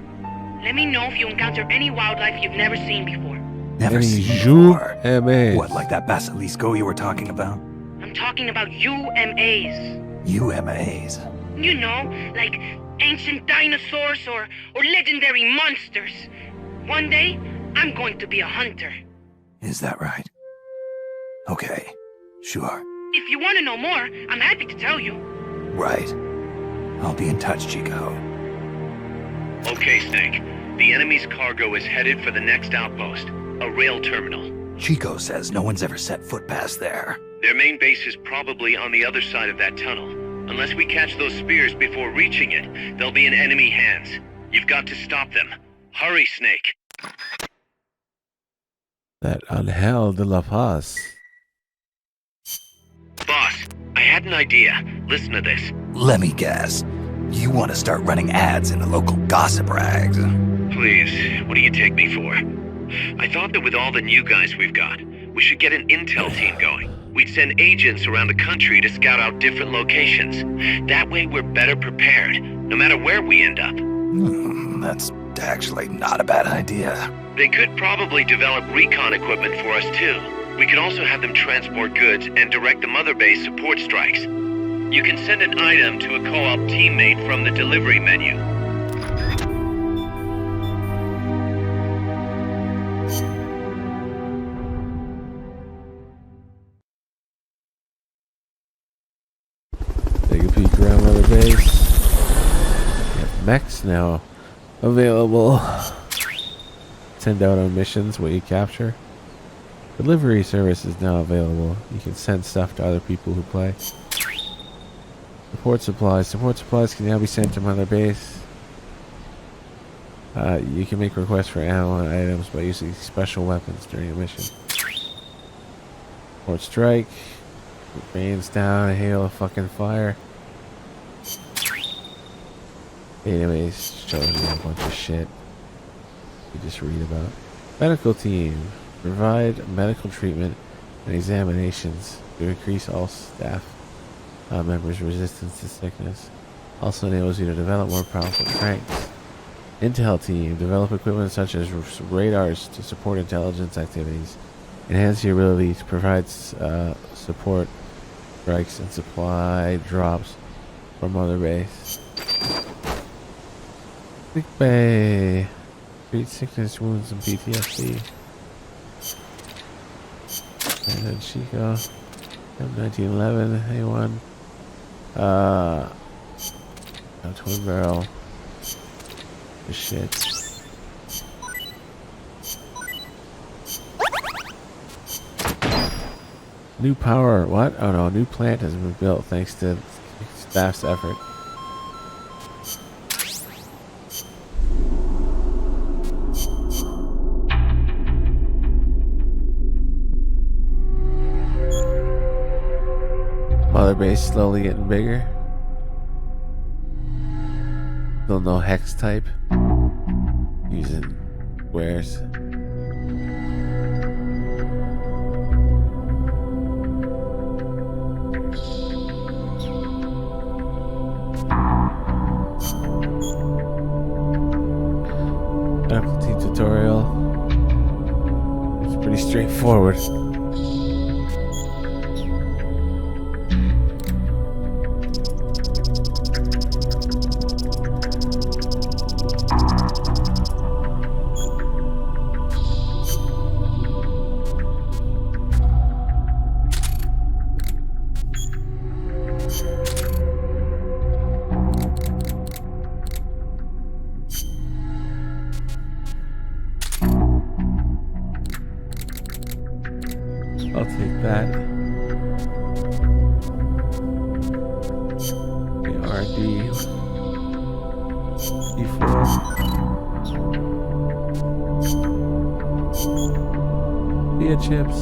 Let me know if you encounter any wildlife you've never seen before. Never seen before. What, like that basilisco you were talking about? I'm talking about UMAs. UMAs? You know, like ancient dinosaurs or legendary monsters. One day, I'm going to be a hunter. Is that right? Okay, sure. If you want to know more, I'm happy to tell you. Right. I'll be in touch, Chico. Okay, Snake. The enemy's cargo is headed for the next outpost, a rail terminal. Chico says no one's ever set foot past there. Their main base is probably on the other side of that tunnel. Unless we catch those spears before reaching it, they'll be in enemy hands. You've got to stop them. Hurry, Snake. That Angel de la Paz. Boss, I had an idea. Listen to this. Let me guess. You want to start running ads in the local gossip rags. Please, what do you take me for? I thought that with all the new guys we've got, we should get an intel team going. We'd send agents around the country to scout out different locations. That way we're better prepared, no matter where we end up. That's actually not a bad idea. They could probably develop recon equipment for us too. We could also have them transport goods and direct the mother base support strikes. You can send an item to a co-op teammate from the delivery menu. Mechs now available. Send out on missions what you capture. Delivery service is now available. You can send stuff to other people who play. Support supplies. Support supplies can now be sent to Mother Base. You can make requests for ammo and items by using special weapons during a mission. Support strike. It rains down a hail of fucking fire. Database shows you a bunch of shit you just read about. Medical team. Provide medical treatment and examinations to increase all staff members' resistance to sickness. Also enables you to develop more powerful strengths. Intel team. Develop equipment such as radars to support intelligence activities. Enhance your ability to provide support strikes and supply drops from Mother Base. Sick Bay. Treat sickness, wounds, and PTSD. And then Chico. M1911, A1. Twin barrel. The shit. New power. What? Oh no, a new plant has been built thanks to staff's effort. Mother Base slowly getting bigger. Still no hex type. Using squares. Medical team tutorial. It's pretty straightforward. I'll take that. The RD D4. Via chips.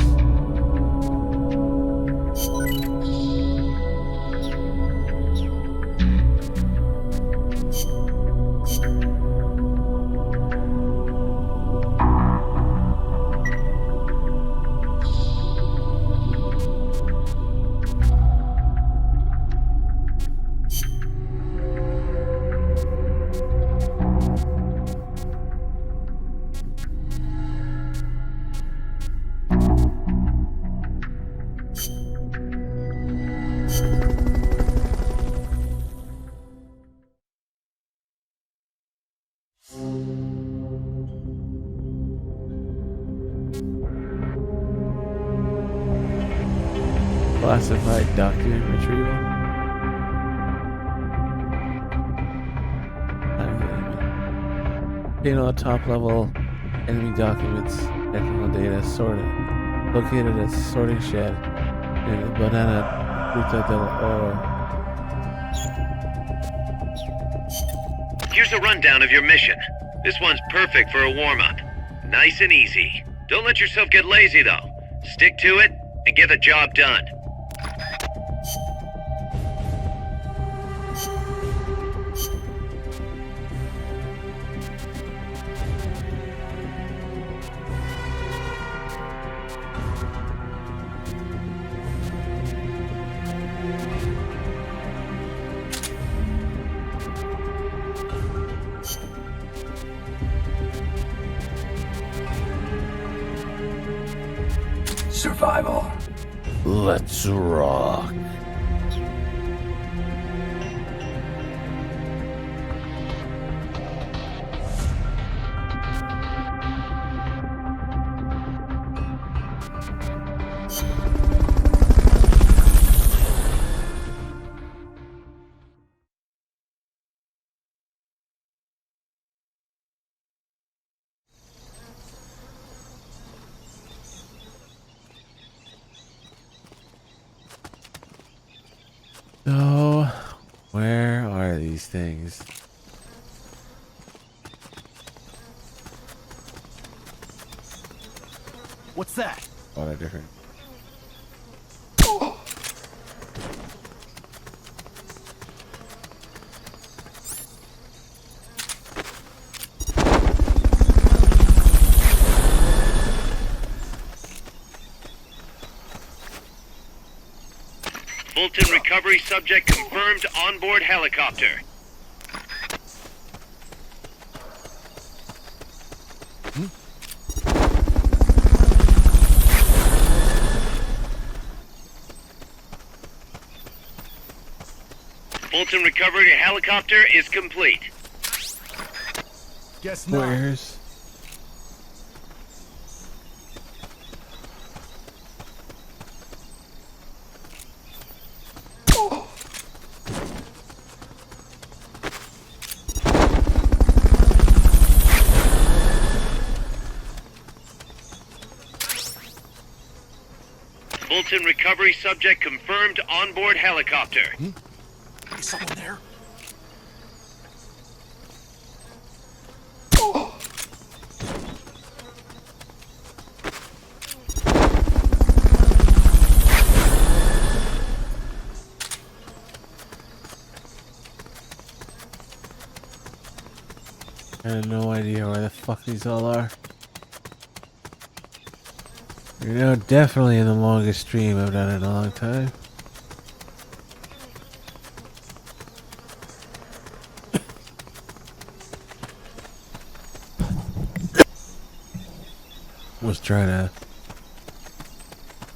Classified document retrieval. Obtain top level enemy documents, technical data sorted. Located at sorting shed in the Banana Ruta del Oro. Here's a rundown of your mission. This one's perfect for a warm-up. Nice and easy. Don't let yourself get lazy, though. Stick to it and get the job done. Survival. Let's rock. things. What's that? Oh, they're different. Fulton recovery subject confirmed onboard helicopter. Fulton recovery helicopter is complete. Guess not. Where's? Fulton recovery subject confirmed onboard helicopter. Is someone there? I have no idea where the fuck these all are. You're now definitely in the longest stream I've done in a long time. Was trying to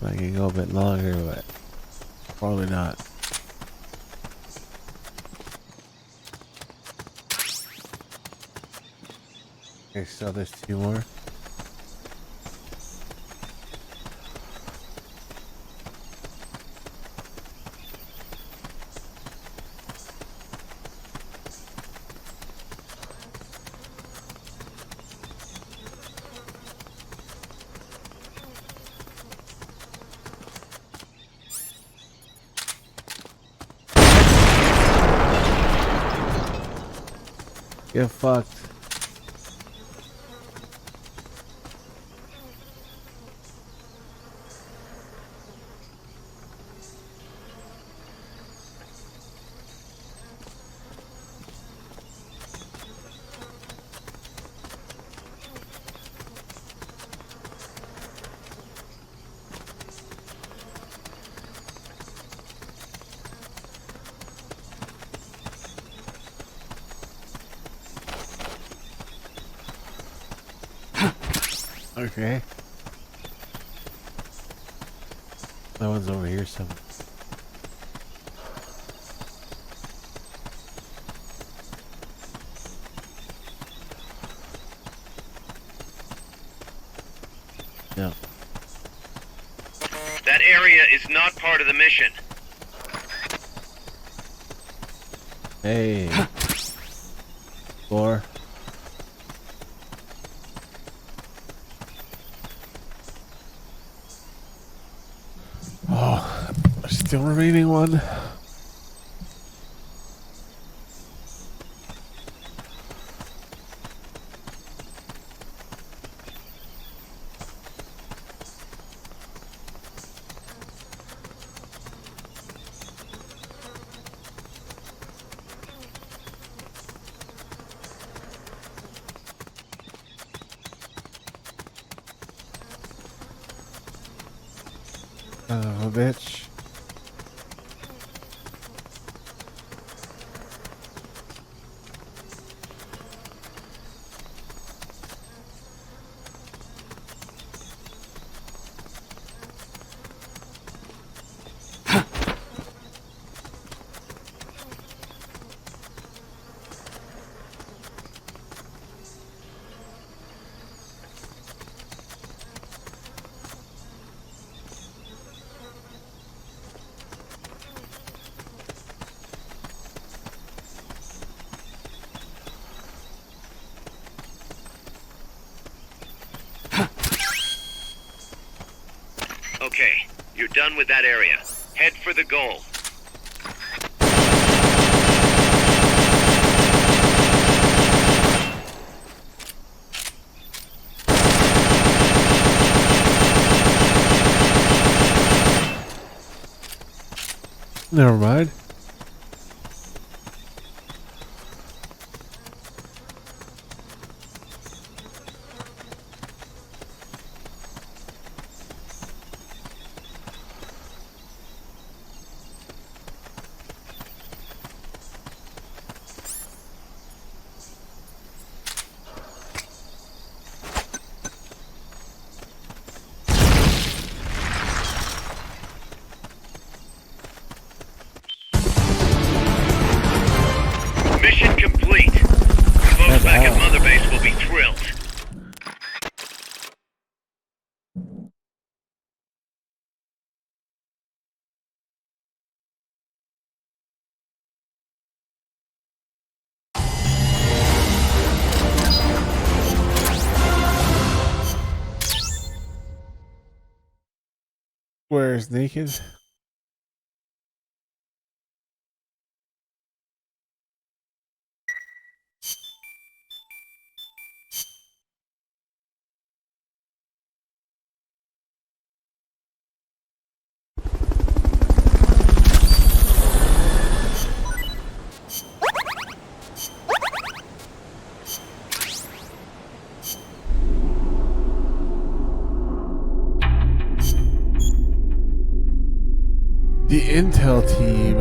make it go a bit longer, but probably not. Okay, so there's 2 more. Get fucked. Okay. That one's over here somewhere. No. That area is not part of the mission. Hey. 4. Oh, there's still remaining one. Son of a bitch. Okay, you're done with that area. Head for the goal. Never mind. Mission complete. The folks back at Mother Base will be thrilled. Where's naked? The Intel team.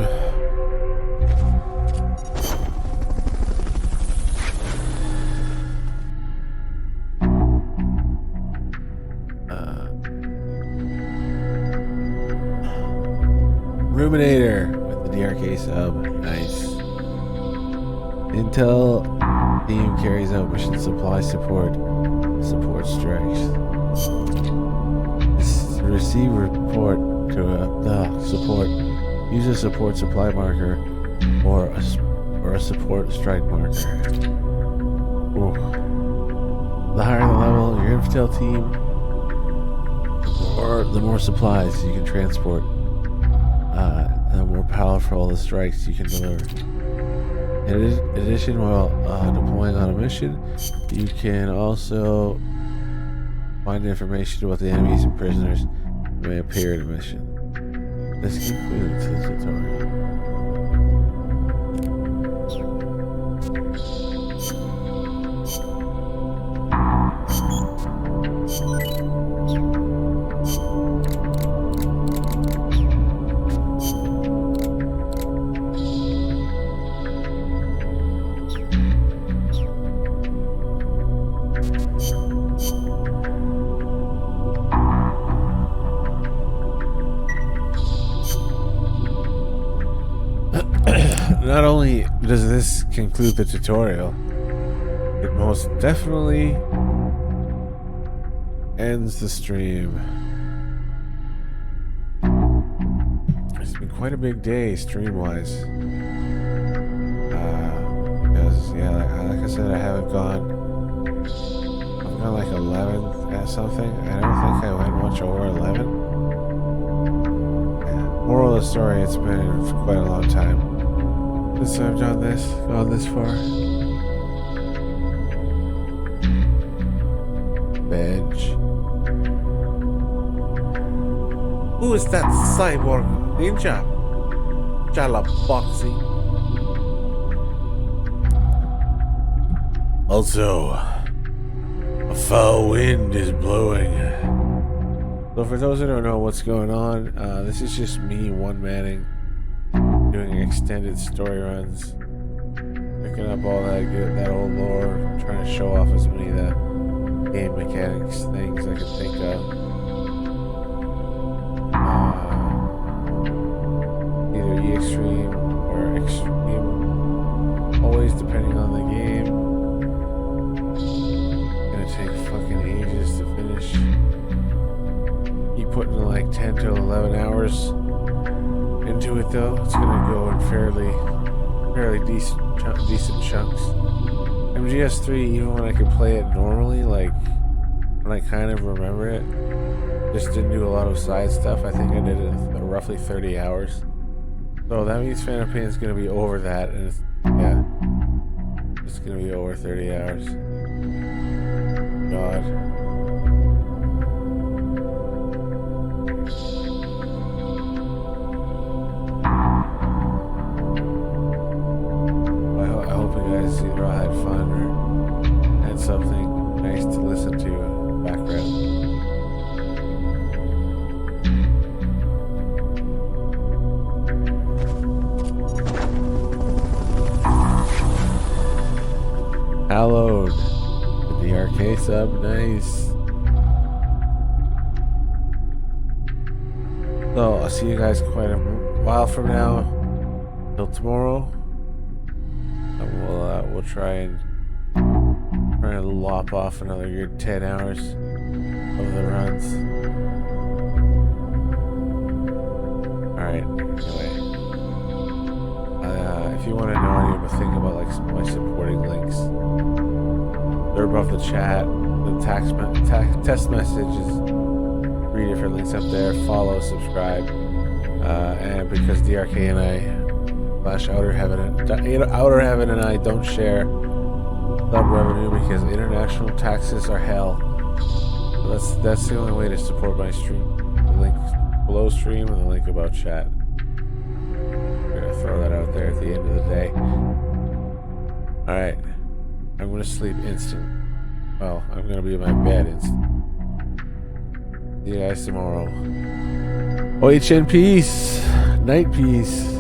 Ruminator with the DRK sub. Nice. Intel team carries out mission supply support strikes. Receive report to support. Use a support supply marker or a support strike marker. Ooh. The higher the level of your Intel team, or the more supplies you can transport, the more powerful the strikes you can deliver. In addition, while deploying on a mission, you can also find information about the enemies and prisoners who may appear in a mission. This concludes the tutorial. Not only does this conclude the tutorial, it most definitely ends the stream. It's been quite a big day stream-wise. Because, yeah, like I said, I've gone like 11 at something. I don't think I went much over 11. Yeah. Moral of the story, it's been quite a long time since I've gone this far. Bench. Who is that cyborg ninja? Jalaboxy. Also, a foul wind is blowing. So for those who don't know what's going on, this is just me one-manning, doing extended story runs, picking up all that old lore, trying to show off as many of the game mechanics things I can think of. Either extreme or extreme, always depending on the game. Gonna take fucking ages to finish. Keep putting like 10 to 11 hours into it though. It's gonna go in fairly decent chunks. MGS3, even when I could play it normally, like when I kind of remember it, just didn't do a lot of side stuff. I think I did it in roughly 30 hours. So that means Phantom Pain is gonna be over that, and it's gonna be over 30 hours. God. Hallowed. The DRK sub, nice. So I'll see you guys quite a while from now. Till tomorrow. And we'll try and lop off another good 10 hours of the runs. Alright, anyway. If you want to know anything about like my supporting links, they're above the chat. The text messages, 3 different links up there. Follow, subscribe, and because DRK and I /Outer Heaven and I don't share sub revenue because international taxes are hell. So that's the only way to support my stream. The link below stream and the link about chat. I'm gonna throw that out there at the end of the day. Alright. I'm gonna sleep instant. Well, I'm gonna be in my bed instant. See you guys tomorrow. OHN peace. Night peace.